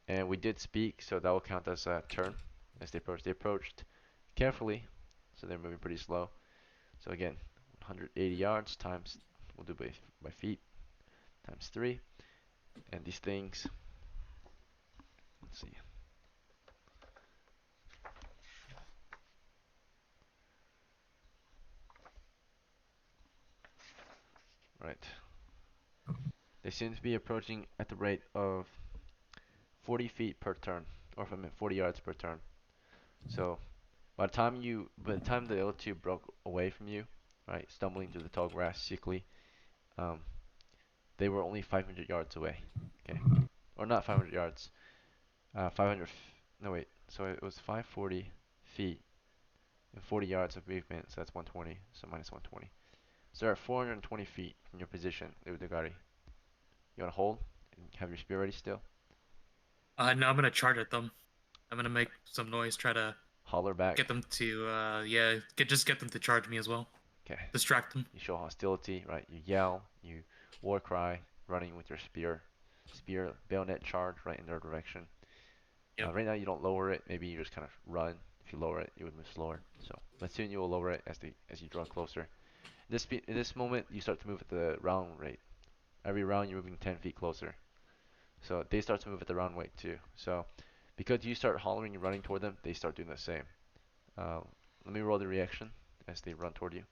And we did speak, so that will count as a turn as they approached. They approached carefully, so they're moving pretty slow. So again, 180 yards times, we'll do by feet, times 3. And these things, let's see. Right. They seem to be approaching at the rate of 40 feet per turn, or if I meant 40 yards per turn. So by the time the other two broke away from you, right, stumbling through the tall grass sickly, um, they were only 500 yards away. Okay, or not 500 yards, 500. No wait, so it was 540 feet and 40 yards of movement, so that's 120. So minus 120. So they're at 420 feet from your position, Udagari. You wanna hold and have your spear ready still? No, I'm gonna charge at them. I'm gonna make some noise, try to Holler back. get them to get them to charge me as well. Okay. Distract them. You show hostility, right? You yell, you war cry, running with your spear, bayonet charge right in their direction. Yep. Right now you don't lower it. Maybe you just kind of run. If you lower it, you would move slower. So, but soon you will lower it as you draw closer. In this moment, you start to move at the round rate. Every round you're moving 10 feet closer. So they start to move at the round rate too. So because you start hollering and running toward them, they start doing the same. Uh, Let me roll the reaction as they run toward you.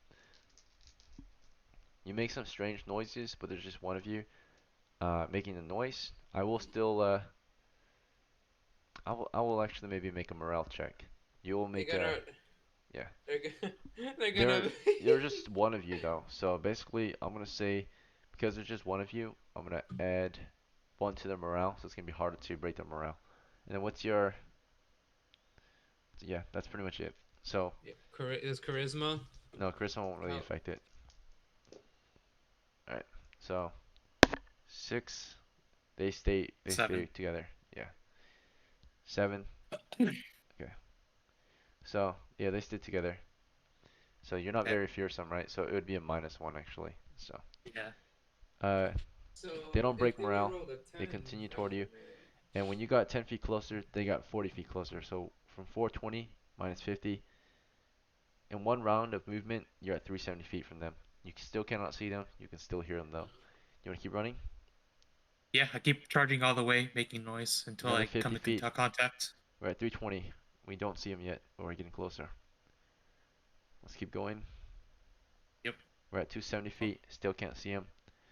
You make some strange noises, but there's just one of you making the noise. I will still I will actually maybe make a morale check. You will make a yeah. They're There gonna. there's just one of you though. So basically I'm gonna say because there's just one of you, I'm gonna add one to their morale, so it's gonna be harder to break their morale. And then what's your yeah, that's pretty much it. So Is charisma? no, charisma won't really How? affect it. Alright. So 6 they stay 7. together. Yeah. 7. Okay. So yeah, they stay together. So you're not Okay. very fearsome, right? So it would be a -1 actually. So Yeah. uh So they don't if break they would morale. roll a They 10, continue that toward you. would make. And when you got 10 feet closer, they got 40 feet closer. So from 420 minus 50, in one round of movement, you're at 370 feet from them. You still cannot see them. You can still hear them though. You want to keep running? Yeah, I keep charging all the way, making noise until Another I come 50 to feet. contact. We're at 320. We don't see them yet, but we're getting closer. Let's keep going. Yep. We're at 270 feet. Still can't see them.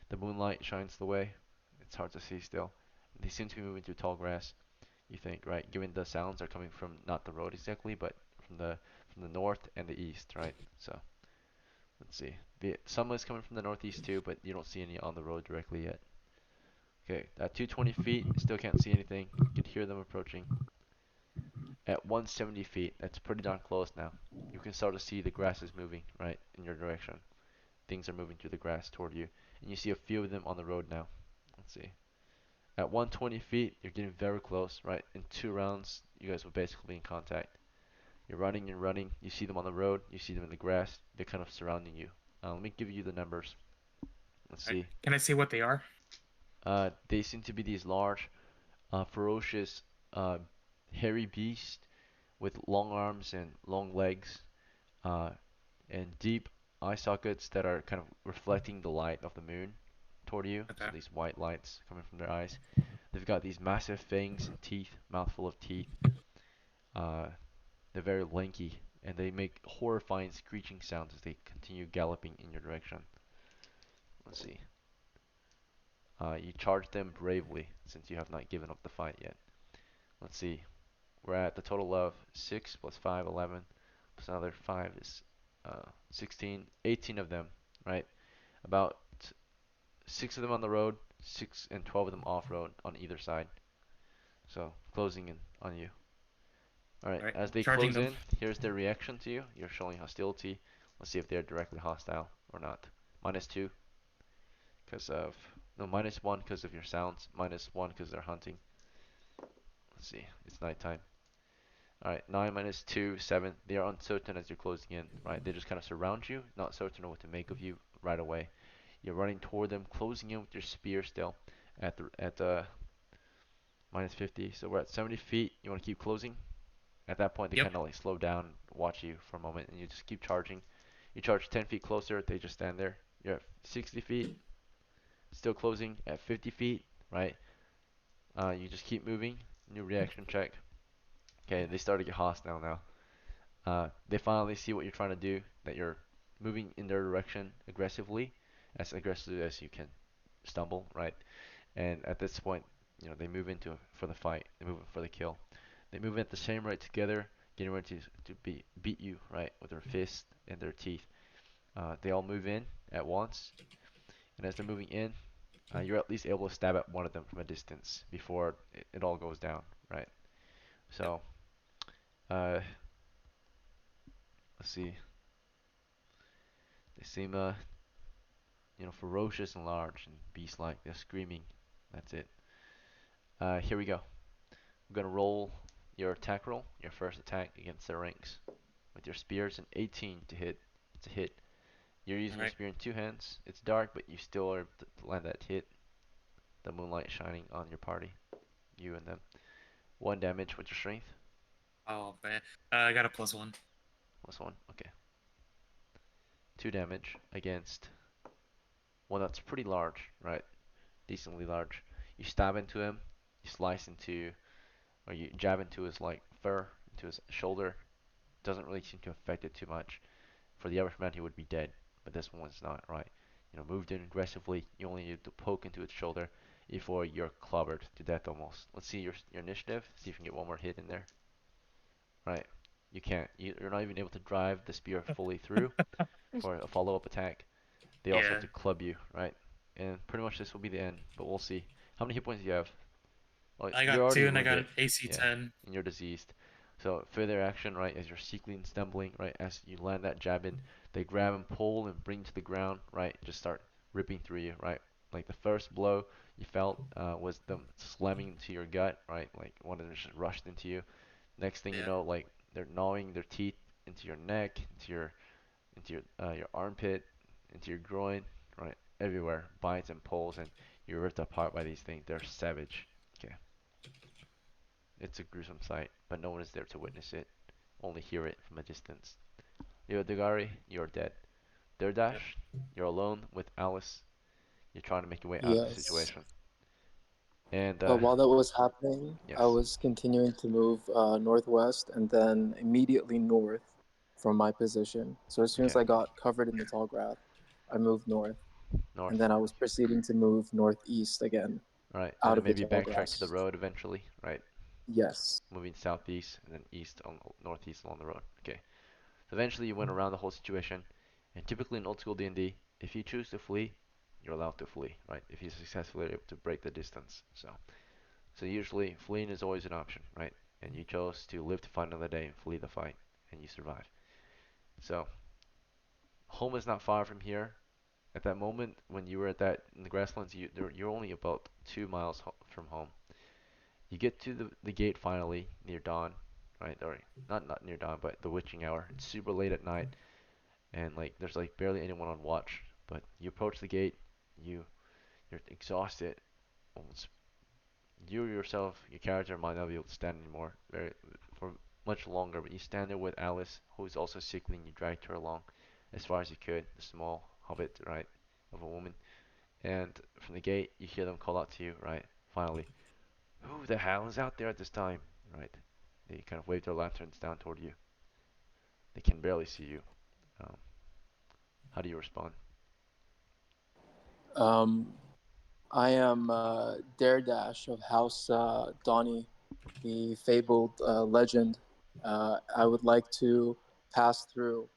The moonlight shines the way. It's hard to see still. They seem to be moving through tall grass. You think, right? Given the sounds are coming from not the road exactly, but from the north and the east, right? So let's see. Some is coming from the northeast too, but you don't see any on the road directly yet. Okay, at 220 feet, still can't see anything. You can hear them approaching. At 170 feet, that's pretty darn close now. You can start to see the grass is moving right in your direction. things are moving through the grass toward you, and you see a few of them on the road now. Let's see. At 120 feet, you're getting very close, right? In 2 rounds, you guys will basically be in contact. You're running and running. You see them on the road. You see them in the grass. They're kind of surrounding you. Let me give you the numbers. Let's see. Can I see what they are? They seem to be these large, ferocious, uh, hairy beasts with long arms and long legs, uh, and deep eye sockets that are kind of reflecting the light of the moon toward you. Okay. So these white lights coming from their eyes. They've got these massive fangs and teeth, mouthful of teeth. Uh, they're very lanky, and they make horrifying screeching sounds as they continue galloping in your direction. Let's see. You charge them bravely, since you have not given up the fight yet. Let's see. We're at the total of 6 plus 5, 11, plus another 5 is 16, 18 of them, right? About 6 of them on the road, 6 and 12 of them off-road on either side. So, closing in on you. Alright, Alright, as they charging close them. in, here's their reaction to you. You're showing hostility. Let's see if they're directly hostile or not. -2 because of... No, -1 because of your sounds. -1 because they're hunting. Let's see, it's nighttime. Alright, 9 minus 2, 7. They are uncertain as you're closing in, right? They just kind of surround you, not certain of what to make of you right away. You're running toward them, closing in with your spear still at -50. So we're at 70 feet. You want to keep closing? At that point, they Yep. kind of like slow down, watch you for a moment, and you just keep charging. You charge 10 feet closer, they just stand there. You're at 60 feet, still closing at 50 feet, right? You just keep moving. New reaction check. Okay, they start to get hostile now. They finally see what you're trying to do, that you're moving in their direction aggressively, as aggressively as you can stumble, right? And at this point, you know, they move into for the fight. They move in for the kill. They move in at the same rate together, getting ready to beat you, right, with their fists and their teeth. They all move in at once, and as they're moving in, you're at least able to stab at one of them from a distance before it all goes down, right? So, uh, let's see. They seem ferocious and large and beast-like. They're screaming. That's it. Here we go. I'm gonna roll your attack roll, your first attack against their ranks. With your spears, an 18 to hit. It's a hit. You're using your spear in 2 hands. It's dark, but you still are able to land that hit. The moonlight shining on your party, you and them. 1 damage with your strength. Oh man, I got a +1. +1. Okay. 2 damage against one that's pretty large, right? Decently large. You stab into him. You slice into, or you jab into his like fur, into his shoulder. Doesn't really seem to affect it too much. For the average man, he would be dead, but this one's not, right? You know, moved in aggressively. You only need to poke into its shoulder before you're clobbered to death almost. Let's see your initiative. See if you can get one more hit in there. Right. You can't. You're not even able to drive the spear fully through for a follow-up attack. They also have Yeah. to club you, right? And pretty much this will be the end, but we'll see. How many hit points do you have? Well, I you're got already 2 a and I little got bit, an AC yeah, 10. and you're diseased. So further action, right, as you're seeking, stumbling, right, as you land that jab in, they grab and pull and bring you to the ground, right, just start ripping through you, right. Like the first blow you felt was them slamming into your gut, right, like one of them just rushed into you. Next thing you Yeah. know, like they're gnawing their teeth into your neck, into your armpit, into your groin, right, everywhere, bites and pulls, and you're ripped apart by these things. They're savage. Okay. It's a gruesome sight, but no one is there to witness it, only hear it from a distance. Degari, you're dead. Yep. Derdash, you're alone with Alice. You're trying to make your way out of the Yes. situation. And, While that was happening, I yes. was continuing to move northwest and then immediately north from my position. So as soon as Okay. I got covered in the tall grass, I moved north, and North. then I was proceeding to move northeast again, Right. And out then of the maybe tall backtrack to the grass. road eventually, right? Yes. Moving southeast and then east on northeast along the road. Okay. So eventually you went around the whole situation. And typically in old school D&D, if you choose to flee, you're allowed to flee, right? If you successfully are able to break the distance. So usually fleeing is always an option, right? And you chose to live to fight another day and flee the fight, and you survive. So home is not far from here. At that moment, when you were at that in the grasslands, you're only about 2 miles from home. You get to the gate finally near dawn, right? Or not near dawn, but the witching hour. It's super late at night, and like there's like barely anyone on watch. But you approach the gate, you're exhausted. Almost, you yourself, your character might not be able to stand anymore for much longer. But you stand there with Alice, who's also sickly, and you dragged her along as far as you could. The small hobbit, right, of a woman. And from the gate, you hear them call out to you, right? Finally, who the hell is out there at this time? Right? They kind of wave their lanterns down toward you. They can barely see you. Um, how do you respond? Um, I am Daredash of House Donny, the fabled legend. I would like to pass through.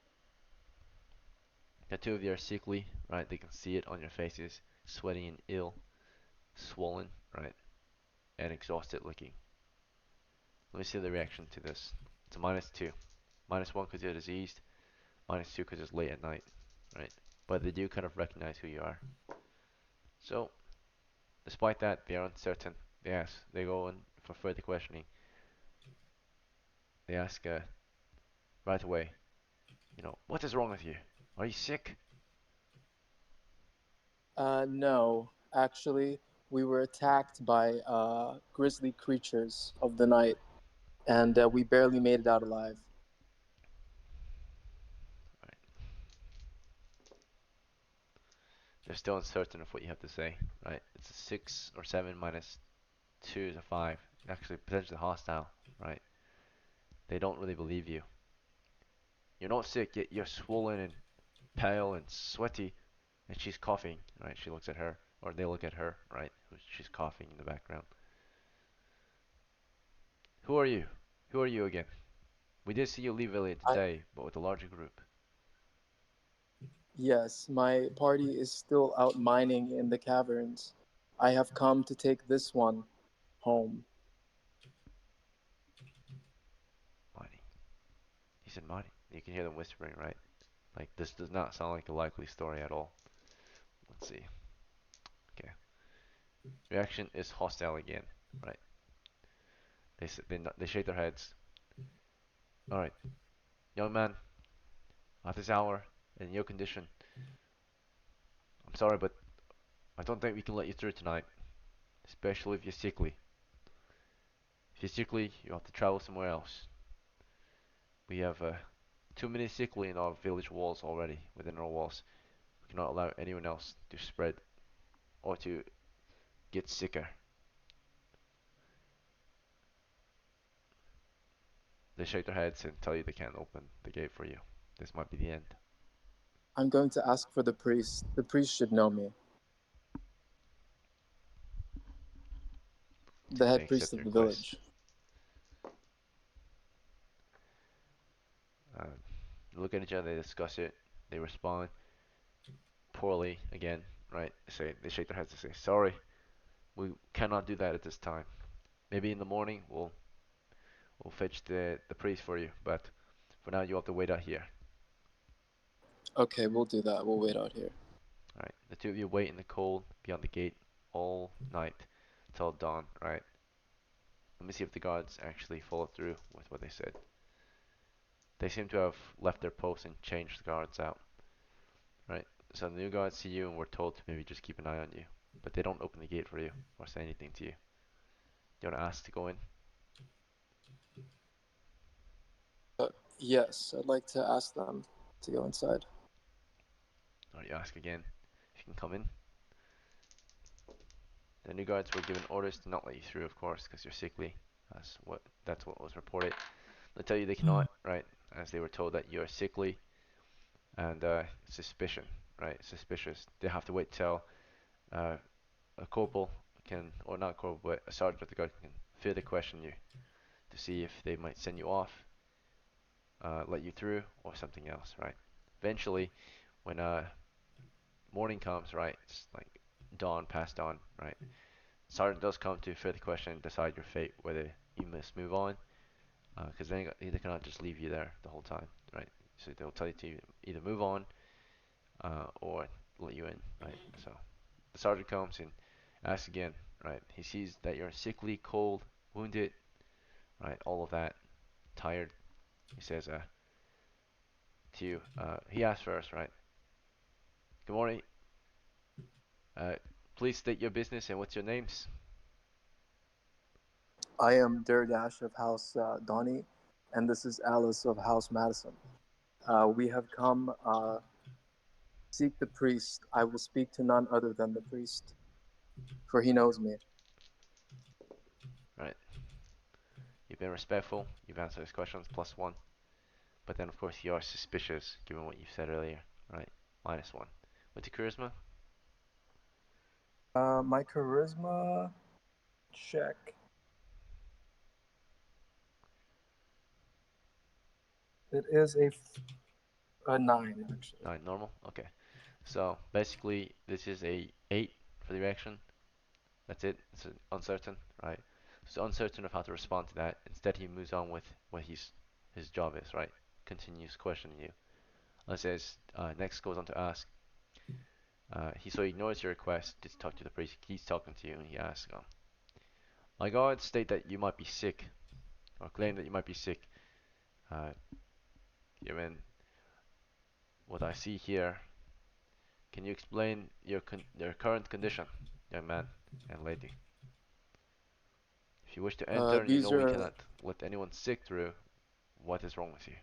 The two of you are sickly, right? They can see it on your faces, sweaty and ill, swollen, right? And exhausted looking. Let me see the reaction to this. It's a -2. -1 because you're diseased, -2 because it's late at night, right? But they do kind of recognize who you are. So, despite that, they are uncertain. They go in for further questioning. They ask right away, what is wrong with you? Are you sick? No, actually, we were attacked by grisly creatures of the night, and we barely made it out alive. Right. They're still uncertain of what you have to say, right? It's a 6 or 7 -2 is a 5. Actually, potentially hostile, right? They don't really believe you. You're not sick, yet you're swollen and pale and sweaty, and she's coughing, right? She looks at her, or they look at her, right? She's coughing in the background. Who are you? Who are you again? We did see you leave earlier I, today, but with a larger group. yes, my party is still out mining in the caverns. I have come to take this one home. Mighty. He said mighty. You can hear them whispering, right? Like, this does not sound like a likely story at all. Let's see. Okay. Reaction is hostile again, right? They shake their heads. Alright, young man, at this hour, in your condition, I'm sorry, but I don't think we can let you through tonight, especially if you're sickly. If you're sickly, you have to travel somewhere else. We have too many sickly in our village walls already, within our walls. We cannot allow anyone else to spread or to get sicker. They shake their heads and tell you they can't open the gate for you. This might be the end. I'm going to ask for the priest. The priest should know me. The They head priest accept of your the request. village. Look at each other, they discuss it, they respond poorly again, right? They shake their heads and say, sorry, we cannot do that at this time. Maybe in the morning we'll fetch the priest for you, but for now you have to wait out here. Okay, we'll do that. We'll wait out here. Alright. The two of you wait in the cold beyond the gate all night till dawn, right? Let me see if the guards actually follow through with what they said. They seem to have left their post and changed the guards out. Right? So the new guards see you and we're told to maybe just keep an eye on you. But they don't open the gate for you or say anything to you. You want to ask to go in? Yes, I'd like to ask them to go inside. Or you ask again if you can come in? The new guards were given orders to not let you through, of course, because you're sickly. That's what was reported. They tell you they cannot, right? As they were told that you are sickly and suspicion, right? Suspicious. They have to wait till uh, a corporal can, or not corporal, but a sergeant of the guard can further question you to see if they might send you off, let you through, or something else, right? Eventually, when morning comes, right, it's like dawn, past dawn, right? Sergeant does come to further question and decide your fate, whether you must move on, because they cannot just leave you there the whole time, right? So they'll tell you to either move on, or let you in, right? So the sergeant comes and asks again, right? He sees that you're sickly, cold, wounded, right? All of that, tired. He says, to you, he asks first, right? Good morning. Uh, please state your business and what's your names. I am Derdash of House Donnie, and this is Alice of House Madison. We have come seek the priest. I will speak to none other than the priest, for he knows me. Right. You've been respectful. You've answered his questions, +1. But then, of course, you are suspicious, given what you said earlier, right? -1. With the charisma, My charisma check. It is a 9, actually. 9 normal. Okay. So basically, this is a 8 for the reaction. That's it. It's uncertain, right? So uncertain of how to respond to that. Instead, he moves on with what his job is, right? Continues questioning you. And says, next goes on to ask. So he ignores your request to talk to the priest. He keeps talking to you, and he asks, my guards state that you might be sick, or claim that you might be sick. Uh, Given what I see here, can you explain your current condition, young man and lady? If you wish to enter and you know These we are cannot let anyone sick through, what is wrong with you?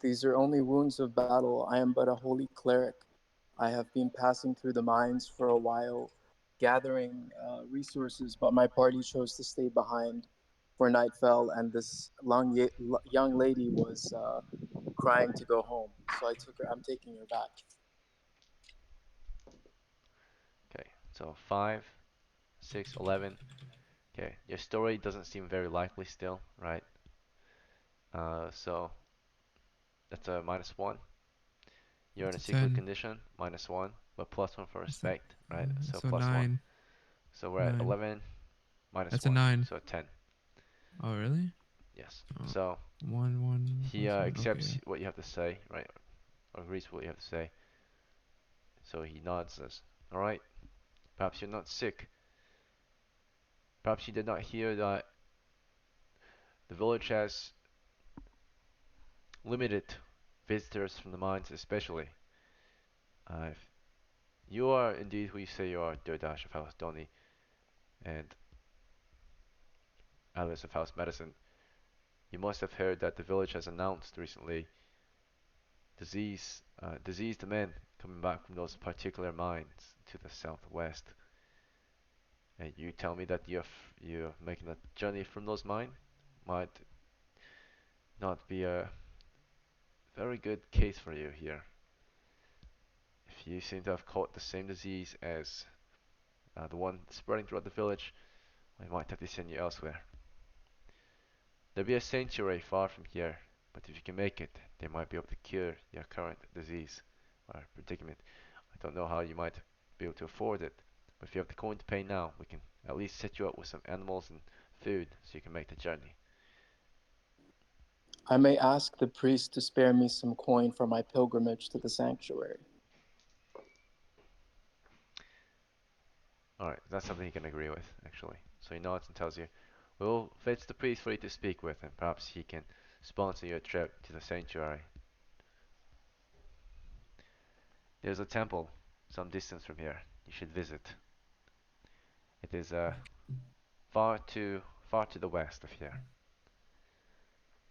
these are only wounds of battle. I am but a holy cleric. I have been passing through the mines for a while, gathering resources, but my party chose to stay behind for night fell, and this young lady was crying to go home. So I took her. I'm taking her back. Okay, so 5, 6, 11. Okay, your story doesn't seem very likely still, right? So that's a -1. You're in That's a a sickly 10. condition, -1, but +1 for That's a, respect, right? So so +1. 9. So we're at 9. 11, That's a -1, 9. so 10. Oh, really? Yes. Oh, So 1, 1 he plus 1. accepts Okay. what you have to say, right? Or agrees with what you have to say. So he nods, says, "All right. Perhaps you're not sick. Perhaps you did not hear that the village has limited visitors from the mines, especially. If you are indeed who you say you are, Dodash of House Doni and Alice of House Medicine, you must have heard that the village has announced recently diseased men coming back from those particular mines to the southwest. And you tell me that you're making a journey from those mines might not be a very good case for you here. If you seem to have caught the same disease as the one spreading throughout the village, I might have to send you elsewhere. There'll be a sanctuary far from here, but if you can make it, they might be able to cure your current disease or predicament. I don't know how you might be able to afford it, but if you have the coin to pay now, we can at least set you up with some animals and food so you can make the journey. I may ask the priest to spare me some coin for my pilgrimage to the sanctuary. Alright, that's something he can agree with, actually. So he nods and tells you, we'll fetch the priest for you to speak with, and perhaps he can sponsor your trip to the sanctuary. There's a temple some distance from here you should visit. It is far to the west of here.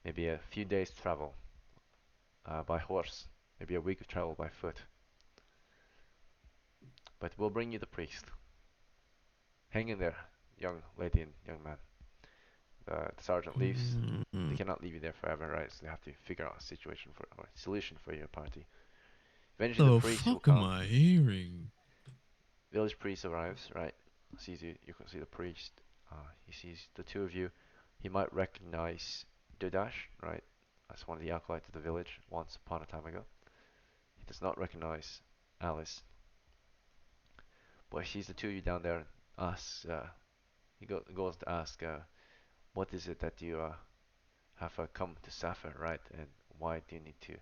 Maybe a few days travel by horse, maybe a week of travel by foot. But we'll bring you the priest. Hang in there, young lady and young man. The sergeant leaves. They cannot leave you there forever, right? So they have to figure out a situation for or a solution for your party. Eventually, the The priest will fuck am come. I hearing? Village priest arrives, right? Sees you. You can see the priest. He sees the two of you. He might recognize Dodash, right? As one of the acolytes of the village once upon a time ago. He does not recognize Alice. But he sees the two of you down there and asks, goes to ask, what is it that you have come to Sapphire, right? And why do you need to,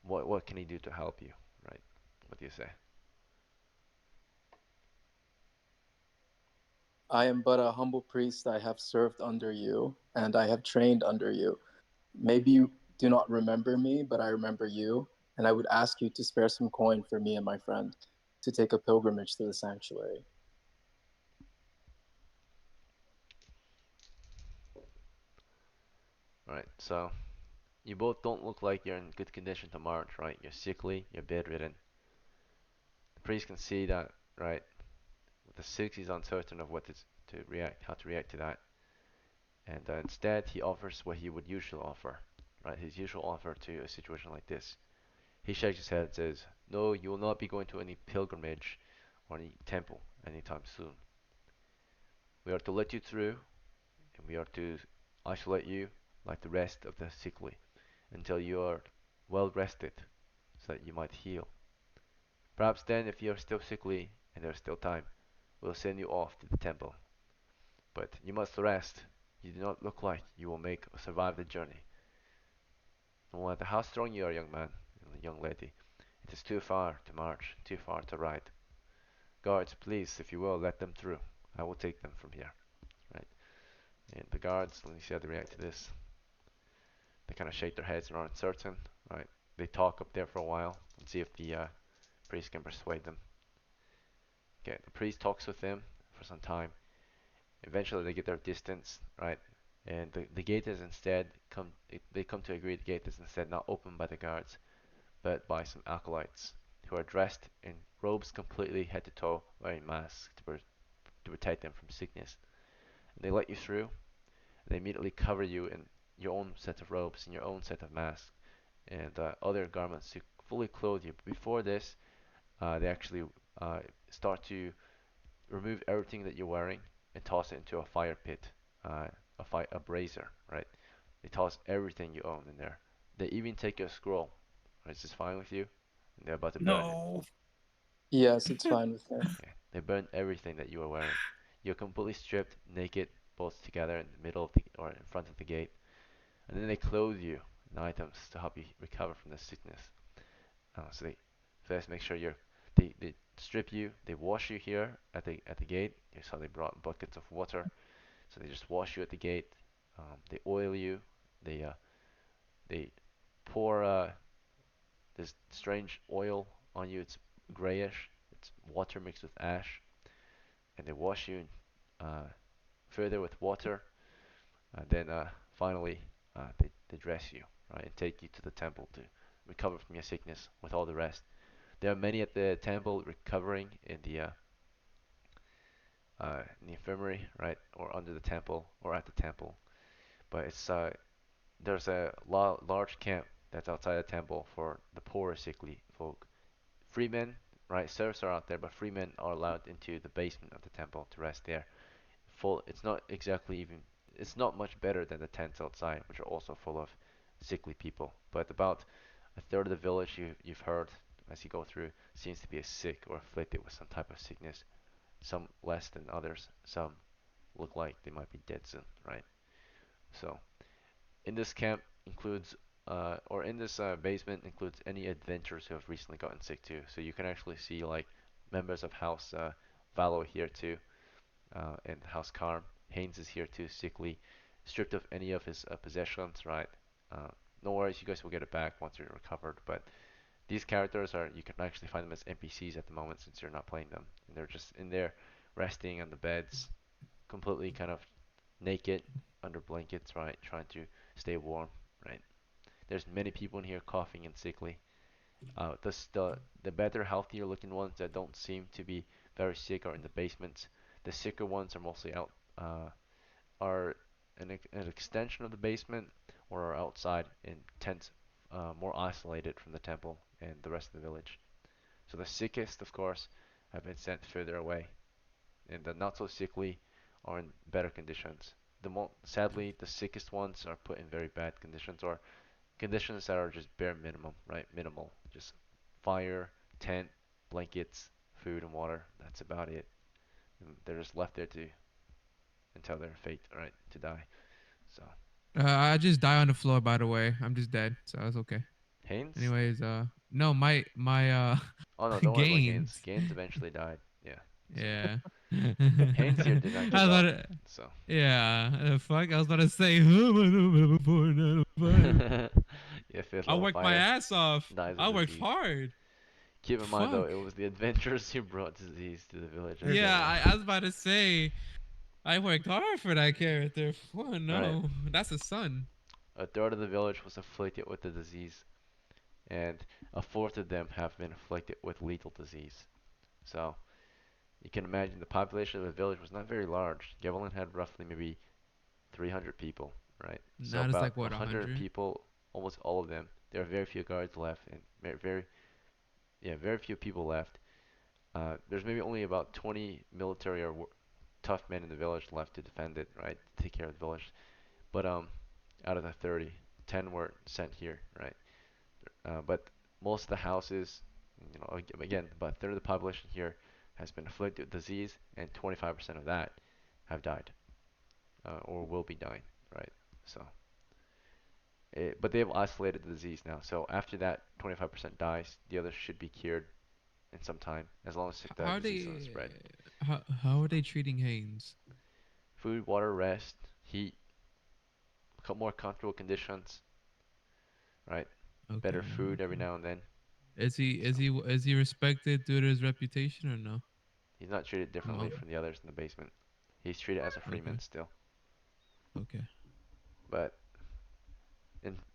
what can he do to help you, right? What do you say? I am but a humble priest. I have served under you, and I have trained under you. Maybe you do not remember me, but I remember you, and I would ask you to spare some coin for me and my friend to take a pilgrimage to the sanctuary. Right. So you both don't look like you're in good condition to march, right? You're sickly, you're bedridden. The priest can see that, right? With the six, he's uncertain of how to react to that, and instead he offers what he would usually offer, right? His usual offer to a situation like this. He shakes his head and says, "No, you will not be going to any pilgrimage or any temple anytime soon. We are to let you through, and we are to isolate you like the rest of the sickly until you are well rested, so that you might heal. Perhaps then, if you are still sickly and there is still time, we'll send you off to the temple. But you must rest. You do not look like you will make or survive the journey. No matter how strong you are, young man and young lady, it is too far to march, too far to ride. Guards, please, if you will, let them through. I will take them from here." Right? And the guards, let me see how they react to this. They kind of shake their heads and are uncertain. Right? They talk up there for a while and see if the priest can persuade them. Okay, the priest talks with them for some time. Eventually, they get their distance, right? And the gate is instead they come to agree the gate is instead not opened by the guards, but by some acolytes who are dressed in robes completely head to toe, wearing masks to protect them from sickness. And they let you through. And they immediately cover you in your own set of robes and your own set of masks and other garments to fully clothe you. But before this, they actually start to remove everything that you're wearing and toss it into a fire pit, a brazier, right? They toss everything you own in there. They even take your scroll. Right? Is this fine with you? And they're about to burn it. No. Yes, it's fine with me. Okay. They burn everything that you are wearing. You're completely stripped, naked, both together in the middle of the or in front of the gate, and then they clothe you in items to help you recover from the sickness. So they first make sure they strip you, they wash you here at the gate. You saw they brought buckets of water, so they just wash you at the gate. They oil you. They pour this strange oil on you. It's grayish. It's water mixed with ash, and they wash you uh, further with water. And then finally, they dress you, right, and take you to the temple to recover from your sickness with all the rest. There are many at the temple recovering in the infirmary, right, or under the temple, or at the temple. But there's a large camp that's outside the temple for the poor, sickly folk. Free men, right, serfs are out there, but free men are allowed into the basement of the temple to rest there. It's not exactly even. It's not much better than the tents outside, which are also full of sickly people. But about a third of the village you've heard as you go through seems to be sick or afflicted with some type of sickness. Some less than others. Some look like they might be dead soon, right? So in this camp includes or in this basement includes any adventurers who have recently gotten sick too. So you can actually see like members of House Valo here too, and House Karm. Haynes is here too, sickly, stripped of any of his possessions, right? Uh, no worries, you guys will get it back once you're recovered. But these characters are, you can actually find them as NPCs at the moment since you're not playing them. And they're just in there resting on the beds, completely kind of naked under blankets, right? Trying to stay warm, right? There's many people in here coughing and sickly. The better, healthier looking ones that don't seem to be very sick are in the basements. The sicker ones are mostly out, are an extension of the basement or are outside in tents, more isolated from the temple and the rest of the village. So the sickest, of course, have been sent further away, and the not so sickly are in better conditions. Sadly, the sickest ones are put in very bad conditions or conditions that are just bare minimum, right? Minimal, just fire, tent, blankets, food, and water. That's about it. And they're just left there to until their fate, right, to die. So I just die on the floor, by the way. I'm just dead, so it's okay. Haynes, Anyways, No, my Oh no, don't worry about Gaines. gains. Gaines eventually died. Yeah. So Yeah. Haynes here did not I give was up. about to, So yeah. Fuck. I was about to say. yeah, fifth I level worked my fighter ass off. dies I of worked disease. hard. Keep in mind though, Fuck. it was the adventurers who brought disease to the village. There's Okay, Yeah, a- I was about to say I worked hard for that character. Oh right. no, that's a son. A third of the village was afflicted with the disease, and a fourth of them have been afflicted with lethal disease. So you can imagine the population of the village was not very large. Gevelin had roughly maybe 300 people, right? So Now it's about like what 100 100. people, almost all of them. There are very few guards left, and very few people left. There's maybe only about 20 military or tough men in the village left to defend it, right? To take care of the village. But out of the 30, 10 were sent here, right? But most of the houses, again, about a third of the population here has been afflicted with disease, and 25% of that have died, or will be dying, right? So, but they've isolated the disease now. So after that 25% dies, the others should be cured in some time, as long as the How are disease doesn't they? spread. How are they treating Haynes? Food, water, rest, heat, more comfortable conditions, right? Okay, Better food every okay. now and then. Is he So respected due to his reputation or no? he's not treated differently Among from the others in the basement. He's treated as a okay, freeman still. okay. But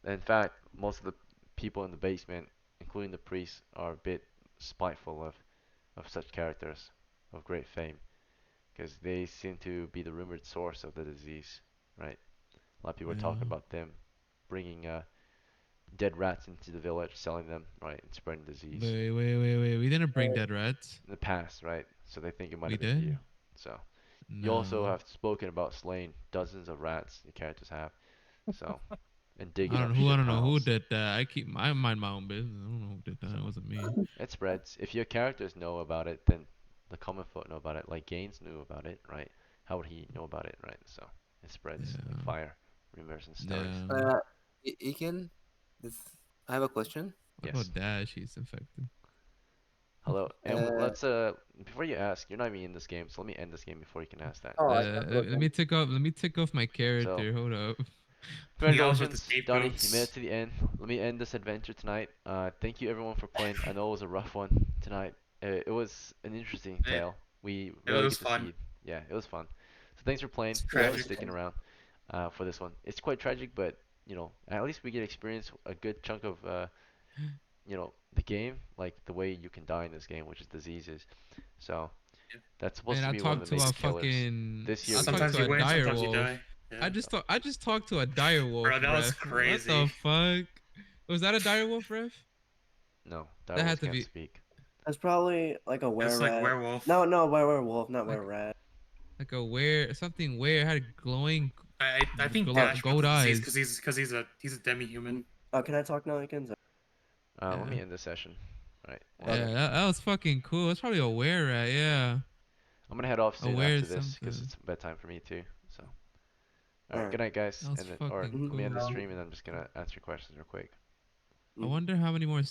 in fact, most of the people in the basement, including the priests, are a bit spiteful of such characters of great fame, because they seem to be the rumored source of the disease, right? A lot of people are talking Yeah. about them bringing dead rats into the village, selling them, right, and spreading disease Wait. We didn't bring dead rats. in the past, right? So they think it might We have been you. did? So you also No. have spoken about slaying dozens of rats. The characters have, so and I digging don't up know who. I shit don't know who piles. did that. I mind my own business. I don't know who did that. It So wasn't me. it spreads. If your characters know about it, then the common folk know about it. Like Gaines knew about it, right? How would he know about it, right? So it spreads like Yeah. fire, rumors and stories. Yeah. Uh, Iken, this I have a question. What Yes. about Dash? He's infected. Hello. And Uh, let's before you ask, you're not even in this game, so let me end this game before you can ask that. Oh, I thought it Let me take off. Let me take off my So character. Hold up. He always with the congratulations, Donnie. You made it scapegoats. to the end. Let me end this adventure tonight. Thank you everyone for playing. I know it was a rough one tonight. It was an interesting It, tale. We it really was get to fun. see. Yeah, it was fun. So thanks for playing. It's Thanks for tragic. sticking around for this one. It's quite tragic, but at least we get to experience a good chunk of the game, like the way you can die in this game, which is diseases. So Yeah. that's supposed And to I be one of talked the to major a killers. fucking. This year I we get talked Sometimes to you a win, dire sometimes you wolf. die. Yeah. I just talked to a dire wolf, Bro, that was ref. What the crazy. fuck? Was that a dire wolf, ref? no, That direwolves had to can't be speak. that's probably like a It's were like rat. werewolf. No, werewolf, not like were rat. like a where something where had glowing I think Oh, Dash got gold the disease eyes. because he's a demi-human. can I talk now, Iken? Let Yeah. me end this session. All right, one Okay. Yeah, second. that was fucking cool. It's probably a were rat, yeah. I'm gonna head off A soon were after this because something. it's bedtime for me too. So, all All right, right. good night, guys. That was And then, or fucking Mhm. let me end the cool. stream and I'm just gonna answer questions real quick. I Mhm. wonder how many more